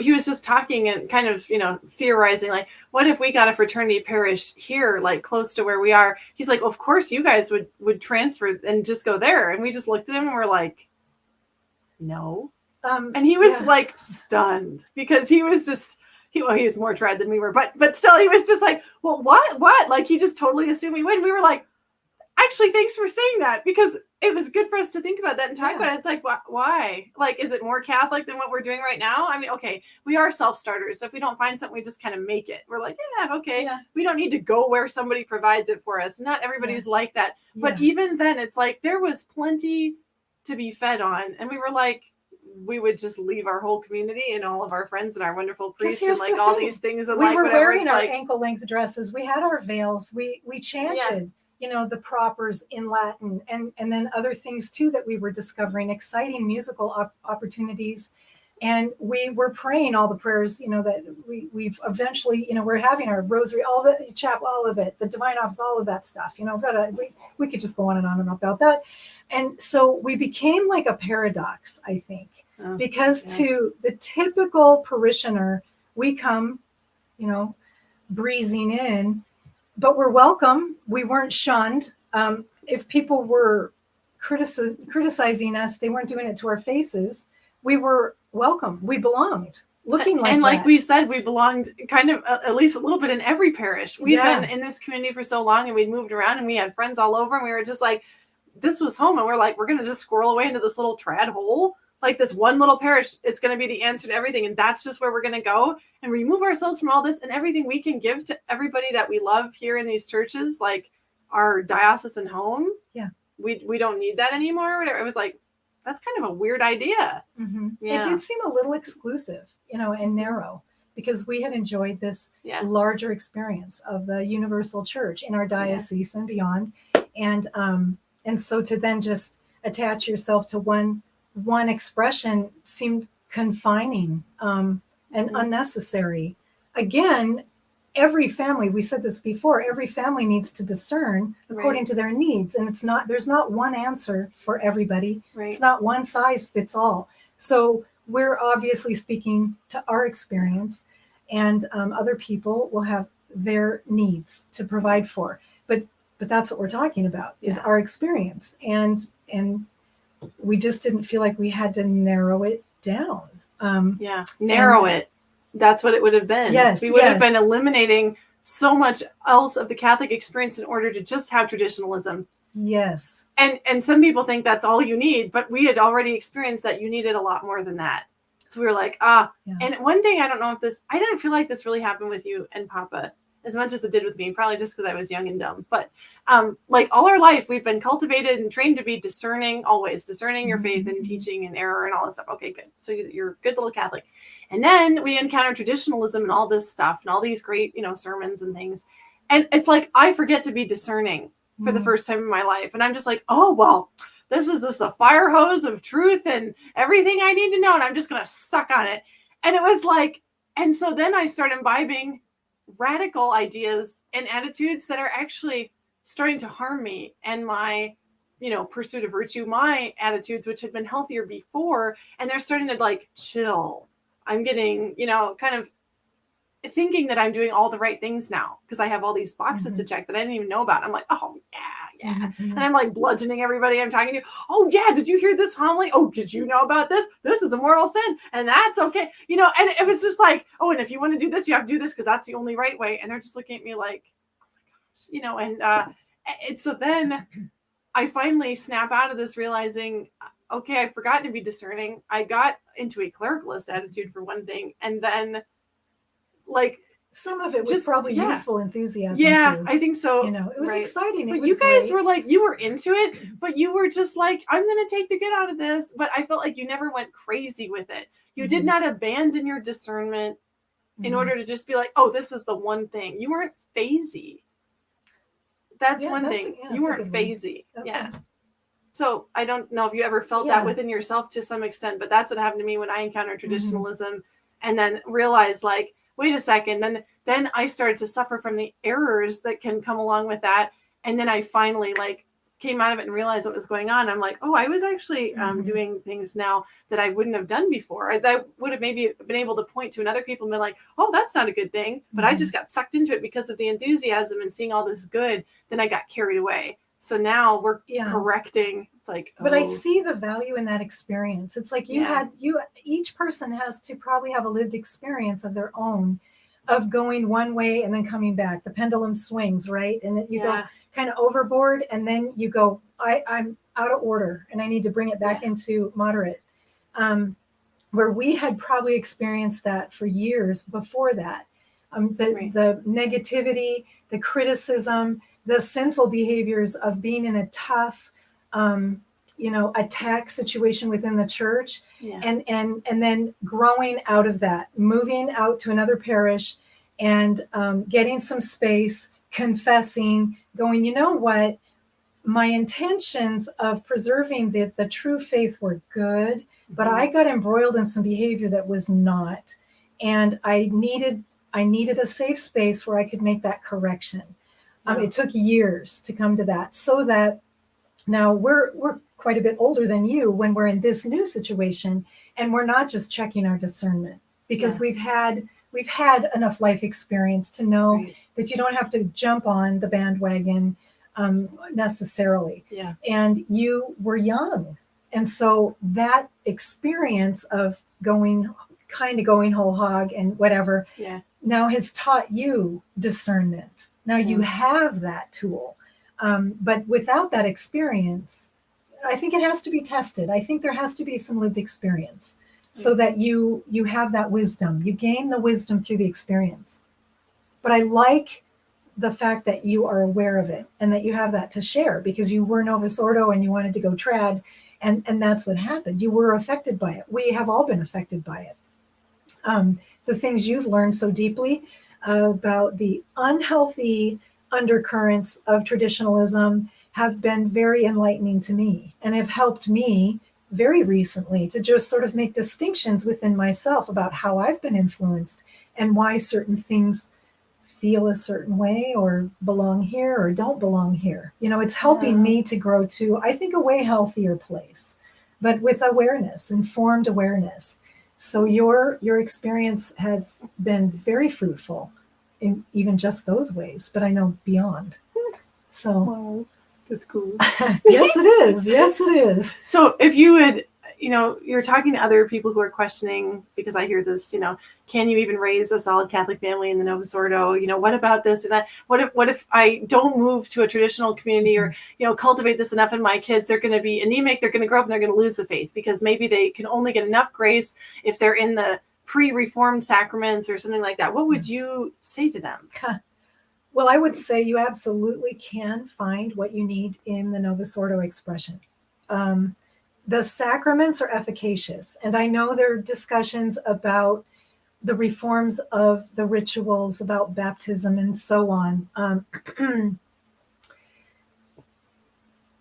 he was just talking and kind of, theorizing, like, what if we got a fraternity parish here, like close to where we are? He's like, well, of course you guys would transfer and just go there. And we just looked at him and we're like, no. And he was like stunned, because he was just, he was more tried than we were, but still he was just like, well, what? Like, he just totally assumed we would. We were like, actually, thanks for saying that, because it was good for us to think about that and talk about it. It's like, why? Like, is it more Catholic than what we're doing right now? Okay, we are self-starters. If we don't find something, we just kind of make it. We're like, okay. Yeah. We don't need to go where somebody provides it for us. Not everybody's like that. But even then, it's like, there was plenty to be fed on. And we were like, we would just leave our whole community and all of our friends and our wonderful priests and like all these things. And we like, were whatever. Wearing our ankle length dresses. We had our veils. We chanted, the propers in Latin, and then other things too that we were discovering, exciting musical opportunities. And we were praying all the prayers, that we've eventually, we're having our rosary, all the chapel, all of it, the divine office, all of that stuff, we could just go on and about that. And so we became like a paradox, I think, because to the typical parishioner, we come, breezing in, but we're welcome. We weren't shunned. If people were criticizing us, they weren't doing it to our faces. We were welcome. We belonged. Looking like and like that. We said, we belonged kind of at least a little bit in every parish. We've been in this community for so long, and we'd moved around, and we had friends all over, and we were just like, this was home, and we're like, we're going to just squirrel away into this little trad hole. Like this one little parish, it's going to be the answer to everything. And that's just where we're going to go and remove ourselves from all this, and everything we can give to everybody that we love here in these churches, like our diocesan home. Yeah. We don't need that anymore. It was like, that's kind of a weird idea. Mm-hmm. Yeah. It did seem a little exclusive, and narrow, because we had enjoyed this larger experience of the universal church in our diocese and beyond. And so to then just attach yourself to one expression seemed confining and unnecessary. Again, every family, we said this before, every family needs to discern according to their needs. And there's not one answer for everybody. Right. It's not one size fits all. So we're obviously speaking to our experience, and other people will have their needs to provide for. But that's what we're talking about, is our experience. And we just didn't feel like we had to narrow it down. Narrow it. That's what it would have been. Yes, we would have been eliminating so much else of the Catholic experience in order to just have traditionalism. Yes. And some people think that's all you need, but we had already experienced that you needed a lot more than that. So we were like, And one thing, I didn't feel like this really happened with you and Papa as much as it did with me, probably just because I was young and dumb. But like all our life, we've been cultivated and trained to be discerning, always discerning your faith and teaching and error and all this stuff. Okay, good. So you're a good little Catholic. And then we encounter traditionalism and all this stuff and all these great, sermons and things. And it's like, I forget to be discerning for the first time in my life. And I'm just like, oh, well, this is just a fire hose of truth and everything I need to know. And I'm just going to suck on it. And it was like, and so then I start imbibing radical ideas and attitudes that are actually starting to harm me and my, pursuit of virtue, my attitudes, which had been healthier before. And they're starting to like chill. I'm getting, kind of thinking that I'm doing all the right things now because I have all these boxes to check that I didn't even know about. I'm like, oh, yeah. And I'm like bludgeoning everybody I'm talking to. Oh, yeah. Did you hear this homily? Oh, did you know about this? This is a mortal sin. And that's okay. And it was just like, oh, and if you want to do this, you have to do this because that's the only right way. And they're just looking at me like, oh my gosh, and so then I finally snap out of this realizing, okay, I've forgotten to be discerning. I got into a clericalist attitude for one thing. And then like some of it was probably youthful enthusiasm too. I think so. It was exciting. But you guys were like, you were into it, but you were just like, I'm going to take the good out of this. But I felt like you never went crazy with it. You did not abandon your discernment in order to just be like, oh, this is the one thing. You weren't phasey. That's one thing. You weren't phasey. Okay. Yeah. So I don't know if you ever felt that within yourself to some extent, but that's what happened to me when I encountered traditionalism and then realized like, wait a second. Then I started to suffer from the errors that can come along with that. And then I finally like came out of it and realized what was going on. I'm like, oh, I was actually doing things now that I wouldn't have done before. That would have maybe been able to point to, and other people and be like, oh, that's not a good thing. But I just got sucked into it because of the enthusiasm and seeing all this good. Then I got carried away. So now we're correcting. It's like, but I see the value in that experience. It's like each person has to probably have a lived experience of their own of going one way and then coming back. The pendulum swings, right? And then you go kind of overboard, and then you go, I'm out of order and I need to bring it back into moderate. Where we had probably experienced that for years before that. The negativity, the criticism, the sinful behaviors of being in a tough, attack situation within the church, and then growing out of that, moving out to another parish and getting some space, confessing, going, you know what, my intentions of preserving the true faith were good, but I got embroiled in some behavior that was not, and I needed a safe space where I could make that correction. It took years to come to that, so that now we're quite a bit older than you when we're in this new situation, and we're not just checking our discernment because we've had enough life experience to know that you don't have to jump on the bandwagon necessarily. Yeah. And you were young, and so that experience of going whole hog and whatever now has taught you discernment. Now you have that tool. But without that experience, I think it has to be tested. I think there has to be some lived experience so that you have that wisdom. You gain the wisdom through the experience. But I like the fact that you are aware of it and that you have that to share, because you were Novus Ordo and you wanted to go trad, and that's what happened. You were affected by it. We have all been affected by it. The things you've learned so deeply about the unhealthy undercurrents of traditionalism have been very enlightening to me, and have helped me very recently to just sort of make distinctions within myself about how I've been influenced and why certain things feel a certain way or belong here or don't belong here. It's helping me to grow to, I think, a way healthier place, but with awareness, informed awareness. So your experience has been very fruitful in even just those ways, but I know beyond. So Wow, that's cool. Yes, it is. Yes, it is. So if you would, you're talking to other people who are questioning, because I hear this, can you even raise a solid Catholic family in the Novus Ordo? What about this and that? What if I don't move to a traditional community, or, cultivate this enough in my kids? They're going to be anemic. They're going to grow up and they're going to lose the faith, because maybe they can only get enough grace if they're in the pre-reformed sacraments or something like that. What would you say to them? Well, I would say you absolutely can find what you need in the Novus Ordo expression. The sacraments are efficacious, and I know there are discussions about the reforms of the rituals, about baptism and so on.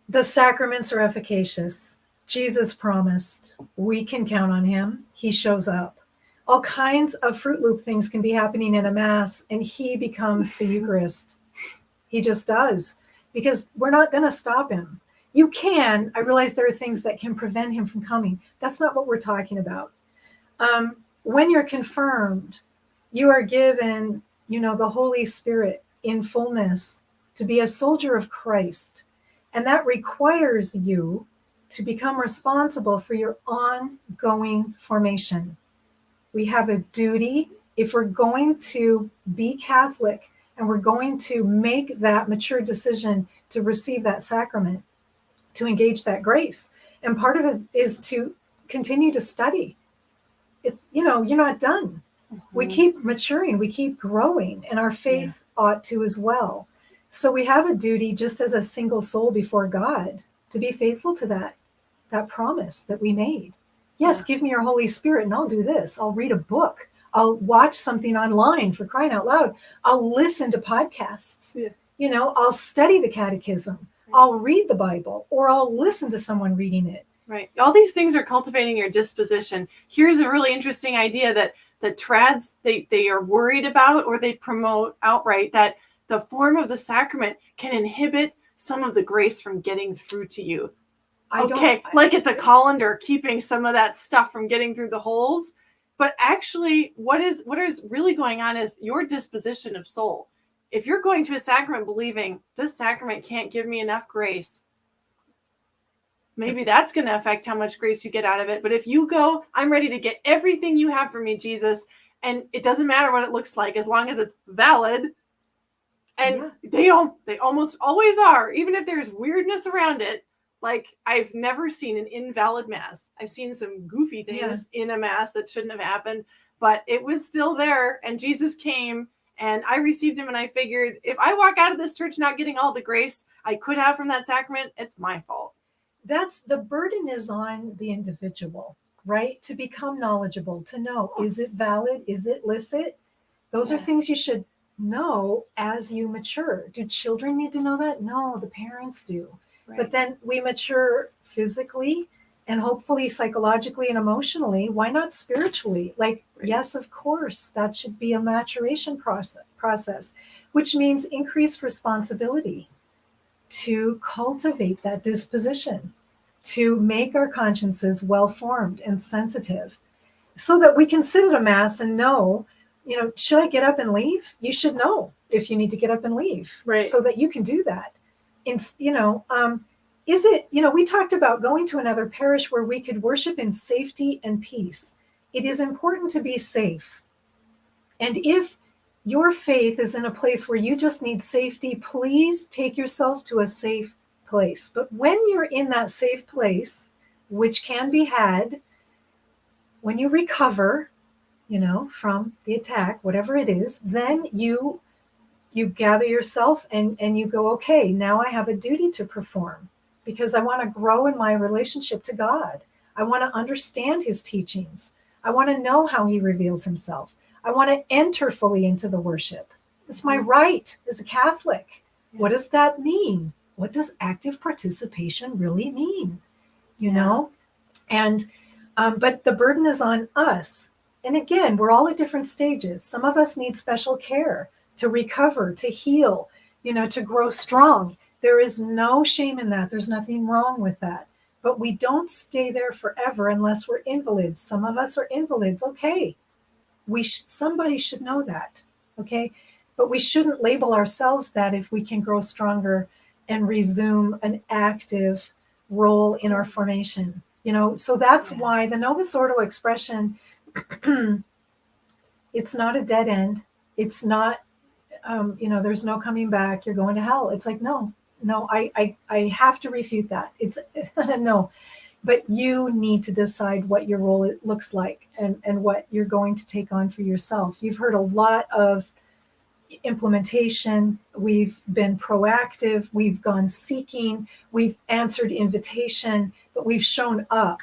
The sacraments are efficacious. Jesus promised we can count on him. He shows up. All kinds of Fruit Loop things can be happening in a Mass, and he becomes the Eucharist. He just does, because we're not going to stop him. You can. I realize there are things that can prevent him from coming. That's not what we're talking about. When you're confirmed, you are given, the Holy Spirit in fullness to be a soldier of Christ. And that requires you to become responsible for your ongoing formation. We have a duty, if we're going to be Catholic and we're going to make that mature decision to receive that sacrament, to engage that grace. And part of it is to continue to study. It's, you're not done. Mm-hmm. We keep maturing, we keep growing, and our faith ought to as well. So we have a duty, just as a single soul before God, to be faithful to that promise that we made. Yes, give me your Holy Spirit and I'll do this. I'll read a book. I'll watch something online, for crying out loud. I'll listen to podcasts. Yeah. I'll study the catechism. I'll read the Bible, or I'll listen to someone reading it. Right. All these things are cultivating your disposition. Here's a really interesting idea that trads, they are worried about, or they promote outright, that the form of the sacrament can inhibit some of the grace from getting through to you. Like it's a colander keeping some of that stuff from getting through the holes. But actually, what is really going on is your disposition of soul. If you're going to a sacrament believing this sacrament can't give me enough grace, maybe that's going to affect how much grace you get out of it. But if you go, I'm ready to get everything you have for me, Jesus, and it doesn't matter what it looks like, as long as it's valid. And they almost always are, even if there's weirdness around it. Like, I've never seen an invalid Mass. I've seen some goofy things in a Mass that shouldn't have happened, but it was still there. And Jesus came, and I received him, and I figured, if I walk out of this church not getting all the grace I could have from that sacrament, it's my fault. That's the burden is on the individual, right? To become knowledgeable, to know, is it valid? Is it licit? Those are things you should know as you mature. Do children need to know that? No, the parents do. Right. But then we mature physically and hopefully psychologically and emotionally. Why not spiritually? Yes, of course, that should be a maturation process, which means increased responsibility to cultivate that disposition, to make our consciences well-formed and sensitive, so that we can sit at a Mass and know, should I get up and leave? You should know if you need to get up and leave, right? So that you can do that. Is it, we talked about going to another parish where we could worship in safety and peace. It is important to be safe. And if your faith is in a place where you just need safety, please take yourself to a safe place. But when you're in that safe place, which can be had when you recover, from the attack, whatever it is, then you gather yourself and you go, okay, now I have a duty to perform because I want to grow in my relationship to God. I want to understand his teachings. I want to know how he reveals himself. I want to enter fully into the worship. It's my right as a Catholic. What does that mean? What does active participation really mean? You know? And, but the burden is on us. And again, we're all at different stages. Some of us need special care to recover, to heal, to grow strong. There is no shame in that. There's nothing wrong with that. But we don't stay there forever unless we're invalids. Some of us are invalids. Okay. Somebody should know that. Okay. But we shouldn't label ourselves that if we can grow stronger and resume an active role in our formation. So that's why the Novus Ordo expression, it's not a dead end. It's not, there's no coming back. You're going to hell. It's like, no, I have to refute that. It's no, but you need to decide what your role looks like and what you're going to take on for yourself. You've heard a lot of implementation. We've been proactive. We've gone seeking. We've answered invitation, but we've shown up.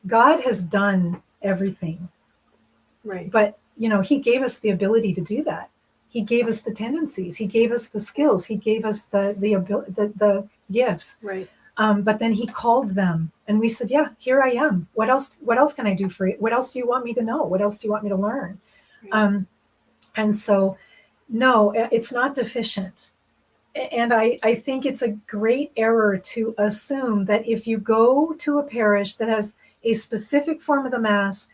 God has done everything. Right. But, he gave us the ability to do that. He gave us the tendencies. He gave us the skills. He gave us the gifts. Right. But then he called them and we said, yeah, here I am. What else can I do for you? What else do you want me to know? What else do you want me to learn? Right. And so, no, it's not deficient. And I think it's a great error to assume that if you go to a parish that has a specific form of the Mass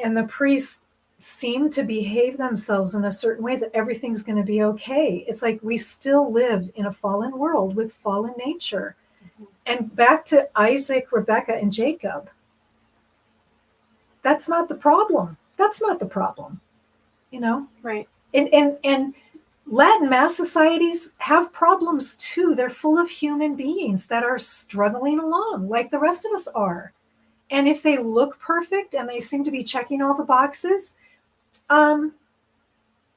and the priests seem to behave themselves in a certain way, that everything's going to be okay. It's like we still live in a fallen world with fallen nature. Mm-hmm. And back to Isaac, Rebecca, and Jacob, that's not the problem. That's not the problem. Right. And Latin Mass societies have problems too. They're full of human beings that are struggling along like the rest of us are. And if they look perfect and they seem to be checking all the boxes,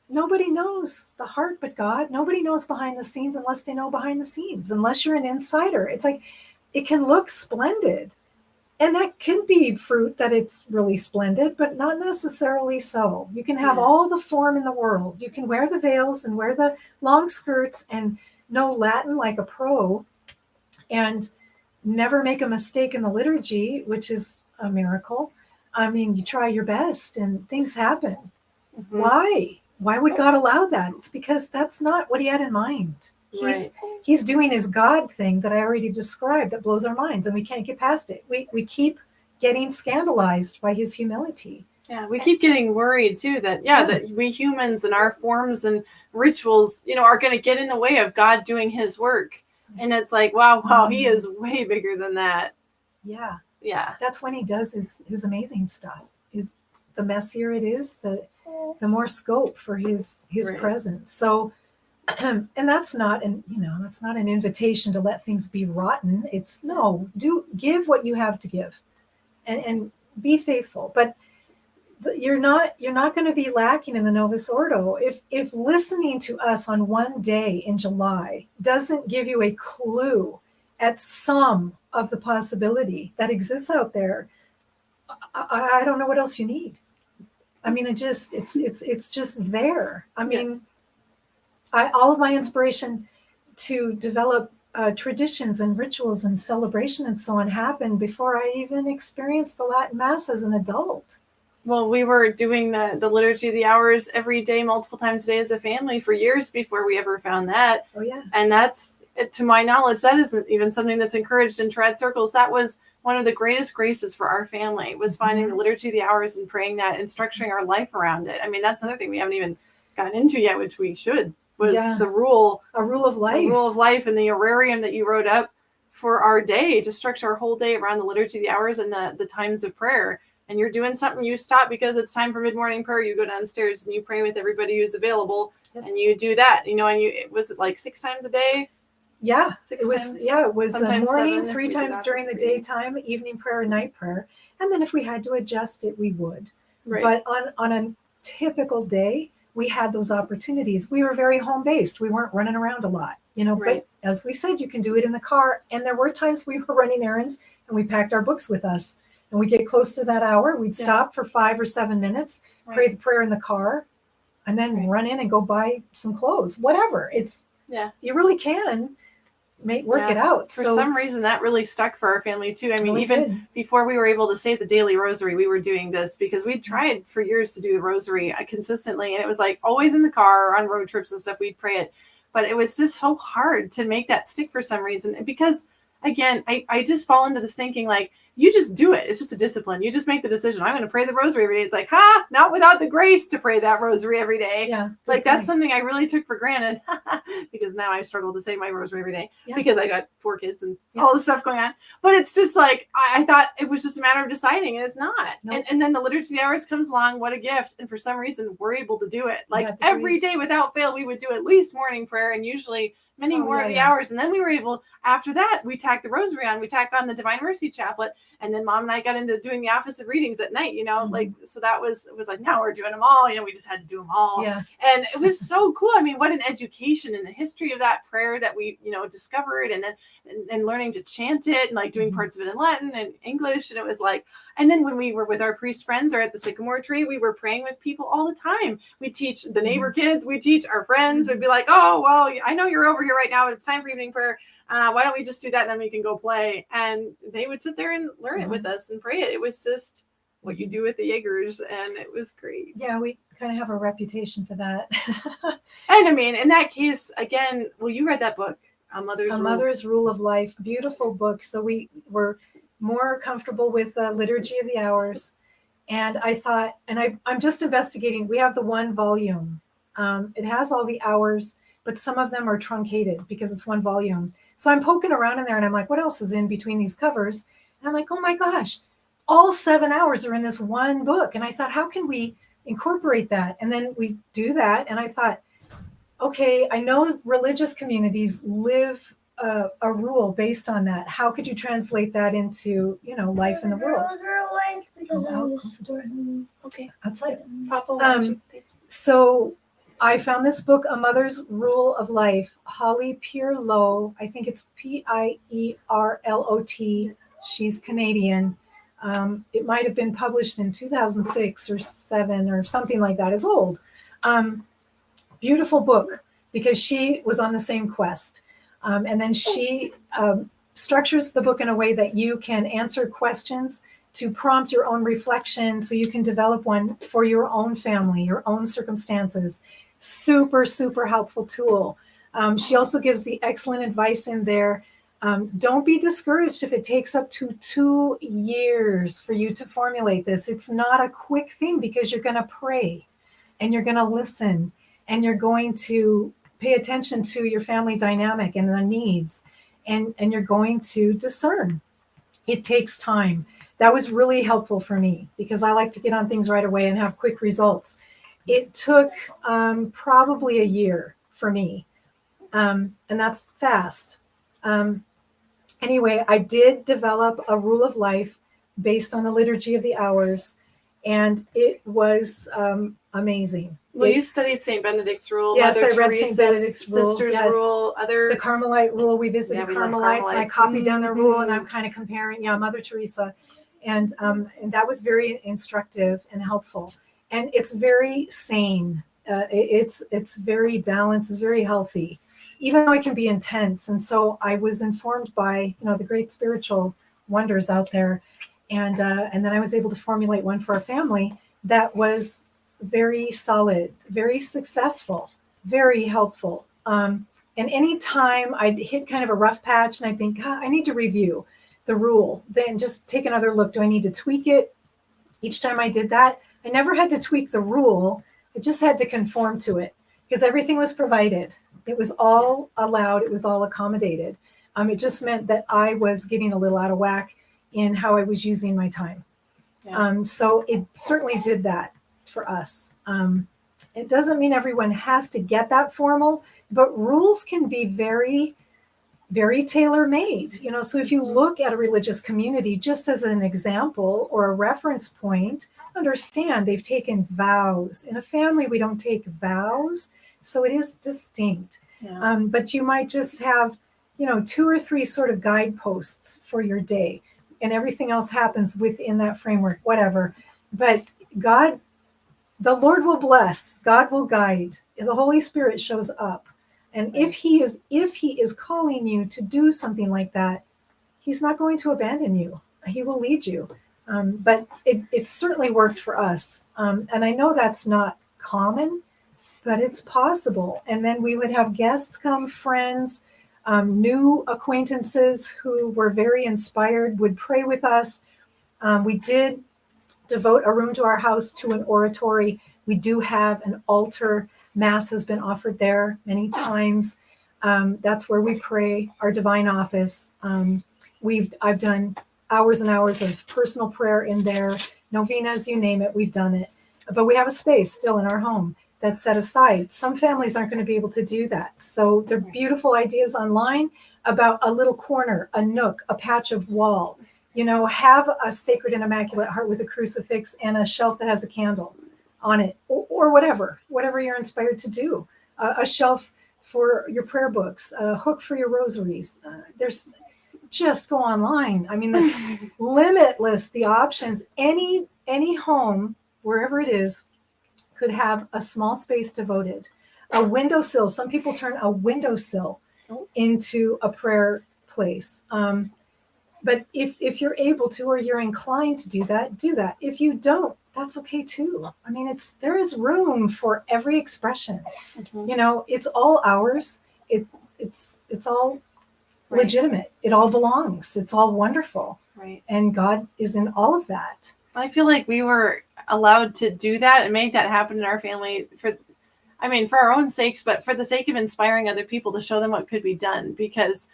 nobody knows the heart but God. Nobody knows behind the scenes unless they know behind the scenes, unless you're an insider. It's like, it can look splendid. And that can be fruit that it's really splendid, but not necessarily so. You can have all the form in the world. You can wear the veils and wear the long skirts and know Latin like a pro and never make a mistake in the liturgy, which is a miracle. I mean, you try your best and things happen. Mm-hmm. Why? Why would God allow that? It's because that's not what he had in mind. He's doing his God thing that I already described that blows our minds, and we can't get past it. We keep getting scandalized by his humility. Yeah, we keep getting worried too that we humans and our forms and rituals, are going to get in the way of God doing his work. And it's like, wow, he is way bigger than that. Yeah. Yeah. That's when he does his amazing stuff. The messier it is, the more scope for his presence. So, and that's not an invitation to let things be rotten. It's give what you have to give and be faithful. But you're not going to be lacking in the Novus Ordo. If listening to us on one day in July doesn't give you a clue at some of the possibility that exists out there, I don't know what else you need. I mean, it's just there. I mean, all of my inspiration to develop traditions and rituals and celebration and so on happened before I even experienced the Latin Mass as an adult. Well, we were doing the Liturgy of the Hours every day, multiple times a day as a family for years before we ever found that. Oh, yeah. And that's, to my knowledge, that isn't even something that's encouraged in trad circles. That was one of the greatest graces for our family, was finding the Liturgy of the Hours and praying that and structuring our life around it. I mean, that's another thing we haven't even gotten into yet, which we should, was a rule of life and the horarium that you wrote up for our day, to structure our whole day around the Liturgy of the Hours and the times of prayer. and you're doing something, you stop because it's time for mid-morning prayer. You go downstairs and you pray with everybody who's available, and you do that, and was it like 6 times a day? Yeah, Six it was. times? Yeah, it was Sometimes morning, 7 if 3 we did times during the office reading. daytime, evening prayer, and night prayer, and then if we had to adjust it, we would. Right. But on a typical day, we had those opportunities. We were very home based. We weren't running around a lot, Right. But as we said, you can do it in the car. And there were times we were running errands and we packed our books with us. And we get close to that hour, we'd stop for 5 or 7 minutes, pray the prayer in the car, and then run in and go buy some clothes. Whatever. You really can work it out. For some reason, that really stuck for our family too. I mean, even before we were able to say the daily rosary, we were doing this because we tried for years to do the rosary consistently. And it was like always in the car or on road trips and stuff, we'd pray it. But it was just so hard to make that stick for some reason. Because again, I just fall into this thinking like, you just do it. It's just a discipline. You just make the decision. I'm going to pray the rosary every day. It's like, not without the grace to pray that rosary every day. Yeah. Like that's something I really took for granted because now I struggle to say my rosary every day because I got 4 kids and all this stuff going on. But it's just like, I thought it was just a matter of deciding, and it's not. Nope. And then the Liturgy of the Hours comes along. What a gift. And for some reason, we're able to do it. Like every day without fail, we would do at least morning prayer and usually many more of the hours. And then we were able, after that, we tacked the rosary on, we tacked on the Divine Mercy Chaplet. And then Mom and I got into doing the office of readings at night, like, so it was like, now we're doing them all, we just had to do them all. Yeah. And it was so cool. I mean, what an education in the history of that prayer that we, discovered, and then and learning to chant it and like doing parts of it in Latin and English. And it was like, and then when we were with our priest friends or at the Sycamore Tree, we were praying with people all the time. We teach the neighbor kids, we teach our friends. We'd be like, oh, well, I know you're over here right now, but it's time for evening prayer. Why don't we just do that? And then we can go play. And they would sit there and learn it with us and pray it. It was just what you do with the Yeagers. And it was great. Yeah, we kind of have a reputation for that. And I mean, in that case, again, well, you read that book, A Mother's Rule of Life. Beautiful book. So we were more comfortable with Liturgy of the Hours. And I thought, and I'm just investigating, we have the 1 volume. It has all the hours, but some of them are truncated because it's 1 volume. So I'm poking around in there and I'm like, what else is in between these covers? And I'm like, oh my gosh, all 7 hours are in this 1 book. And I thought, how can we incorporate that? And then we do that. And I thought, okay, I know religious communities live a rule based on that. How could you translate that into, life in the world? Okay. Outside. Papa, so I found this book, A Mother's Rule of Life, Holly Pierlot. I think it's Pierlot. She's Canadian. It might have been published in 2006 or 7 or something like that. It's old. Beautiful book because she was on the same quest. And then she structures the book in a way that you can answer questions to prompt your own reflection so you can develop one for your own family, your own circumstances. Super, super helpful tool. She also gives the excellent advice in there. Don't be discouraged if it takes up to 2 years for you to formulate this. It's not a quick thing because you're going to pray and you're going to listen and you're going to pay attention to your family dynamic and the needs, and you're going to discern. It takes time. That was really helpful for me because I like to get on things right away and have quick results. It took probably a year for me, and that's fast. Anyway, I did develop a rule of life based on the Liturgy of the Hours, and it was amazing. Well, you studied St. Benedict's rule. Yes, Mother I read Teresa's St. Benedict's rule. Sister's Yes. rule. The Carmelite rule. We visited we love Carmelites, and I Carmelites. copied down their rule, and I'm kind of comparing. Yeah, Mother Teresa, and that was very instructive and helpful. And it's very sane. It's very balanced. It's very healthy, even though it can be intense. And so I was informed by the great spiritual wonders out there, and then I was able to formulate one for our family that was very solid, very successful, very helpful. And any time I'd hit kind of a rough patch and I think, I need to review the rule, then just take another look. Do I need to tweak it? Each time I did that, I never had to tweak the rule. I just had to conform to it because everything was provided. It was all allowed. It was all accommodated. It just meant that I was getting a little out of whack in how I was using my time. Yeah. So it certainly did that for us. It doesn't mean everyone has to get that formal, but rules can be very, very tailor-made. So if you look at a religious community, just as an example or a reference point, understand they've taken vows. In a family, we don't take vows, so it is distinct. Yeah. But you might just have, 2 or 3 sort of guideposts for your day, and everything else happens within that framework, whatever. But God, the Lord will bless, God will guide, the Holy Spirit shows up. And if he is calling you to do something like that, he's not going to abandon you. He will lead you. But it certainly worked for us. And I know that's not common, but it's possible. And then we would have guests come, friends, new acquaintances who were very inspired, would pray with us. We did devote a room to our house to an oratory. We do have an altar. Mass has been offered there many times. That's where we pray, our divine office. I've done hours and hours of personal prayer in there, novenas, you name it, we've done it. But we have a space still in our home that's set aside. Some families aren't going to be able to do that. So there are beautiful ideas online about a little corner, a nook, a patch of wall. Have a Sacred and Immaculate Heart with a crucifix and a shelf that has a candle on it, or whatever you're inspired to do. A shelf for your prayer books, a hook for your rosaries. There's just go online. I mean, it's limitless, the options. Any home, wherever it is, could have a small space devoted. A windowsill. Some people turn a windowsill into a prayer place. But if you're able to, or you're inclined to do that, do that. If you don't, that's okay too. I mean, there is room for every expression. It's all ours. It's all legitimate. It all belongs. It's all wonderful. Right. And God is in all of that. I feel like we were allowed to do that and make that happen in our family for our own sakes, but for the sake of inspiring other people to show them what could be done, because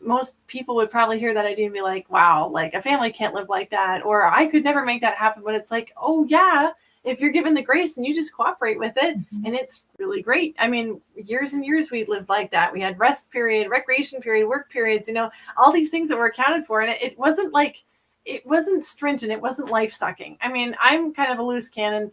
most people would probably hear that idea and be like, wow, like a family can't live like that, or I could never make that happen. But it's like, oh yeah, if you're given the grace and you just cooperate with it, and it's really great. I mean, years and years we lived like that. We had rest period, recreation period, work periods, all these things that were accounted for. And it wasn't stringent. It wasn't life-sucking. I mean, I'm kind of a loose cannon.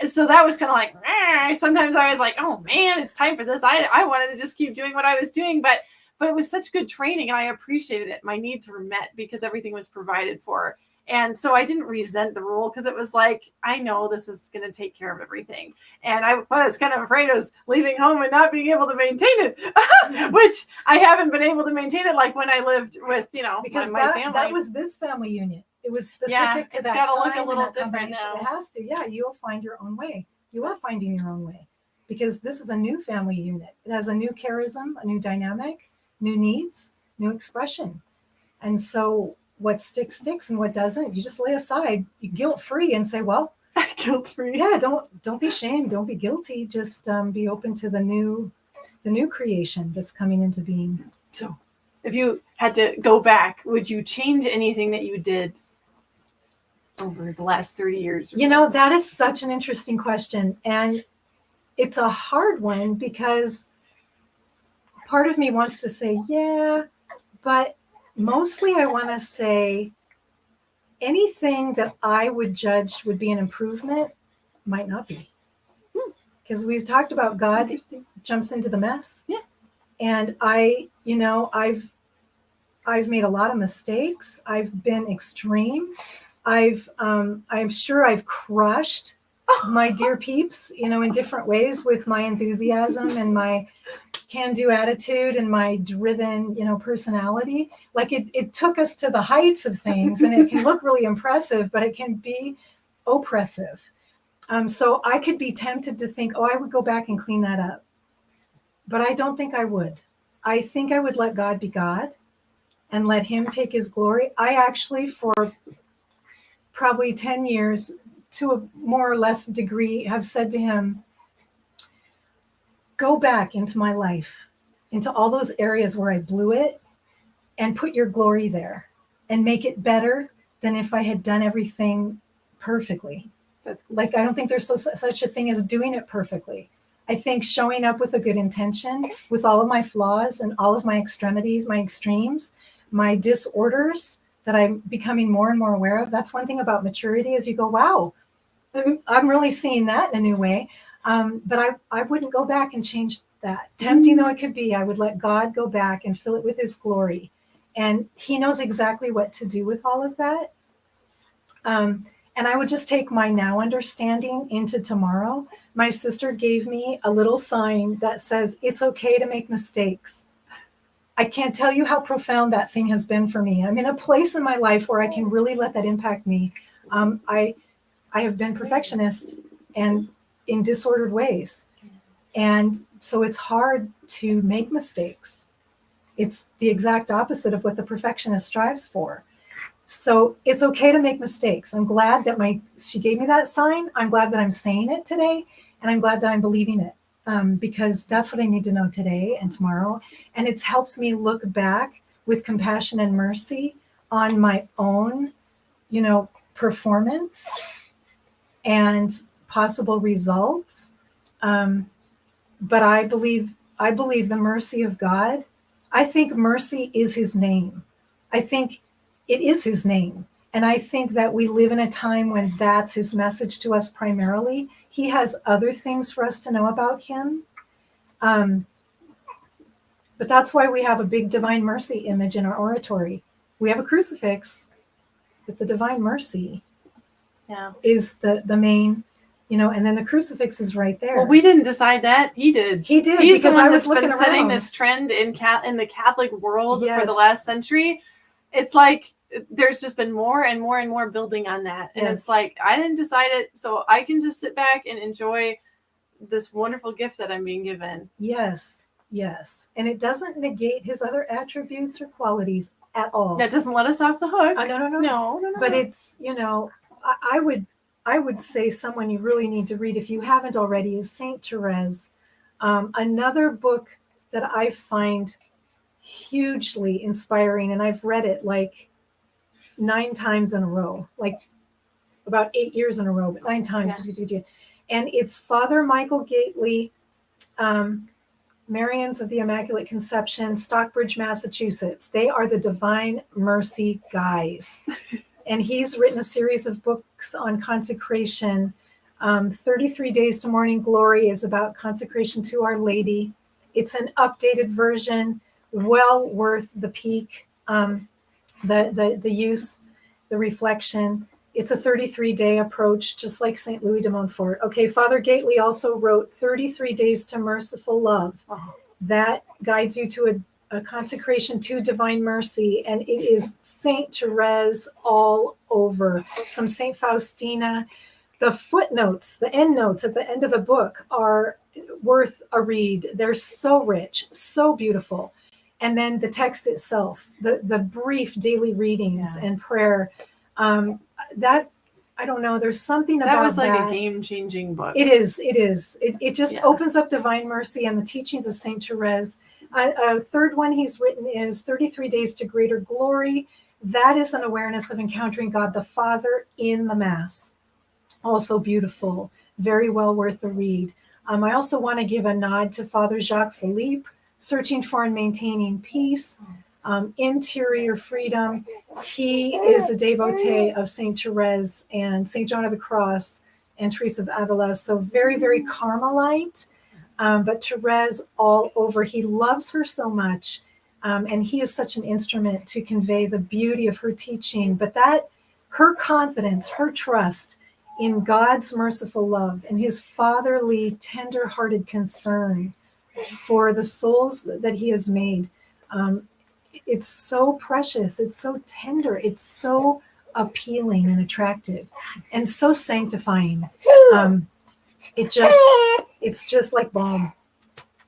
So that was kind of like, sometimes I was like, oh man, it's time for this. I wanted to just keep doing what I was doing, but it was such good training and I appreciated it. My needs were met because everything was provided for. And so I didn't resent the rule because it was like, I know this is going to take care of everything. And I was kind of afraid of leaving home and not being able to maintain it, which I haven't been able to maintain it like when I lived with, because my family. That was this family unit. It was specific to that time. It's got to look a little different now. It has to. Yeah, you'll find your own way. You are finding your own way because this is a new family unit. It has a new charism, a new dynamic, new needs, new expression. And so what sticks and what doesn't, you just lay aside, you guilt-free and say, well, guilt-free. Yeah, don't be shamed, don't be guilty, just be open to the new creation that's coming into being. So if you had to go back, would you change anything that you did over the last 30 years? That is such an interesting question. And it's a hard one because part of me wants to say, yeah, but mostly I want to say anything that I would judge would be an improvement might not be. Because we've talked about God jumps into the mess. Yeah. And I've made a lot of mistakes. I've been extreme. I'm sure I've crushed my dear peeps, in different ways with my enthusiasm and my can-do attitude and my driven, personality. Like it took us to the heights of things, and it can look really impressive, but it can be oppressive. So I could be tempted to think, I would go back and clean that up. But I don't think I would. I think I would let God be God and let him take his glory. I actually, for probably 10 years, to a more or less degree, have said to him, go back into my life, into all those areas where I blew it, and put your glory there and make it better than if I had done everything perfectly. That's cool. Like, I don't think there's such a thing as doing it perfectly. I think showing up with a good intention, with all of my flaws and all of my extremities, my extremes, my disorders that I'm becoming more and more aware of. That's one thing about maturity, is you go, wow, I'm really seeing that in a new way. But I wouldn't go back and change that. Tempting though it could be, I would let God go back and fill it with his glory. And he knows exactly what to do with all of that. And I would just take my now understanding into tomorrow. My sister gave me a little sign that says, it's okay to make mistakes. I can't tell you how profound that thing has been for me. I'm in a place in my life where I can really let that impact me. I have been perfectionist and in disordered ways. And so it's hard to make mistakes. It's the exact opposite of what the perfectionist strives for. So it's okay to make mistakes. I'm glad that she gave me that sign. I'm glad that I'm saying it today, and I'm glad that I'm believing it, because that's what I need to know today and tomorrow. And it helps me look back with compassion and mercy on my own, performance and possible results. But I believe the mercy of God. I think mercy is his name. I think it is his name. And I think that we live in a time when that's his message to us primarily. He has other things for us to know about him. But that's why we have a big divine mercy image in our oratory. We have a crucifix, but the divine mercy is the main, and then the crucifix is right there. Well, we didn't decide that. He did. He did. He's because the one I was that's been looking setting around. this trend in the Catholic world for Yes. the last century. It's like there's just been more and more and more building on that. And Yes. it's like, I didn't decide it, so I can just sit back and enjoy this wonderful gift that I'm being given. Yes. And it doesn't negate his other attributes or qualities at all. That doesn't let us off the hook. No. But it's, I would say someone you really need to read if you haven't already is Saint Therese. Another book that I find hugely inspiring, and I've read it like 9 times in a row, like about 8 years in a row, but 9 times. Yeah. And it's Father Michael Gately, Marians of the Immaculate Conception, Stockbridge, Massachusetts. They are the Divine Mercy guys. And he's written a series of books on consecration. 33 Days to Morning Glory is about consecration to Our Lady. It's an updated version, well worth the peek, the use, the reflection. It's a 33-day approach, just like St. Louis de Montfort. Okay, Father Gately also wrote 33 Days to Merciful Love. Oh. That guides you to a consecration to divine mercy, and it is Saint Therese all over. Some Saint Faustina. The footnotes, the end notes at the end of the book are worth a read. They're so rich, so beautiful. And then the text itself, the brief daily readings and prayer, that, I don't know, there's something about that. That was like a game-changing book. It is. It just opens up divine mercy and the teachings of Saint Therese. A third one he's written is 33 Days to Greater Glory. That is an awareness of encountering God the Father in the Mass. Also beautiful, very well worth the read. I also want to give a nod to Father Jacques Philippe, Searching for and Maintaining Peace, Interior Freedom. He is a devotee of Saint Therese and Saint John of the Cross and Teresa of Avila. So very, very Carmelite, but Therese all over. He loves her so much, and he is such an instrument to convey the beauty of her teaching. But that, her confidence, her trust in God's merciful love and his fatherly, tender-hearted concern for the souls that he has made. It's so precious. It's so tender. It's so appealing and attractive and so sanctifying. It's just like balm.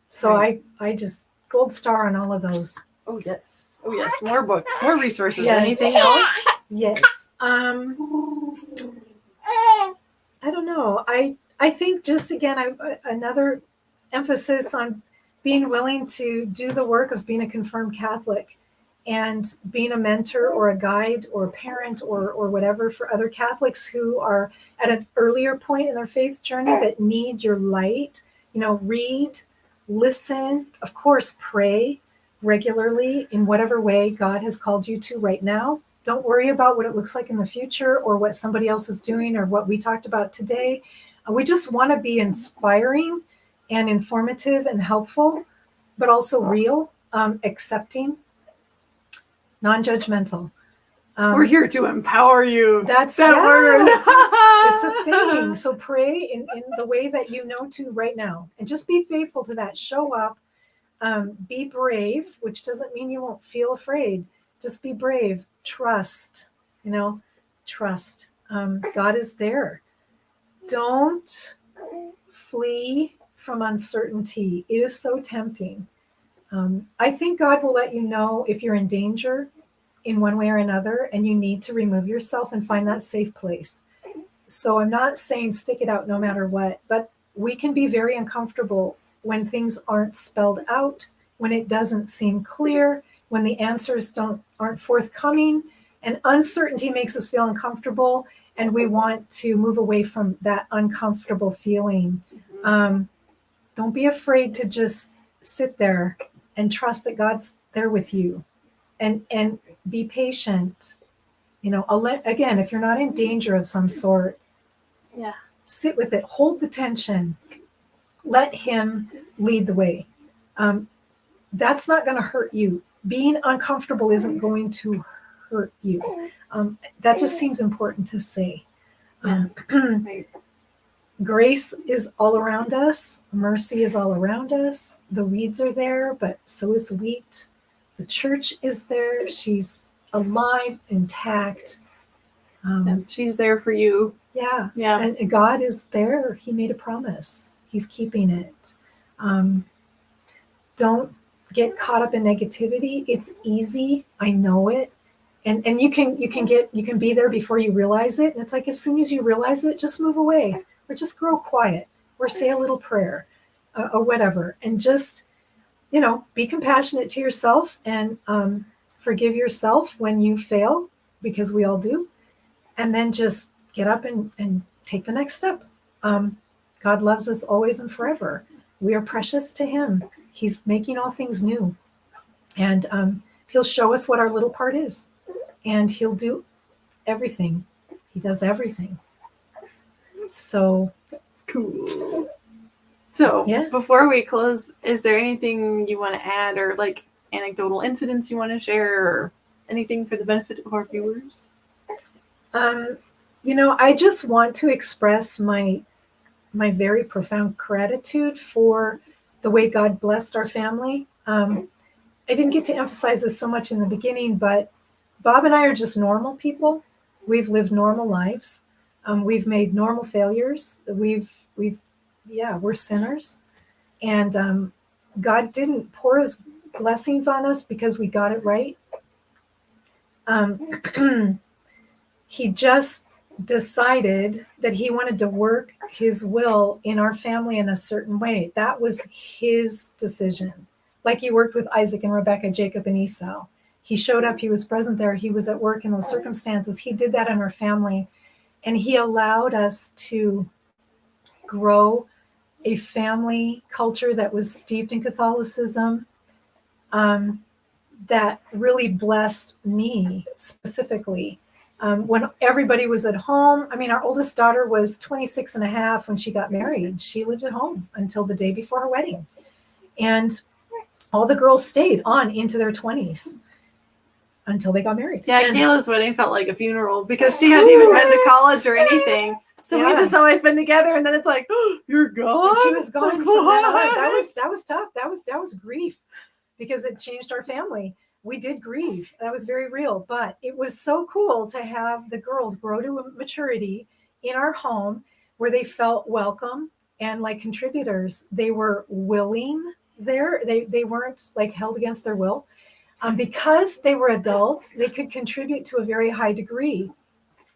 So I just gold star on all of those. Oh yes. More books, more resources. Yes. Anything else? Yes. I don't know. I think just again, another emphasis on being willing to do the work of being a confirmed Catholic and being a mentor or a guide or a parent or whatever for other Catholics who are at an earlier point in their faith journey that need your light. Read, listen, of course, pray regularly in whatever way God has called you to right now. Don't worry about what it looks like in the future or what somebody else is doing or what we talked about today. We just want to be inspiring and informative and helpful, but also real, accepting, non-judgmental. We're here to empower you. That's that word. It's a thing. So pray in the way that you know to right now, and just be faithful to that. Show up, be brave, which doesn't mean you won't feel afraid. Just be brave. Trust. Trust. God is there. Don't flee from uncertainty. It is so tempting. I think God will let you know if you're in danger in one way or another, and you need to remove yourself and find that safe place. So I'm not saying stick it out no matter what, but we can be very uncomfortable when things aren't spelled out, when it doesn't seem clear, when the answers aren't forthcoming, and uncertainty makes us feel uncomfortable, and we want to move away from that uncomfortable feeling. Don't be afraid to just sit there and trust that God's there with you, and be patient. Again, if you're not in danger of some sort, sit with it, hold the tension, let Him lead the way. That's not going to hurt you. Being uncomfortable isn't going to hurt you. That just seems important to say. Right. Grace is all around us. Mercy is all around us. The weeds are there, but so is the wheat. The church is there. She's alive, intact. She's there for you. Yeah. Yeah. And God is there. He made a promise. He's keeping it. Don't get caught up in negativity. It's easy. I know it. And you can be there before you realize it. And it's like, as soon as you realize it, just move away or just grow quiet or say a little prayer or whatever. And just, be compassionate to yourself and forgive yourself when you fail, because we all do. And then just get up and take the next step. God loves us always and forever. We are precious to Him. He's making all things new. And He'll show us what our little part is. And He'll do everything. He does everything. So that's cool. So before we close, is there anything you want to add, or like anecdotal incidents you want to share, or anything for the benefit of our viewers? I just want to express my very profound gratitude for the way God blessed our family. I didn't get to emphasize this so much in the beginning, but Bob and I are just normal people. We've lived normal lives. We've made normal failures. We're sinners. And God didn't pour His blessings on us because we got it right. He just decided that He wanted to work His will in our family in a certain way. That was His decision. Like He worked with Isaac and Rebekah, Jacob and Esau. He showed up. He was present there. He was at work in those circumstances. He did that in our family. And He allowed us to grow a family culture that was steeped in Catholicism, that really blessed me specifically. When everybody was at home, our oldest daughter was 26 and a half when she got married. She lived at home until the day before her wedding. And all the girls stayed on into their 20s until they got married. Yeah, Kayla's wedding felt like a funeral because she hadn't even been to college or anything. So we just always been together, and then it's like, oh, you're gone. And she was gone. Like, from that was tough. That was grief, because it changed our family. We did grieve. That was very real. But it was so cool to have the girls grow to a maturity in our home where they felt welcome and like contributors. They were willing there. They weren't like held against their will. Because they were adults, they could contribute to a very high degree.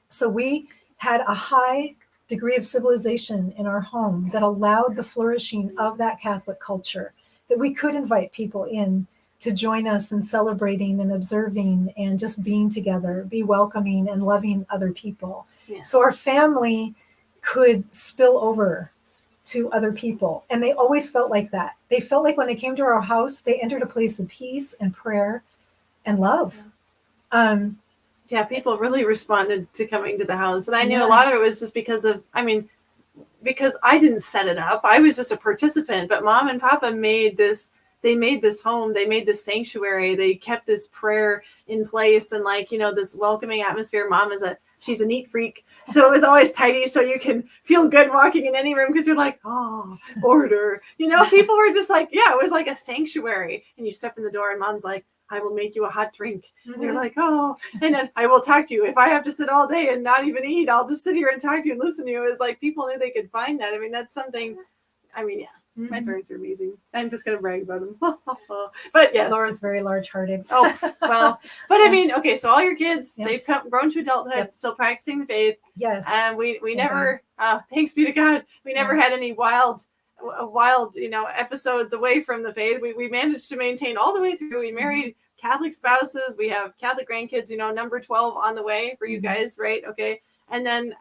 So we had a high degree of civilization in our home that allowed the flourishing of that Catholic culture, that we could invite people in to join us in celebrating and observing and just being together, be welcoming and loving other people. Yeah. So our family could spill over to other people. And they always felt like that. They felt like when they came to our house, they entered a place of peace and prayer and love. Yeah, people really responded to coming to the house. And I knew Yeah. a lot of it was just because I didn't set it up. I was just a participant, but Mom and Papa made this home. They made this sanctuary. They kept this prayer in place and this welcoming atmosphere. Mom she's a neat freak. So it was always tidy. So you can feel good walking in any room because you're like, oh, order. People were just like, yeah, it was like a sanctuary. And you step in the door and Mom's like, I will make you a hot drink. And you're like, oh, and then I will talk to you. If I have to sit all day and not even eat, I'll just sit here and talk to you and listen to you. It's like people knew they could find that. That's something, yeah. My parents are amazing. I'm just going to brag about them. But yes. Laura's very large-hearted. Oh, well. But okay, so all your kids, they've grown to adulthood, still practicing the faith. Yes. And we never, thanks be to God, we never had any wild, episodes away from the faith. We managed to maintain all the way through. We married Catholic spouses. We have Catholic grandkids, number 12 on the way for you guys, right? Okay. And then,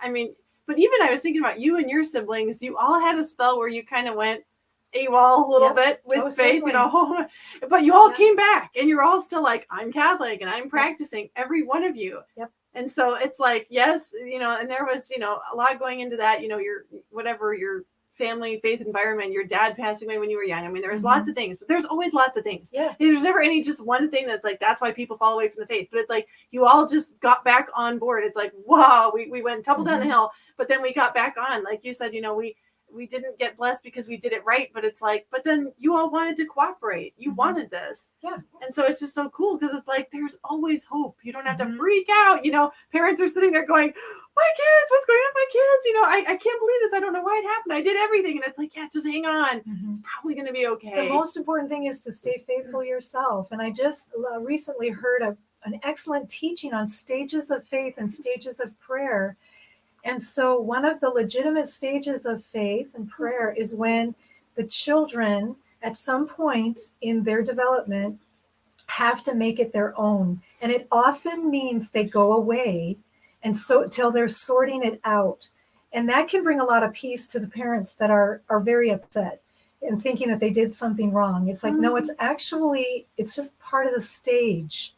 but even I was thinking about you and your siblings, you all had a spell where you kind of went AWOL a little bit with faith, but you all came back and you're all still like, I'm Catholic and I'm practicing, every one of you. Yep. And so it's like, yes, and there was, a lot going into that, your family faith environment, your dad passing away when you were young. There was lots of things, but there's always lots of things. Yeah. There's never any just one thing that's like, that's why people fall away from the faith. But it's like, you all just got back on board. It's like, wow, we went tumble down the hill, but then we got back on. Like you said, we didn't get blessed because we did it right, but it's like, but then you all wanted to cooperate. You wanted this. Yeah. And so it's just so cool because it's like, there's always hope. You don't have to freak out. Parents are sitting there going, my kids, what's going on with my kids? I can't believe this. I don't know why it happened. I did everything. And it's like, yeah, just hang on. It's probably going to be okay. The most important thing is to stay faithful yourself. And I just recently heard an excellent teaching on stages of faith and stages of prayer. And so one of the legitimate stages of faith and prayer is when the children at some point in their development have to make it their own. And it often means they go away and so till they're sorting it out. And that can bring a lot of peace to the parents that are very upset and thinking that they did something wrong. It's like, no, it's just part of the stage.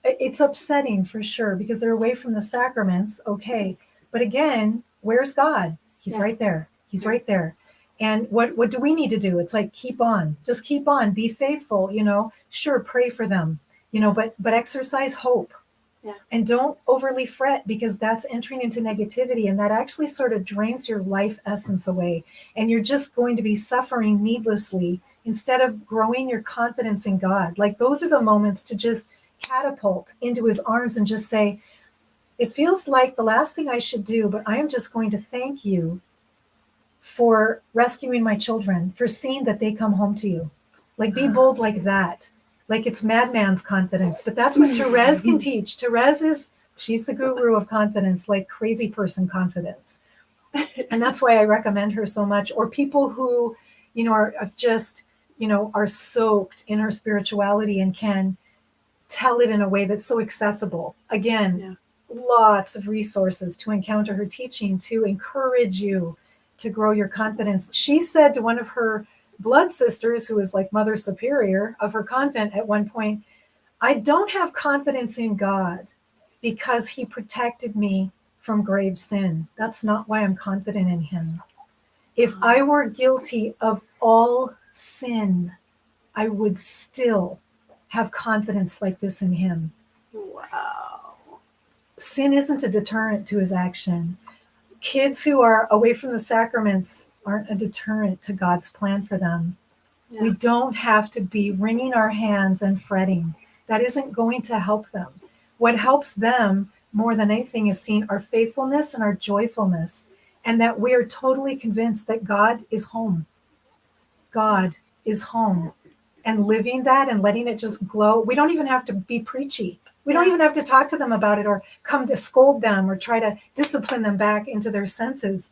It's upsetting for sure because they're away from the sacraments. Okay. But again, where's God? He's right there. He's right there. And what do we need to do? It's like, keep on, just keep on, be faithful, sure, pray for them, but exercise hope. Yeah. And don't overly fret because that's entering into negativity and that actually sort of drains your life essence away. And you're just going to be suffering needlessly instead of growing your confidence in God. Like those are the moments to just catapult into his arms and just say, it feels like the last thing I should do, but I am just going to thank you for rescuing my children, for seeing that they come home to you. Like be bold like that. Like it's madman's confidence, but that's what Therese can teach. Therese she's the guru of confidence, like crazy person confidence. And that's why I recommend her so much. Or people who, are just, are soaked in her spirituality and can tell it in a way that's so accessible. Again, lots of resources to encounter her teaching, to encourage you to grow your confidence. She said to one of her blood sisters, who was like Mother Superior of her convent at one point, I don't have confidence in God because he protected me from grave sin. That's not why I'm confident in him. If I were guilty of all sin, I would still have confidence like this in him. Wow. Sin isn't a deterrent to his action. Kids who are away from the sacraments aren't a deterrent to God's plan for them. Yeah. We don't have to be wringing our hands and fretting. That isn't going to help them. What helps them more than anything is seeing our faithfulness and our joyfulness, and that we are totally convinced that God is home. God is home. And living that and letting it just glow. We don't even have to be preachy. We don't even have to talk to them about it or come to scold them or try to discipline them back into their senses.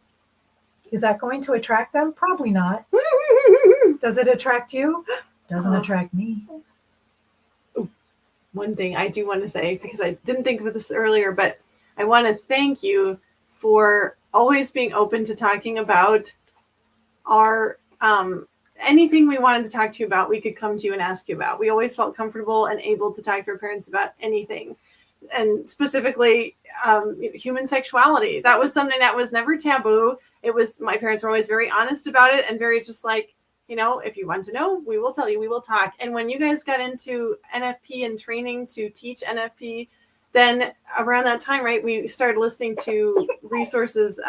Is that going to attract them? Probably not. Does it attract you? Doesn't attract me. one thing I do want to say, because I didn't think of this earlier, but I want to thank you for always being open to talking about our anything we wanted to talk to you about, we could come to you and ask you about. We always felt comfortable and able to talk to our parents about anything. And specifically, human sexuality. That was something that was never taboo. It was, my parents were always very honest about it and very just like, you know, if you want to know, we will tell you, we will talk. And when you guys got into NFP and training to teach NFP, then around that time, right, we started listening to resources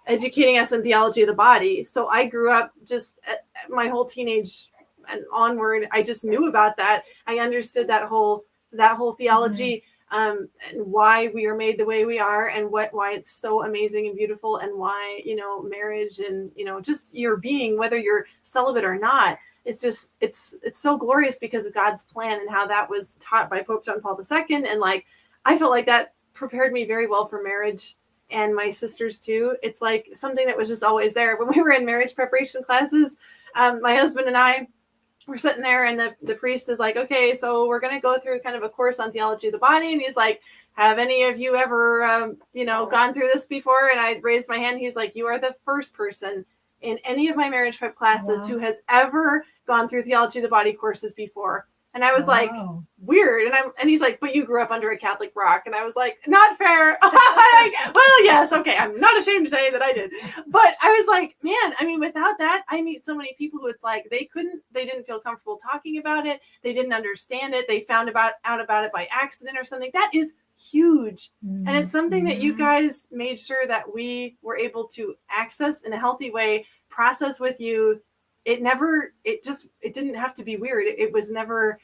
educating us in theology of the body. So I grew up just my whole teenage and onward, I just knew about that. I understood that whole theology, and why we are made the way we are, and why it's so amazing and beautiful, and why, you know, marriage and, you know, just your being, whether you're celibate or not, it's just, it's so glorious because of God's plan and how that was taught by Pope John Paul II. And like, I felt like that prepared me very well for marriage, and my sisters too. It's like something that was just always there. When we were in marriage preparation classes, my husband and I were sitting there, and the priest is like, okay, so we're going to go through kind of a course on theology of the body. And he's like, have any of you ever, gone through this before? And I raised my hand. He's like, you are the first person in any of my marriage prep classes who has ever gone through theology of the body courses before. And I was like, weird. And he's like, but you grew up under a Catholic rock. And I was like, not fair. Well, yes. Okay. I'm not ashamed to say that I did. But I was like, man, I mean, without that, I meet so many people who it's like, they didn't feel comfortable talking about it. They didn't understand it. They found out about it by accident or something. That is huge. And it's something that you guys made sure that we were able to access in a healthy way, process with you. It didn't have to be weird. It was never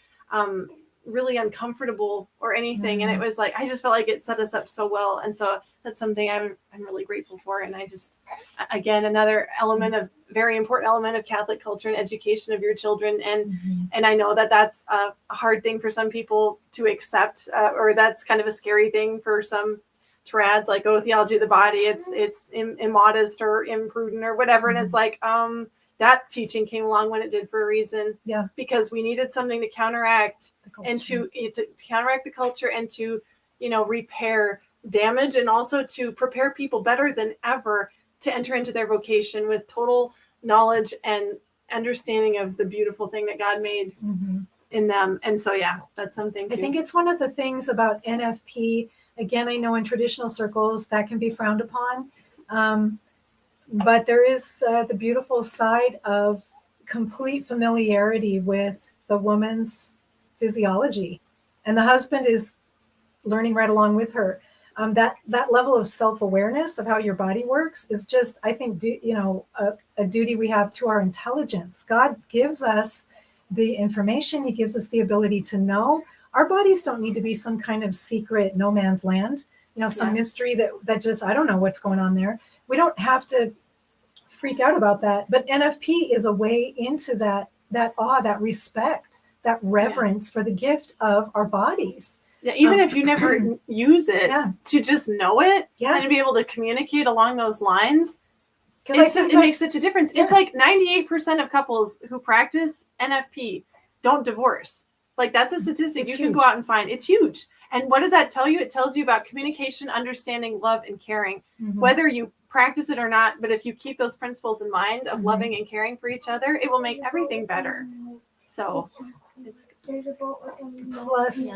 really uncomfortable or anything. And it was like, I just felt like it set us up so well. And so that's something I'm really grateful for. And I just, again, another very important element of Catholic culture and education of your children. And I know that that's a hard thing for some people to accept, or that's kind of a scary thing for some trads, like, oh, theology of the body, it's immodest or imprudent or whatever. And it's like, that teaching came along when it did for a reason. Yeah. Because we needed something to counteract and to counteract the culture and to, repair damage, and also to prepare people better than ever to enter into their vocation with total knowledge and understanding of the beautiful thing that God made in them. And so, yeah, that's something too. I think it's one of the things about NFP. Again, I know in traditional circles that can be frowned upon. But there is the beautiful side of complete familiarity with the woman's physiology, and the husband is learning right along with her. That level of self-awareness of how your body works is just, I think, a duty we have to our intelligence. God gives us the information. He gives us the ability to know. Our bodies don't need to be some kind of secret no man's land, some mystery that just, I don't know what's going on there. We don't have to freak out about that. But NFP is a way into that awe, that respect, that reverence for the gift of our bodies. Yeah, even if you never use it, to just know it and to be able to communicate along those lines, because it makes such a difference. It's like 98% of couples who practice NFP don't divorce. Like, that's a statistic you can go out and find. It's huge. And what does that tell you? It tells you about communication, understanding, love, and caring, whether you practice it or not. But if you keep those principles in mind of loving and caring for each other, it will make everything better. So it's plus,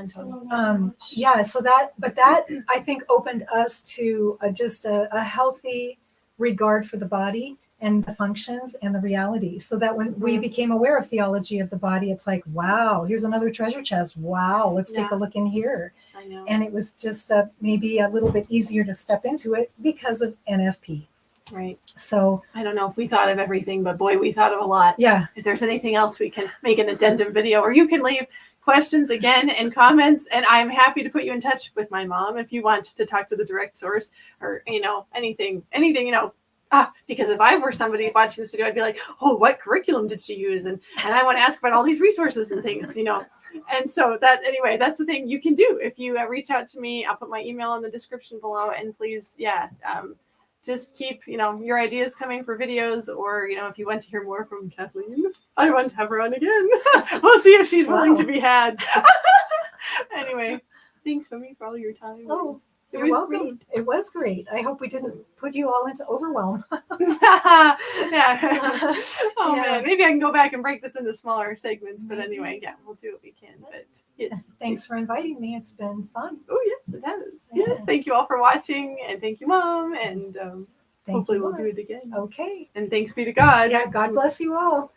so that I think opened us to just a healthy regard for the body and the functions and the reality, so that when we became aware of theology of the body, it's like, wow, here's another treasure chest. Wow, let's take a look in here. I know. And it was just maybe a little bit easier to step into it because of NFP. Right. So I don't know if we thought of everything, but boy, we thought of a lot. Yeah. If there's anything else, we can make an addendum video, or you can leave questions again in comments, and I'm happy to put you in touch with my mom if you want to talk to the direct source, or anything. Because if I were somebody watching this video, I'd be like, oh, what curriculum did she use? And I want to ask about all these resources and things, And so that's the thing you can do. If you reach out to me, I'll put my email in the description below, and please, just keep, your ideas coming for videos, or, if you want to hear more from Kathleen, I want to have her on again. We'll see if she's willing to be had. Anyway, thanks, Mummy, for all your time. Oh, it you're was welcome. great. It was great. I hope we didn't put you all into overwhelm. Yeah. Oh Yeah. man, maybe I can go back and break this into smaller segments. But anyway, yeah, we'll do what we can. But yes, Thanks for inviting me. It's been fun. Oh yes, it has. Yeah. Yes, thank you all for watching, and thank you, Mom, and Thank hopefully you, we'll Mark. do it again. Okay. And thanks be to God. Yeah, God bless you all.